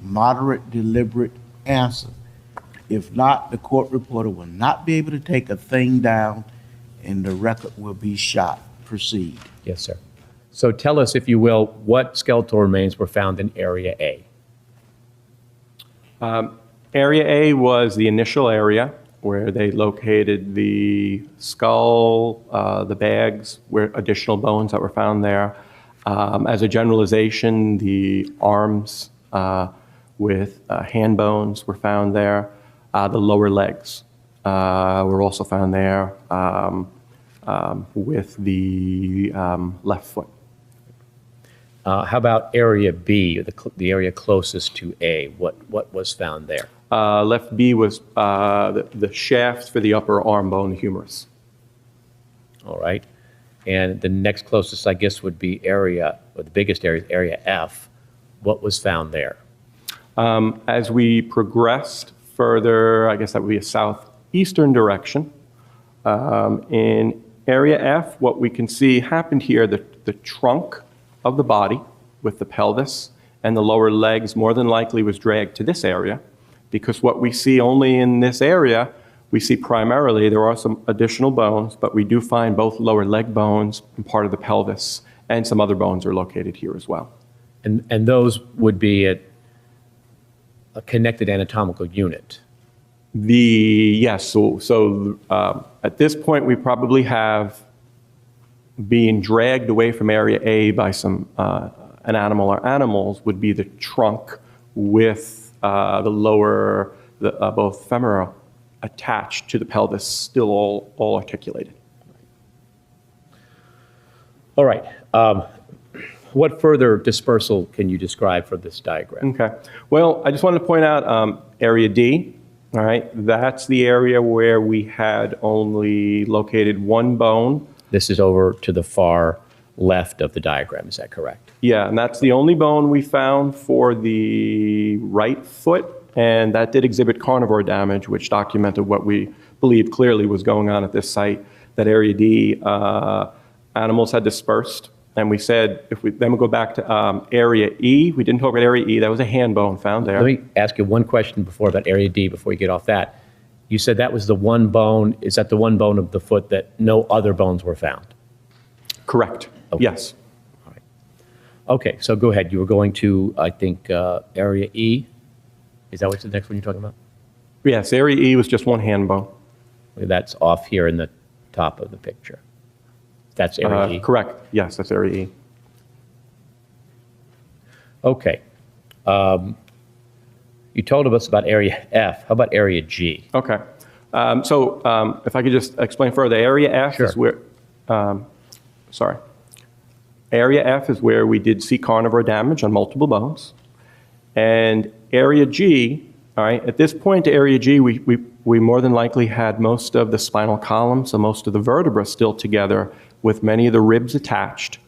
Speaker 1: moderate, deliberate answer. If not, the court reporter will not be able to take a thing down, and the record will be shot. Proceed.
Speaker 2: Yes, sir. So tell us, if you will, what skeletal remains were found in Area A?
Speaker 7: Area A was the initial area where they located the skull, the bags, where additional bones that were found there. As a generalization, the arms with hand bones were found there. The lower legs were also found there with the left foot.
Speaker 2: How about Area B, the area closest to A? What was found there?
Speaker 7: Left B was the shaft for the upper arm bone, the humerus.
Speaker 2: All right. And the next closest, I guess, would be the biggest area, Area F. What was found there?
Speaker 7: As we progressed further, I guess that would be a southeastern direction. In Area F, what we can see happened here, the trunk of the body with the pelvis and the lower legs more than likely was dragged to this area, because what we see only in this area, we see primarily there are some additional bones, but we do find both lower leg bones and part of the pelvis, and some other bones are located here as well.
Speaker 2: And those would be a connected anatomical unit.
Speaker 7: Yes, so at this point we probably have being dragged away from Area A by an animal or animals would be the trunk with the lower, both femora attached to the pelvis, still all articulated.
Speaker 2: All right. What further dispersal can you describe for this diagram?
Speaker 7: Okay. Well, I just wanted to point out Area D. All right. That's the area where we had only located one bone.
Speaker 2: This is over to the far left of the diagram. Is that correct?
Speaker 7: Yeah, and that's the only bone we found for the right foot, and that did exhibit carnivore damage, which documented what we believe clearly was going on at this site. That Area D, animals had dispersed, and we said, then we go back to Area E. We didn't talk about Area E. That was a hand bone found there.
Speaker 2: Let me ask you one question about Area D before you get off that. You said that was the one bone. Is that the one bone of the foot that no other bones were found?
Speaker 7: Correct.
Speaker 2: Okay.
Speaker 7: Yes.
Speaker 2: All right. Okay, so go ahead. You were going to, I think, Area E. Is that what's the next one you're talking about?
Speaker 7: Yes, Area E was just one hand bone.
Speaker 2: That's off here in the top of the picture. That's Area E.
Speaker 7: Correct. Yes, that's Area E.
Speaker 2: Okay. You told us about Area F. How about Area G?
Speaker 7: Okay. So if I could just explain further, Area F
Speaker 2: Sure.
Speaker 7: is where, Area F is where we did see carnivore damage on multiple bones. And Area G, all right, at this point to Area G, we more than likely had most of the spinal column, so most of the vertebrae still together with many of the ribs attached.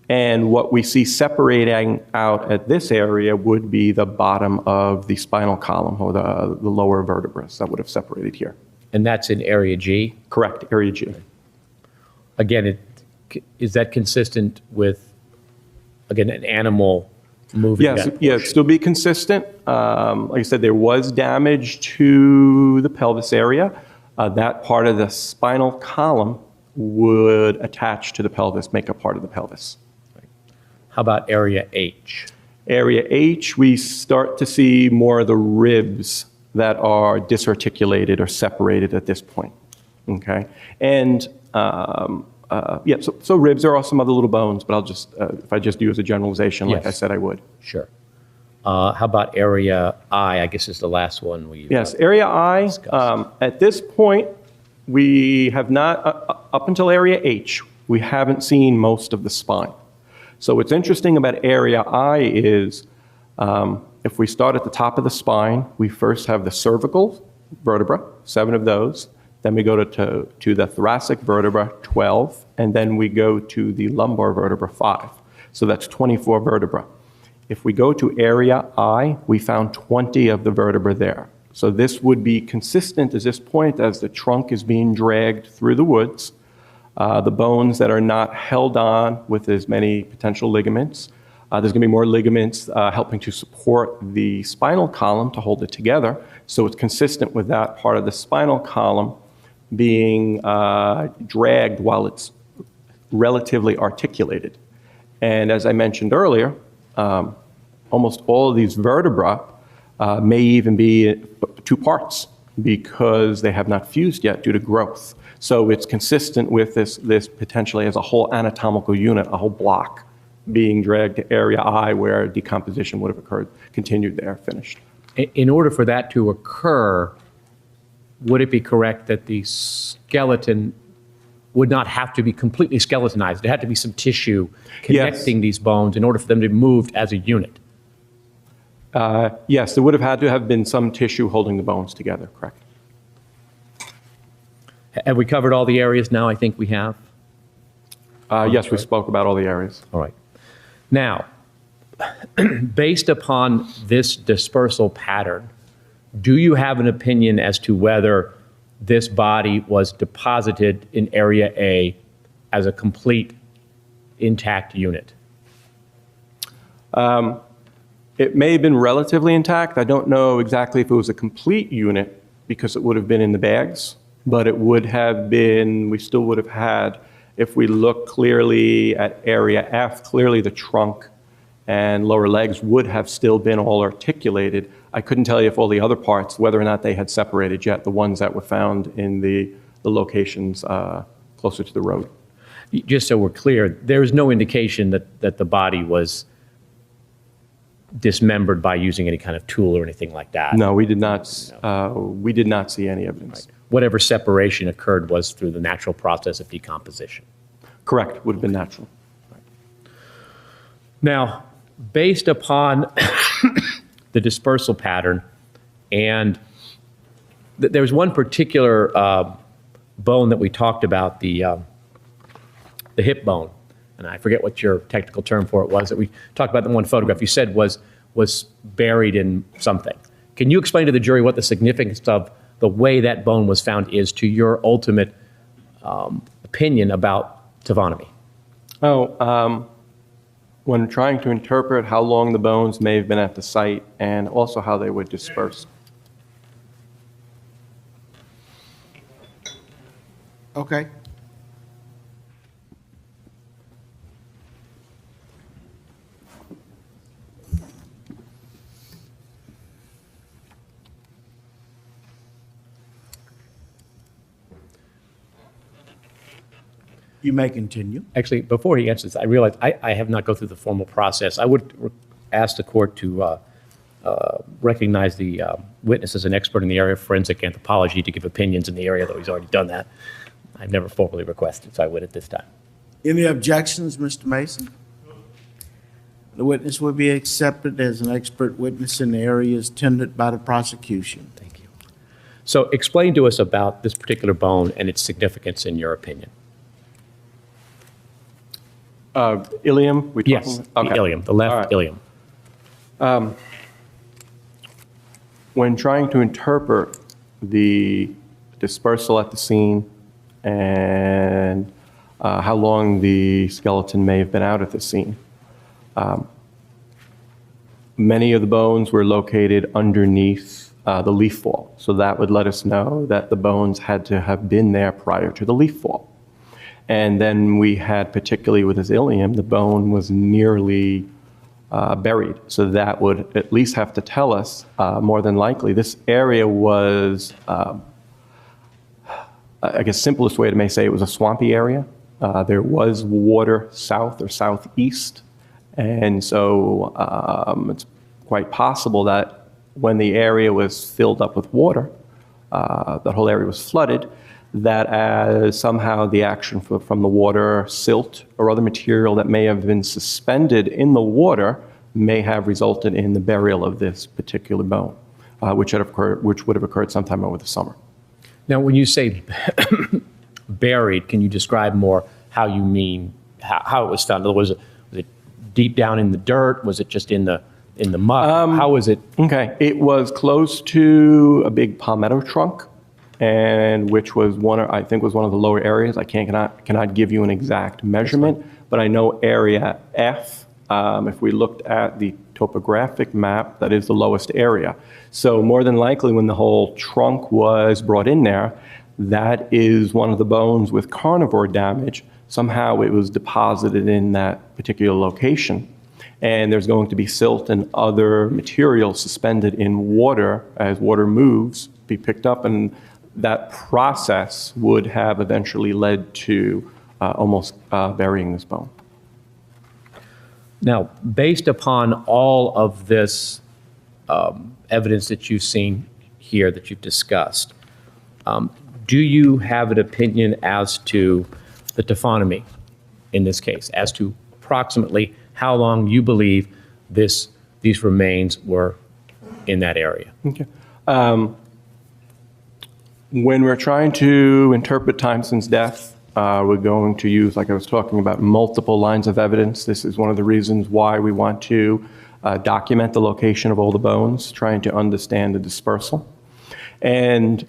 Speaker 7: And what we see separating out at this area would be the bottom of the spinal column, or the lower vertebrae that would have separated here.
Speaker 2: And that's in Area G?
Speaker 7: Correct, Area G.
Speaker 2: Again, is that consistent with, again, an animal moving?
Speaker 7: Yes, yes, still be consistent. Like I said, there was damage to the pelvis area. That part of the spinal column would attach to the pelvis, make a part of the pelvis.
Speaker 2: How about Area H?
Speaker 7: Area H, we start to see more of the ribs that are disarticulated or separated at this point. Okay, and yeah, so ribs. There are some other little bones, but I'll just if I just use a generalization, like
Speaker 2: Yes.
Speaker 7: I said, I would.
Speaker 2: Sure. How about area I? I guess is the last one we.
Speaker 7: Yes, area I,
Speaker 2: discuss.
Speaker 7: at this point, we have not, up until area H, we haven't seen most of the spine. So what's interesting about area I is, if we start at the top of the spine, we first have the cervical vertebra, 7 of those. Then we go to the thoracic vertebra, 12. And then we go to the lumbar vertebra, 5. So that's 24 vertebra. If we go to area I, we found 20 of the vertebra there. So this would be consistent at this point as the trunk is being dragged through the woods. The bones that are not held on with as many potential ligaments. There's going to be more ligaments helping to support the spinal column to hold it together. So it's consistent with that part of the spinal column being dragged while it's relatively articulated. And as I mentioned earlier, almost all of these vertebra may even be 2 parts because they have not fused yet due to growth. So it's consistent with this potentially as a whole anatomical unit, a whole block being dragged to area I where decomposition would have occurred, continued there, finished.
Speaker 2: In order for that to occur, would it be correct that the skeleton would not have to be completely skeletonized? There had to be some tissue connecting these bones in order for them to be moved as a unit.
Speaker 7: Yes, there would have had to have been some tissue holding the bones together, correct.
Speaker 2: Have we covered all the areas now? I think we have.
Speaker 7: Yes, we spoke about all the areas.
Speaker 2: All right. Now, based upon this dispersal pattern, do you have an opinion as to whether this body was deposited in area A as a complete intact unit?
Speaker 7: It may have been relatively intact. I don't know exactly if it was a complete unit because it would have been in the bags, but it would have been, we still would have had, if we look clearly at area F, clearly the trunk and lower legs would have still been all articulated. I couldn't tell you if all the other parts, whether or not they had separated yet, the ones that were found in the locations closer to the road.
Speaker 2: Just so we're clear, there's no indication that the body was dismembered by using any kind of tool or anything like that.
Speaker 7: No, we did not see any evidence.
Speaker 2: Whatever separation occurred was through the natural process of decomposition.
Speaker 7: Correct, would have been natural.
Speaker 2: Now, based upon the dispersal pattern, and there was one particular bone that we talked about, the hip bone, and I forget what your technical term for it was, that we talked about in one photograph, you said was buried in something. Can you explain to the jury what the significance of the way that bone was found is to your ultimate opinion about taphonomy?
Speaker 7: When trying to interpret how long the bones may have been at the site and also how they were dispersed.
Speaker 1: Okay. You may continue.
Speaker 2: Actually, before he answers, I realize I have not gone through the formal process. I would ask the court to recognize the witness as an expert in the area of forensic anthropology to give opinions in the area, though he's already done that. I've never formally requested, so I would at this time.
Speaker 1: Any objections, Mr. Mason? The witness will be accepted as an expert witness in the areas tended by the prosecution.
Speaker 2: Thank you. So explain to us about this particular bone and its significance in your opinion.
Speaker 7: Ilium? We
Speaker 2: Yes,
Speaker 7: talking?
Speaker 2: the ilium, the left
Speaker 7: All right.
Speaker 2: ilium.
Speaker 7: When trying to interpret the dispersal at the scene and how long the skeleton may have been out at the scene, many of the bones were located underneath the leaf fall. So that would let us know that the bones had to have been there prior to the leaf fall. And then we had, particularly with this ilium, the bone was nearly buried. So that would at least have to tell us, more than likely, this area was, I guess simplest way to may say it was a swampy area. There was water south or southeast. And so it's quite possible that when the area was filled up with water, the whole area was flooded, that as somehow the action from the water, silt, or other material that may have been suspended in the water may have resulted in the burial of this particular bone, which would have occurred sometime over the summer.
Speaker 2: Now, when you say buried, can you describe more how you mean, how it was found? Was it deep down in the dirt? Was it just in the muck? How was it?
Speaker 7: Okay, it was close to a big palmetto trunk, and which was I think was one of the lower areas. I cannot give you an exact measurement, but I know area F, if we looked at the topographic map, that is the lowest area. So more than likely when the whole trunk was brought in there, that is one of the bones with carnivore damage. Somehow it was deposited in that particular location. And there's going to be silt and other material suspended in water as water moves, be picked up, and that process would have eventually led to almost burying this bone.
Speaker 2: Now, based upon all of this evidence that you've seen here, that you've discussed, do you have an opinion as to the taphonomy in this case, as to approximately how long you believe these remains were in that area?
Speaker 7: Okay. When we're trying to interpret time since death, we're going to use, like I was talking about, multiple lines of evidence. This is one of the reasons why we want to document the location of all the bones, trying to understand the dispersal. And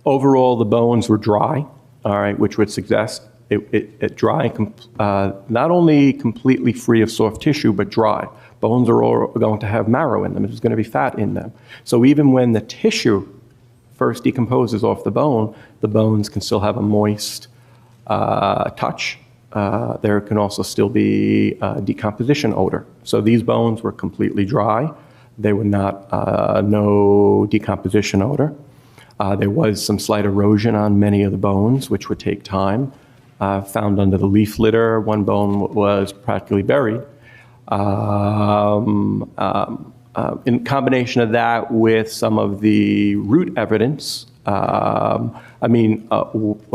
Speaker 7: overall, the bones were dry, all right, which would suggest it dry, not only completely free of soft tissue, but dry. Bones are all going to have marrow in them. There's going to be fat in them. So even when the tissue first decomposes off the bones can still have a moist touch. There can also still be decomposition odor. So these bones were completely dry. They were not, no decomposition odor. There was some slight erosion on many of the bones, which would take time. Found under the leaf litter, one bone was practically buried. In combination of that with some of the root evidence, what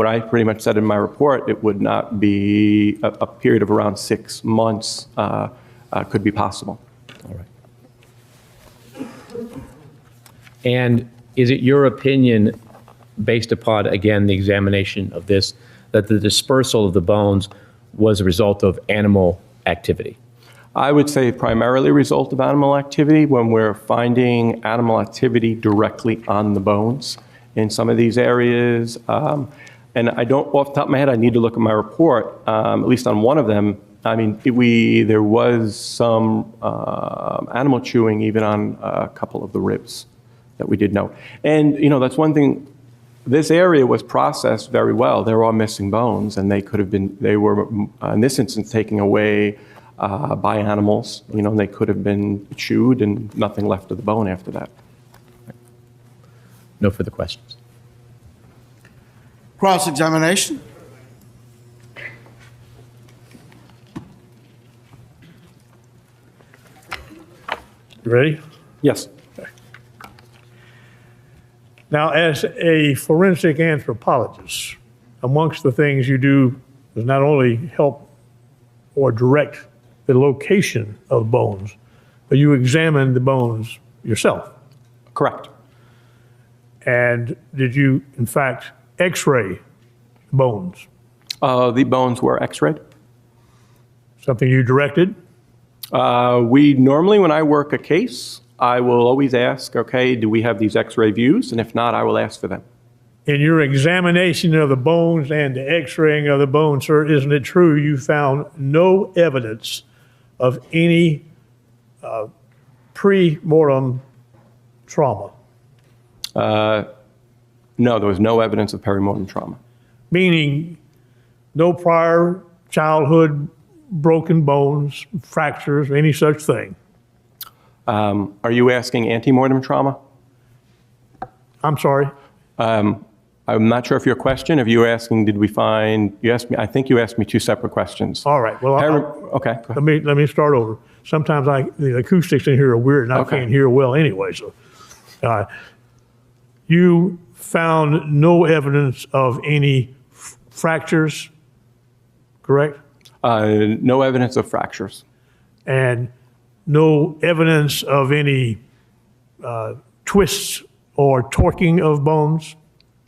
Speaker 7: I pretty much said in my report, it would not be a period of around 6 months could be possible.
Speaker 2: All right. And is it your opinion, based upon, again, the examination of this, that the dispersal of the bones was a result of animal activity?
Speaker 7: I would say primarily a result of animal activity when we're finding animal activity directly on the bones in some of these areas. And I don't, off the top of my head, I need to look at my report, at least on one of them. I mean, there was some animal chewing even on a couple of the ribs that we did know. And, that's one thing. This area was processed very well. There are missing bones, and they were, in this instance, taken away by animals. They could have been chewed and nothing left of the bone after that.
Speaker 2: No further questions.
Speaker 1: Cross-examination.
Speaker 6: You ready?
Speaker 7: Yes.
Speaker 6: Now, as a forensic anthropologist, amongst the things you do is not only help or direct the location of bones, but you examine the bones yourself.
Speaker 7: Correct.
Speaker 6: And did you, in fact, x-ray bones?
Speaker 7: The bones were x-rayed.
Speaker 6: Something you directed?
Speaker 7: We normally, when I work a case, I will always ask, okay, do we have these x-ray views? And if not, I will ask for them.
Speaker 6: In your examination of the bones and the x-raying of the bones, sir, isn't it true you found no evidence of any pre-mortem trauma?
Speaker 7: No, there was no evidence of perimortem trauma.
Speaker 6: Meaning no prior childhood broken bones, fractures, any such thing?
Speaker 7: Are you asking antemortem trauma?
Speaker 6: I'm sorry?
Speaker 7: I'm not sure if your question, if you were asking, did we find, I think you asked me two separate questions.
Speaker 6: All right, well,
Speaker 7: Okay, go ahead.
Speaker 6: let me start over. sometimes the acoustics in here are weird and I
Speaker 7: Okay.
Speaker 6: can't hear well anyway. So, you found no evidence of any fractures, correct?
Speaker 7: No evidence of fractures.
Speaker 6: And no evidence of any twists or torquing of bones?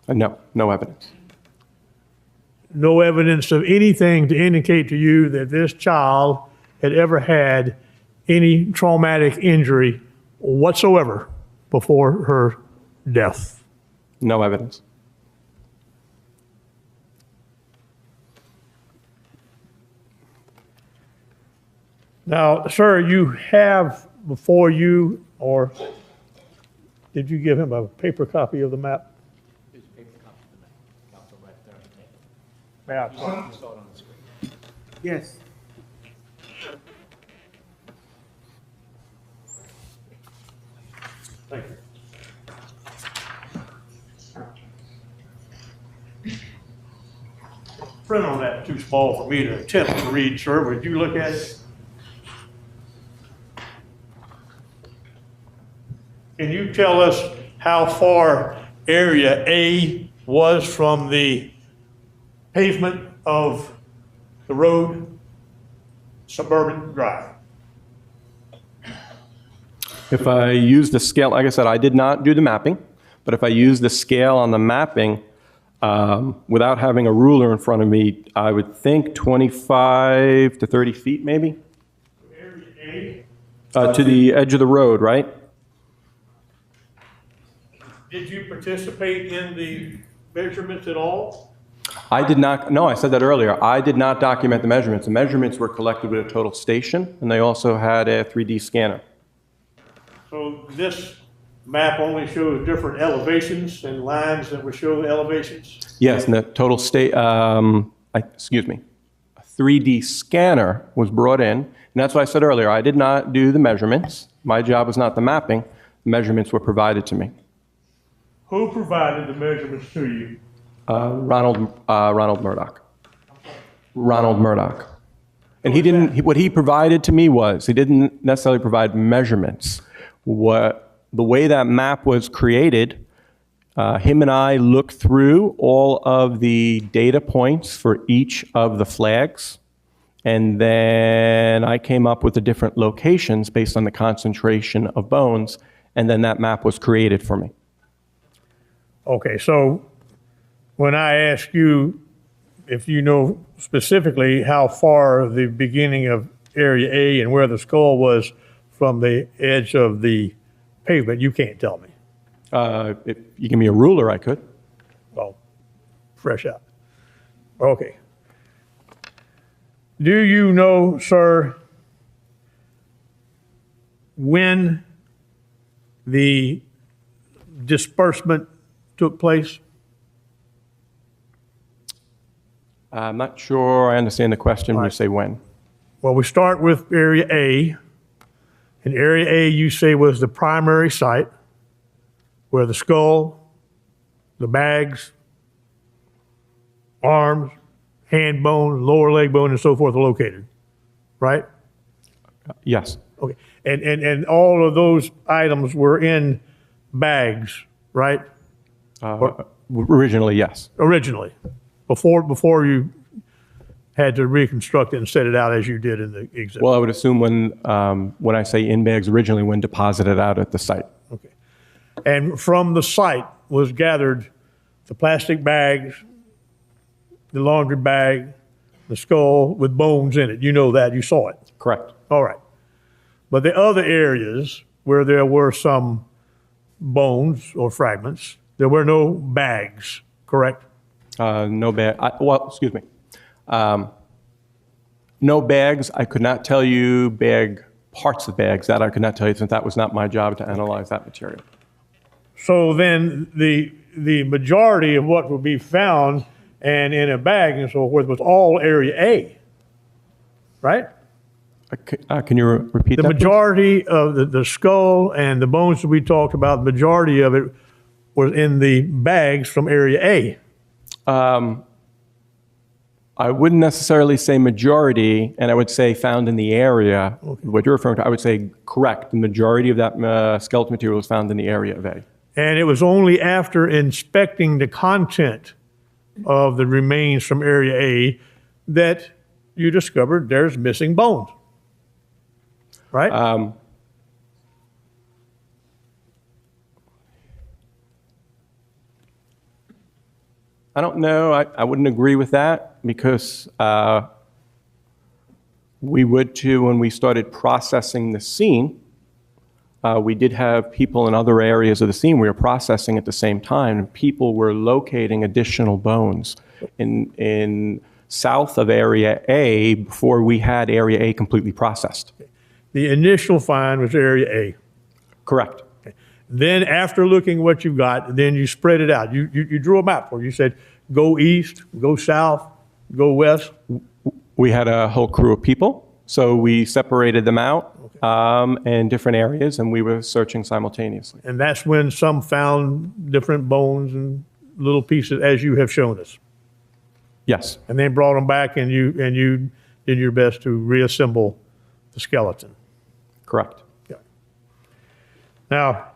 Speaker 7: No, no evidence.
Speaker 6: No evidence of anything to indicate to you that this child had ever had any traumatic injury whatsoever before her death?
Speaker 7: No evidence.
Speaker 6: Now, sir, you have before you, or did you give him a paper copy of the map? Map.
Speaker 1: Yes.
Speaker 6: Thank you. Print on that too small for me to attempt to read, sir. Would you look at it? Can you tell us how far area A was from the pavement of the road, Suburban Drive?
Speaker 7: If I use the scale, like I said, I did not do the mapping, but if I use the scale on the mapping, without having a ruler in front of me, I would think 25 to 30 feet maybe,
Speaker 6: Area
Speaker 7: to the edge of the road, right?
Speaker 6: A, did you participate in the measurements at all?
Speaker 7: I did not, no, I said that earlier. I did not document the measurements. The measurements were collected with a total station, and they also had a 3D scanner.
Speaker 6: So this map only shows different elevations and lines that would show the elevations?
Speaker 7: Yes, and the total excuse me, a 3D scanner was brought in, and that's what I said earlier. I did not do the measurements. My job was not the mapping. The measurements were provided to me.
Speaker 6: Who provided the measurements to you?
Speaker 7: Ronald Murdoch. Ronald Murdoch. And he didn't, what he provided to me was, he didn't necessarily provide measurements. The way that map was created, him and I looked through all of the data points for each of the flags, and then I came up with the different locations based on the concentration of bones, and then that map was created for me.
Speaker 6: Okay, so when I ask you if you know specifically how far the beginning of area A and where the skull was from the edge of the pavement, you can't tell me.
Speaker 7: If you give me a ruler, I could.
Speaker 6: Well, fresh out. Okay. Do you know, sir, when the disbursement took place?
Speaker 7: I'm not sure I understand the question when you say when.
Speaker 6: Well, we start with area A. And area A, you say, was the primary site where the skull, the bags, arms, hand bone, lower leg bone, and so forth are located, right?
Speaker 7: Yes.
Speaker 6: Okay. And all of those items were in bags, right?
Speaker 7: Originally, yes.
Speaker 6: Originally, before you had to reconstruct it and set it out as you did in the exhibit.
Speaker 7: Well, I would assume when I say in bags, originally when deposited out at the site.
Speaker 6: Okay. And from the site was gathered the plastic bags, the laundry bag, the skull with bones in it. You know that, you saw it.
Speaker 7: Correct.
Speaker 6: All right. But the other areas where there were some bones or fragments, there were no bags, correct?
Speaker 7: No bag. Well, excuse me. No bags. I could not tell you parts of bags. That I could not tell you since that was not my job to analyze that material.
Speaker 6: So then the majority of what would be found and in a bag and so forth was all area A, right?
Speaker 7: Can you repeat
Speaker 6: The
Speaker 7: that, please?
Speaker 6: majority of the skull and the bones that we talked about, the majority of it was in the bags from area A.
Speaker 7: I wouldn't necessarily say majority, and I would say found in the area. What you're referring to, I would say correct. The majority of that skeleton material was found in the area of A.
Speaker 6: And it was only after inspecting the content of the remains from Area A that you discovered there's missing bones, right?
Speaker 7: I don't know. I wouldn't agree with that because we would too when we started processing the scene. We did have people in other areas of the scene we were processing at the same time, and people were locating additional bones in south of Area A before we had Area A completely processed.
Speaker 6: The initial find was Area A.
Speaker 7: Correct.
Speaker 6: Then after looking what you've got, then you spread it out. You drew a map for it. You said, go east, go south, go west.
Speaker 7: We had a whole crew of people, so we separated them out in different areas, and we were searching simultaneously.
Speaker 6: And that's when some found different bones and little pieces, as you have shown us.
Speaker 7: Yes.
Speaker 6: And then brought them back, and you did your best to reassemble the skeleton.
Speaker 7: Correct.
Speaker 6: Yeah. Now,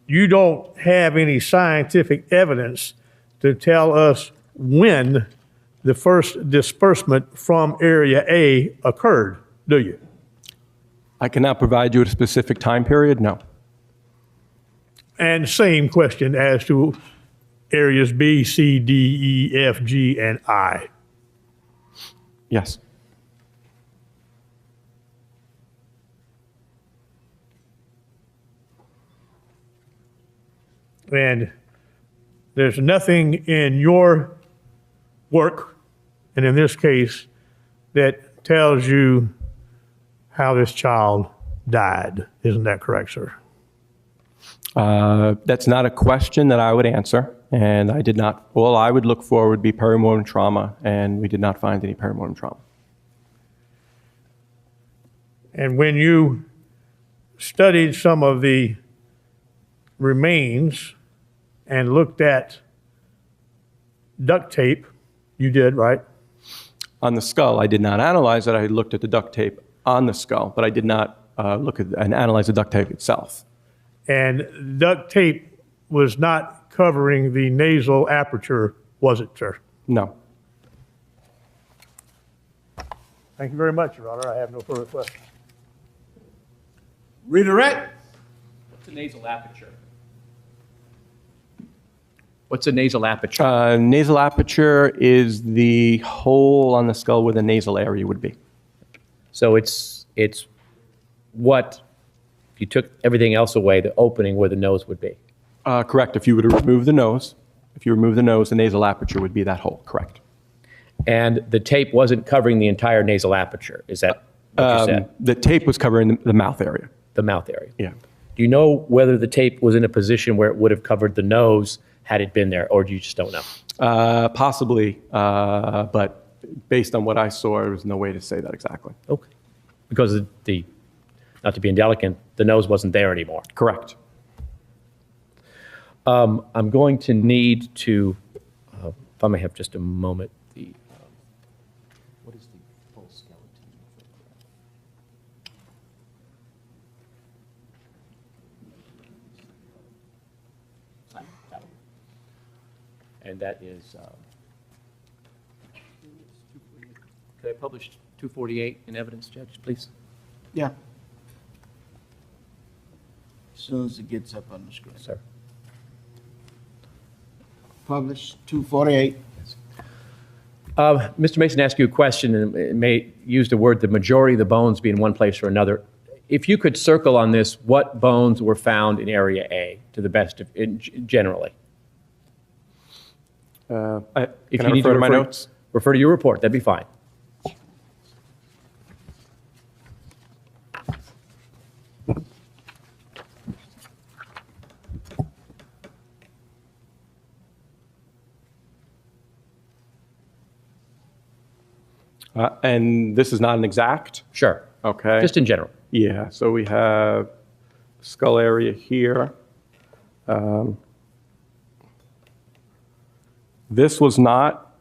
Speaker 6: you don't have any scientific evidence to tell us when the first disbursement from Area A occurred, do you?
Speaker 7: I cannot provide you a specific time period, no.
Speaker 6: And same question as to areas B, C, D, E, F, G, and I.
Speaker 7: Yes.
Speaker 6: And there's nothing in your work, and in this case, that tells you how this child died. Isn't that correct, sir?
Speaker 7: That's not a question that I would answer, and I did not. All I would look for would be perimortem trauma, and we did not find any perimortem trauma.
Speaker 6: And when you studied some of the remains and looked at duct tape, you did, right?
Speaker 7: On the skull, I did not analyze it. I looked at the duct tape on the skull, but I did not look at and analyze the duct tape itself.
Speaker 6: And duct tape was not covering the nasal aperture, was it, sir?
Speaker 7: No.
Speaker 6: Thank you very much, Your Honor. I have no further questions.
Speaker 1: Redirect.
Speaker 2: What's a nasal aperture? What's a nasal aperture?
Speaker 7: Nasal aperture is the hole on the skull where the nasal area would be.
Speaker 2: So it's what, if you took everything else away, the opening where the nose would be.
Speaker 7: Correct. If you were to remove the nose, the nasal aperture would be that hole. Correct.
Speaker 2: And the tape wasn't covering the entire nasal aperture. Is that what you said?
Speaker 7: The tape was covering the mouth area.
Speaker 2: The mouth area.
Speaker 7: Yeah.
Speaker 2: Do you know whether the tape was in a position where it would have covered the nose had it been there, or do you just don't know?
Speaker 7: Possibly, but based on what I saw, there was no way to say that exactly.
Speaker 2: Okay. Because not to be indelicate, the nose wasn't there anymore.
Speaker 7: Correct.
Speaker 2: I'm going to need to, if I may have just a moment, what is the full skeleton? And that is, could I publish 248 in evidence, Judge, please?
Speaker 1: Yeah. As soon as it gets up on the screen.
Speaker 2: Sir.
Speaker 1: Publish 248.
Speaker 2: Mr. Mason asked you a question and may use the word the majority of the bones be in one place or another. If you could circle on this, what bones were found in Area A to the best of, generally?
Speaker 7: Can
Speaker 2: If
Speaker 7: I
Speaker 2: you need
Speaker 7: refer to my notes?
Speaker 2: Refer to your report, that'd be fine.
Speaker 7: And this is not an exact?
Speaker 2: Sure.
Speaker 7: Okay.
Speaker 2: Just in general.
Speaker 7: Yeah, so we have skull area here. This was not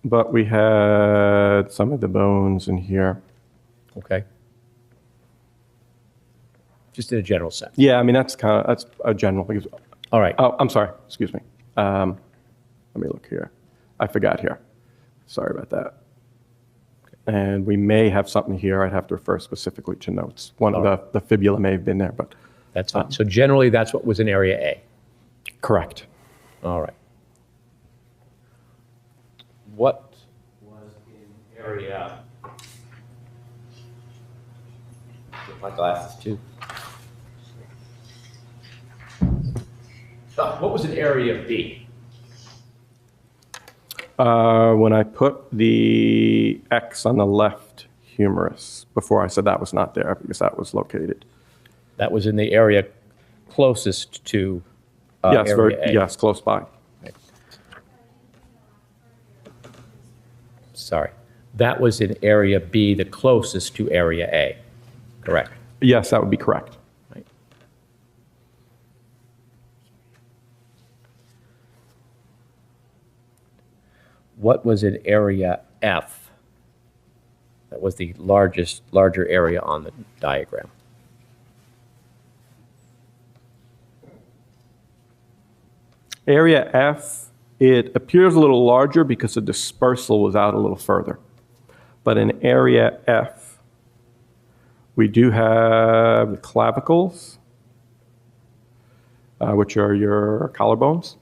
Speaker 7: but we had some of the bones in here.
Speaker 2: Okay. Just in a general sense.
Speaker 7: Yeah, I mean, that's a general. Because,
Speaker 2: All right.
Speaker 7: oh, I'm sorry. Excuse me. Let me look here. I forgot here. Sorry about that. And we may have something here. I'd have to refer specifically to notes. One of the fibula may have been there, but
Speaker 2: That's fine. So generally, that's what was in Area A.
Speaker 7: correct.
Speaker 2: All right. What was in Area? Get my glasses too. What was in Area B?
Speaker 7: When I put the X on the left humerus, before I said that was not there because that was located.
Speaker 2: That was in the area closest to
Speaker 7: Yes,
Speaker 2: Area A.
Speaker 7: yes, close by.
Speaker 2: Sorry. That was in Area B, the closest to Area A. Correct.
Speaker 7: Yes, that would be correct.
Speaker 2: Right. What was in Area F? That was the larger area on the diagram.
Speaker 7: Area F, it appears a little larger because the dispersal was out a little further. But in Area F, we do have the clavicles, which are your collarbones.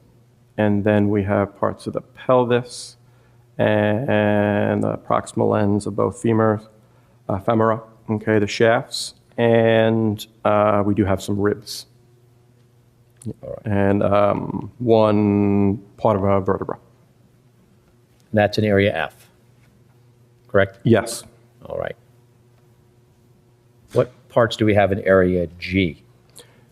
Speaker 7: And then we have parts of the pelvis and the proximal ends of both femora, okay, the shafts. And we do have some ribs. And one part of a vertebra.
Speaker 2: That's in Area F, correct?
Speaker 7: Yes.
Speaker 2: All right. What parts do we have in Area G?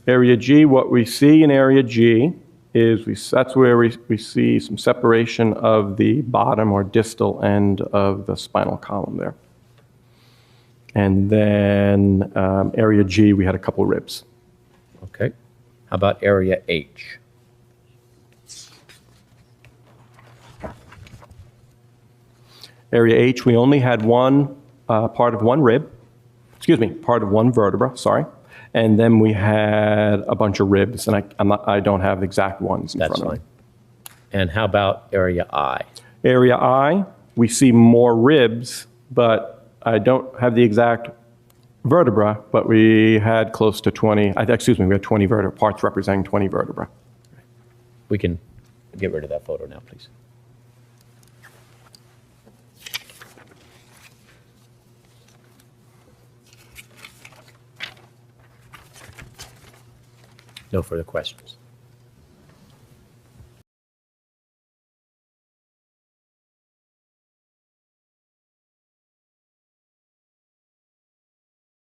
Speaker 7: Area G, what we see in Area G is that's where we see some separation of the bottom or distal end of the spinal column there. And then Area G, we had a couple ribs.
Speaker 2: Okay. How about Area H?
Speaker 7: Area H, we only had one part of one rib, part of one vertebra, sorry. And then we had a bunch of ribs, and I don't have the exact ones in
Speaker 2: That's
Speaker 7: front of me.
Speaker 2: fine. And how about Area I?
Speaker 7: Area I, we see more ribs, but I don't have the exact vertebra, but we had close to 20, we had 20 vertebra parts representing 20 vertebra.
Speaker 2: We can get rid of that photo now, please. No further questions.